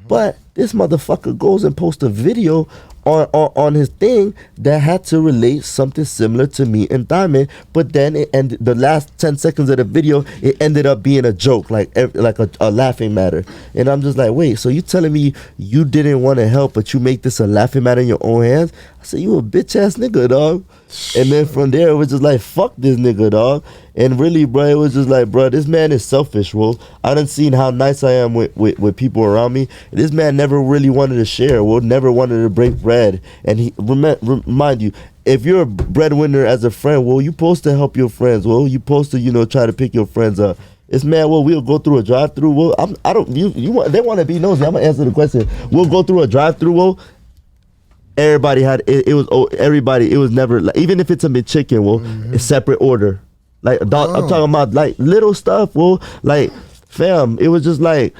But this motherfucker goes and posts a video on his thing that had to relate something similar to me and Diamond. But then the last 10 seconds of the video, it ended up being a joke, like a laughing matter. And I'm just like, wait, so you telling me you didn't want to help, but you make this a laughing matter in your own hands? I said, you a bitch ass nigga, dog. And then from there, it was just like, fuck this nigga, dog. And really, bro, it was just like, bro, this man is selfish, bro. I done seen how nice I am with people around me. This man never really wanted to share, bro. Never wanted to break bread. And he remind you, if you're a breadwinner as a friend, well, you supposed to help your friends. Well, you supposed to, try to pick your friends up. This man, well, we'll go through a drive-through. Well, they want to be nosy. I'm gonna answer the question. We'll go through a drive-through. Well, everybody had it was everybody. It was never like, even if it's a McChicken, well, it's separate order. Like I'm talking about like little stuff. Well, like fam, it was just like,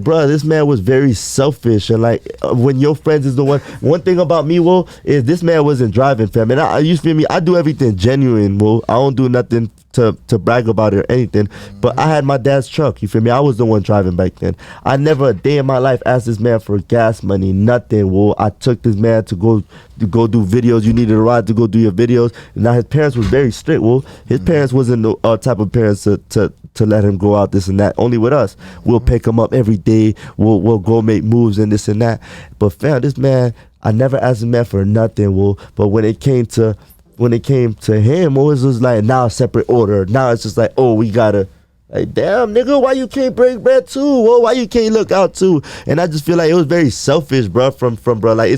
bro, this man was very selfish. And like when your friends is the one thing about me, well, is this man wasn't driving, fam. And you feel me? I do everything genuine, well. I don't do nothing to brag about it or anything. But I had my dad's truck, you feel me? I was the one driving back then. I never a day in my life asked this man for gas money, nothing. Well, I took this man to go do videos. You needed a ride to go do your videos. Now his parents was very strict. Well, his parents wasn't the type of parents to let him go out this and that. Only with us, we'll pick him up every day. We'll go make moves and this and that. But fam, this man, I never asked this man for nothing. Well, but when it came to him, it was just like, now a separate order. Now it's just like, oh, we gotta, like, damn, nigga, why you can't break bread too? Well, why you can't look out too? And I just feel like it was very selfish, bro, from bro. Like,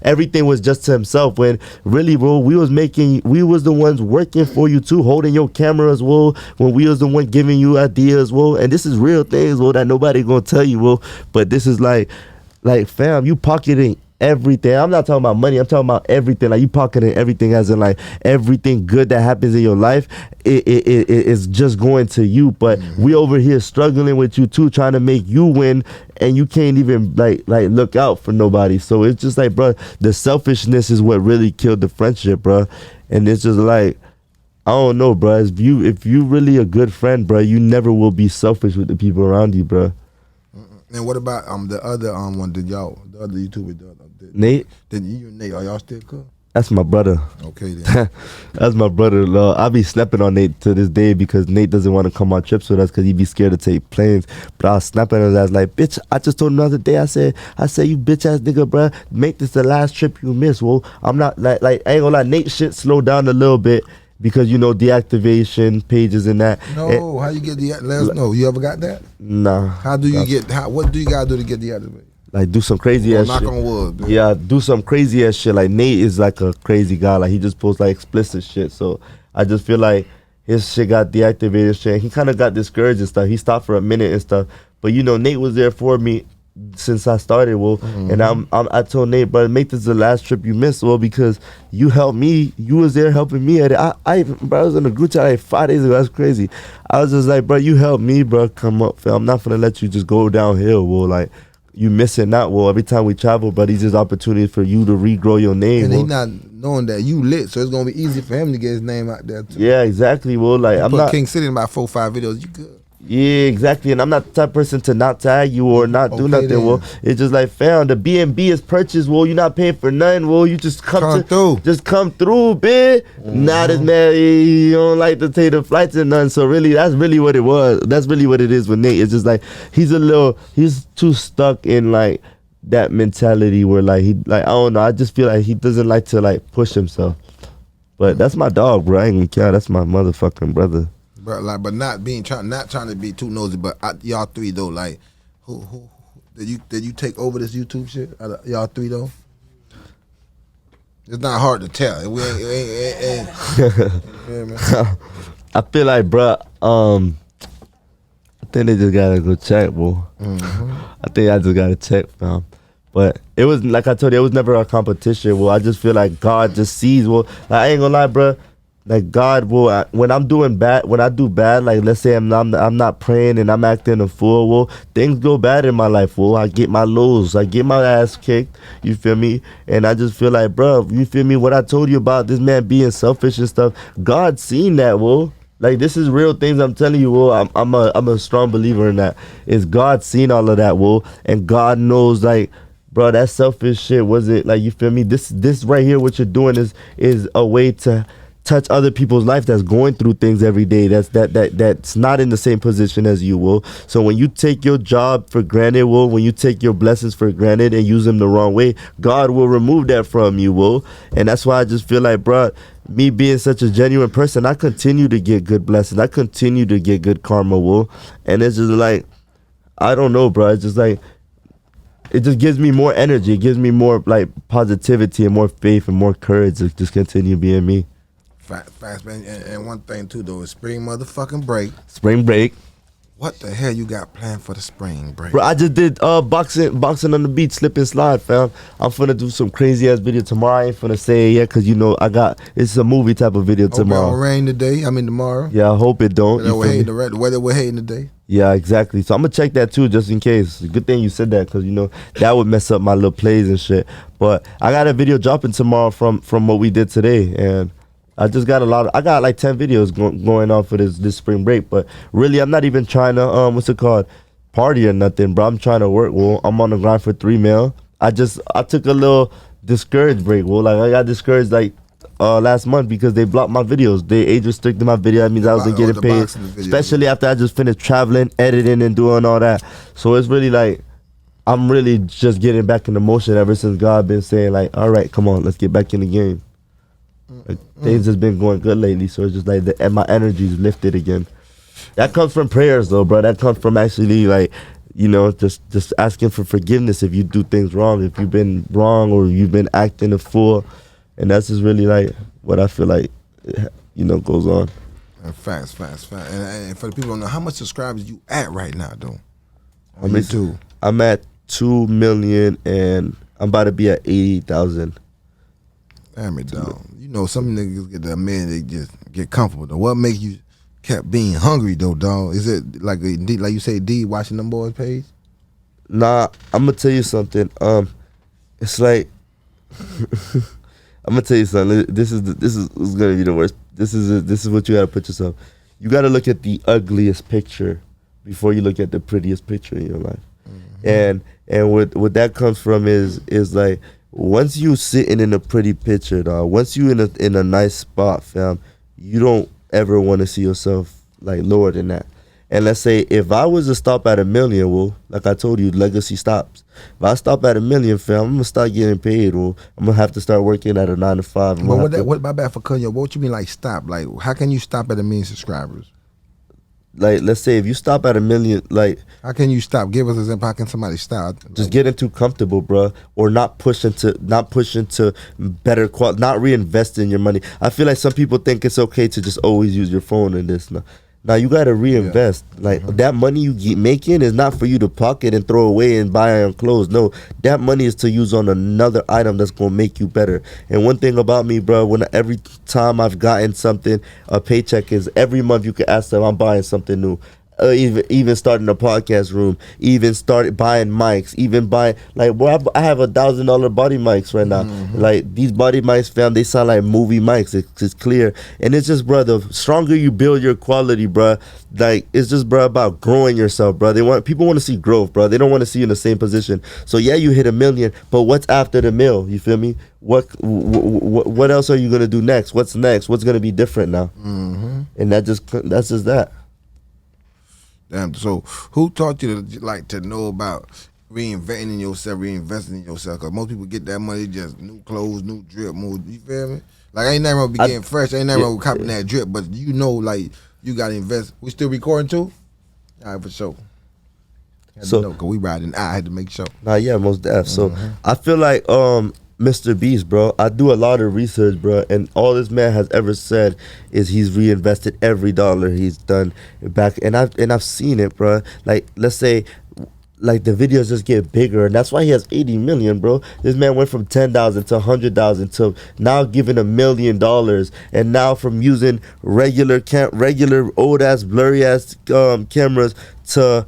everything was just to himself, when really, bro, we was the ones working for you too, holding your cameras, well, when we was the one giving you ideas, well, and this is real things, well, that nobody gonna tell you, well, but this is like fam, you pocketing everything. I'm not talking about money, I'm talking about everything. Like, you pocketing everything, as in like everything good that happens in your life, it is just going to you. But we over here struggling with you too, trying to make you win, and you can't even like look out for nobody. So it's just like, bro, the selfishness is what really killed the friendship, bro. And it's just like, I don't know, bro. If you really a good friend, bro, you never will be selfish with the people around you, bro. And what about the other one? The other YouTuber, Nate? Then you and Nate, are y'all still cool? That's my brother. Okay then. That's my brother. I be snapping on Nate to this day, because Nate doesn't want to come on trips with us because he be scared to take planes. But I was snapping on his ass like, bitch, I just told him the other day, I said, you bitch ass nigga, bro, make this the last trip you miss. Well, I'm not like I ain't gonna lie, Nate shit slowed down a little bit, because deactivation pages and that. No, how you get let us know. You ever got that? Nah. How do you what do you gotta do to get deactivated? Like, do some crazy ass shit. Knock on wood. Dude. Yeah, do some crazy ass shit. Like, Nate is like a crazy guy. Like, he just posts like explicit shit. So I just feel like his shit got deactivated. Shit. He kind of got discouraged and stuff. He stopped for a minute and stuff. But Nate was there for me. since I started, well, and I told Nate, bro, make this the last trip you missed, well, because you helped me, you was there helping me at it. I was in a group chat like 5 days ago. That's crazy. I was just like, bro, you helped me, bro, come up, fam. I'm not gonna let you just go downhill, well, like. You missing out, well, every time we travel, but these is opportunities for you to regrow your name. And well. he not knowing that you lit, so it's gonna be easy for him to get his name out there too. Yeah, exactly. Well, like I'm not King City in about 4 or 5 videos, you good. Yeah, exactly. And I'm not the type of person to not tag you or not do nothing. Then. Well, it's just like, fam, the B&B is purchased. Well, you're not paying for nothing. Well, you just come through. Just come through, bitch. Not as mad. You don't like to take the flights and nothing. So really, that's really what it was. That's really what it is with Nate. It's just like he's too stuck in like that mentality where like I don't know. I just feel like he doesn't like to like push himself. But that's my dog, bro. I ain't gonna care. That's my motherfucking brother. But not trying to be too nosy. But y'all three though, like, who did you take over this YouTube shit? Y'all three though, it's not hard to tell. We ain't. Yeah, man. I feel like, bro. I think they just gotta go check, bro. I think I just gotta check, fam. But it was like I told you, it was never a competition. Well, I just feel like God just sees. Well, like, I ain't gonna lie, bro. Like God will, when I'm doing bad, when I do bad, like let's say I'm not praying and I'm acting a fool, well, things go bad in my life, well, I get my lows, I get my ass kicked, you feel me? And I just feel like, bro, you feel me? What I told you about this man being selfish and stuff, God seen that, well. Like this is real things I'm telling you, well, I'm a strong believer in that. Is God seen all of that, well, and God knows, like, bro, that selfish shit wasn't, like, you feel me? This right here, what you're doing is a way to touch other people's life that's going through things every day that's not in the same position as you, will. So when you take your job for granted, will, when you take your blessings for granted and use them the wrong way, God will remove that from you, will. And that's why I just feel like, bro, me being such a genuine person, I continue to get good blessings, I continue to get good karma, will. And it's just like, I don't know, bro, it's just like, it just gives me more energy, it gives me more like positivity and more faith and more courage to just continue being me. Fast, man. And one thing too though is spring motherfucking break. Spring break. What the hell you got planned for the spring break? Bro, I just did boxing on the beach, slip and slide, fam. I'm finna do some crazy ass video tomorrow. I ain't finna say it yet, cause you know it's a movie type of video tomorrow. It don't rain today. I mean tomorrow. Yeah, I hope it don't. The weather we're hating today. Yeah, exactly. So I'm gonna check that too, just in case. Good thing you said that, cause you know that would mess up my little plays and shit. But I got a video dropping tomorrow from what we did today, and I just got I got like 10 videos going on for this spring break, but really I'm not even trying to, party or nothing, bro. I'm trying to work, well. I'm on the grind for 3 mil. I took a little discouraged break, well. Like I got discouraged like last month because they blocked my videos. They age restricted my video. That means I wasn't getting paid, especially after I just finished traveling, editing, and doing all that. So it's really like, I'm really just getting back in the motion ever since God been saying like, all right, come on, let's get back in the game. Like, things has been going good lately, so it's just like and my energy's lifted again. That comes from prayers though, bro. That comes from actually like, you know, just asking for forgiveness if you do things wrong, if you've been wrong or you've been acting a fool. And that's just really like what I feel like, you know, goes on. Facts. And for the people who don't know, how much subscribers you at right now though? On YouTube? I'm at 2 million and I'm about to be at 80,000. Damn it, dog. You know, some niggas get that man, they just get comfortable though. What make you kept being hungry though, dog? Is it like you say, D watching them boys' page? Nah, I'm gonna tell you something. It's like I'm gonna tell you something. This is gonna be the worst. This is what you gotta put yourself. You gotta look at the ugliest picture before you look at the prettiest picture in your life. Mm-hmm. And what that comes from is like, once you sitting in a pretty picture, dog, once you in a nice spot, fam, you don't ever want to see yourself like lower than that. And let's say if I was to stop at 1 million, well, like I told you, legacy stops. If I stop at 1 million, fam, I'm gonna start getting paid. Well, I'm gonna have to start working at a 9 to 5. Well, what my bad for cutting you? What you mean like stop? Like how can you stop at 1 million subscribers? Like, let's say if you stop at 1 million, like, how can you stop? Give us an example. How can somebody stop? Just getting too comfortable, bro, or not pushing to better quality, not reinvesting your money. I feel like some people think it's okay to just always use your phone and this. Now you gotta reinvest. Like that money you get making is not for you to pocket and throw away and buy on clothes. No, that money is to use on another item that's gonna make you better. And one thing about me, bro, when every time I've gotten something, a paycheck is every month you can ask them, I'm buying something new. Even starting a podcast room, even started buying mics, even buying like, bro, I have $1,000 body mics right now. Like these body mics, fam, they sound like movie mics. It's clear, and it's just, bro, the stronger you build your quality, bro, like it's just, bro, about growing yourself, bro. People want to see growth, bro. They don't want to see you in the same position. So yeah, you hit 1 million, but what's after the mill? You feel me? What else are you gonna do next? What's next? What's gonna be different now? And that's just that. Damn. So, who taught you to know about reinventing in yourself, reinvesting in yourself? Because most people get that money just new clothes, new drip, more. You feel me? Like ain't nothing wrong with getting fresh, ain't nothing wrong with copying that drip, but you know, like you gotta invest. We still recording too? All right, for sure. So, cause we riding, I had to make sure. Nah, yeah, most def. So I feel like Mr. Beast, bro, I do a lot of research, bro, and all this man has ever said is he's reinvested every dollar he's done back, and I've seen it, bro. Like, let's say, like the videos just get bigger, and that's why he has 80 million, bro. This man went from 10,000 to 100,000 to now giving $1 million, and now from using regular old ass blurry ass cameras to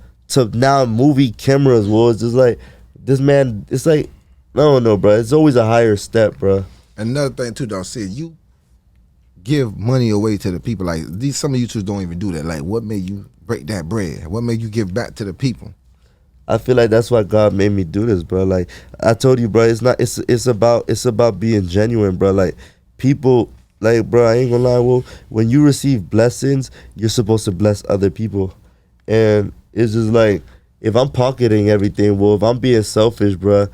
now movie cameras. Well, it's just like this man. It's like, I don't know, bro. It's always a higher step, bro. Another thing too, dog, said you give money away to the people. Like some of YouTubers don't even do that. Like, what made you break that bread? What made you give back to the people? I feel like that's why God made me do this, bro. Like I told you, bro, it's about being genuine, bro. Like people, like, bro, I ain't gonna lie. Well, when you receive blessings, you're supposed to bless other people, and it's just like if I'm pocketing everything, well, if I'm being selfish, bro.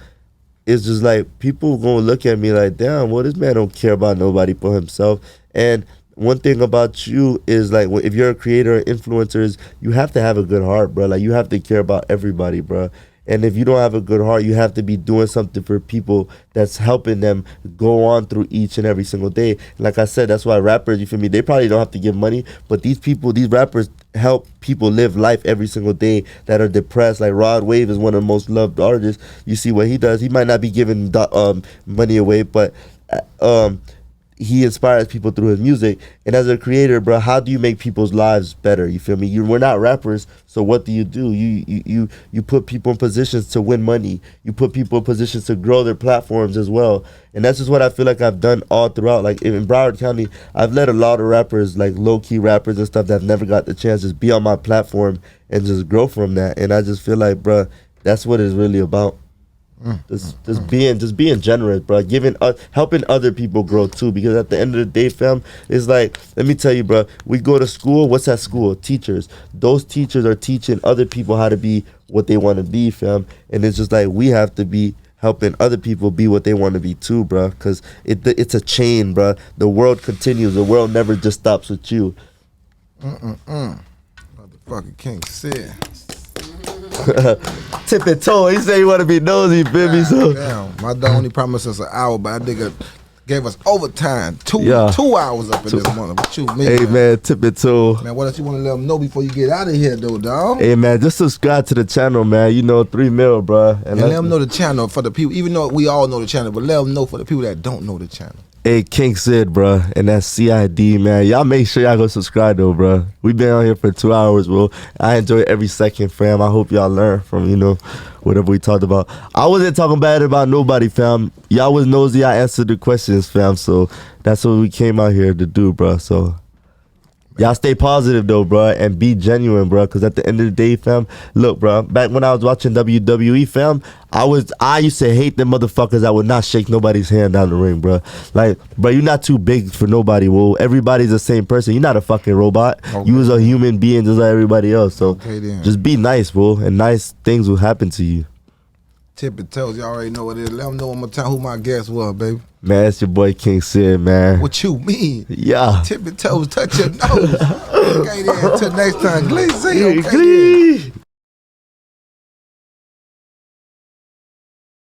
It's just like people gonna look at me like, damn, well, this man don't care about nobody but himself. And one thing about you is like, if you're a creator or influencer, you have to have a good heart, bro. Like you have to care about everybody, bro. And if you don't have a good heart, you have to be doing something for people that's helping them go on through each and every single day. Like I said, that's why rappers, you feel me, they probably don't have to give money, but these rappers help people live life every single day that are depressed. Like Rod Wave is one of the most loved artists. You see what he does. He might not be giving money away, but he inspires people through his music. And as a creator, bro, how do you make people's lives better? You feel me? We're not rappers, so what do? You put people in positions to win money. You put people in positions to grow their platforms as well. And that's just what I feel like I've done all throughout. Like in Broward County, I've let a lot of rappers, like low-key rappers and stuff that have never got the chance to just be on my platform and just grow from that. And I just feel like, bro, that's what it's really about. Just being generous, bro. Helping other people grow too. Because at the end of the day, fam, it's like, let me tell you, bro. We go to school. What's at school? Teachers. Those teachers are teaching other people how to be what they want to be, fam. And it's just like we have to be helping other people be what they want to be too, bro. Because it's a chain, bro. The world continues. The world never just stops with you. Motherfucking can't sit. Tip it toe. He said he want to be nosy, feel me? So damn, my dog only promised us an hour, but that nigga gave us overtime. 2 hours up in this morning. What you mean? Hey man, tip it toe. Man, what else you want to let them know before you get out of here, though, dog? Hey man, just subscribe to the channel, man. You know, 3 mil, bro. And let them know the channel for the people. Even though we all know the channel, but let them know for the people that don't know the channel. Hey, King Sid, bro, and that's CID, man. Y'all make sure y'all go subscribe, though, bro. We been on here for 2 hours, bro. I enjoy every second, fam. I hope y'all learn from, whatever we talked about. I wasn't talking bad about nobody, fam. Y'all was nosy. I answered the questions, fam. So that's what we came out here to do, bro. So y'all stay positive, though, bro, and be genuine, bro, because at the end of the day, fam, look, bro, back when I was watching WWE, fam, I used to hate them motherfuckers that would not shake nobody's hand down the ring, bro. Like, bro, you're not too big for nobody, well, everybody's the same person. You're not a fucking robot. Okay. You was a human being just like everybody else, so just be nice, bro, and nice things will happen to you. Tip and toes, you already know what it is. Let them know one more time who my guest was, baby. Man, it's your boy King Sid, man. What you mean? Yeah. Tip and toes, touch your nose. Okay then, until next time. Glee, see you. Okay,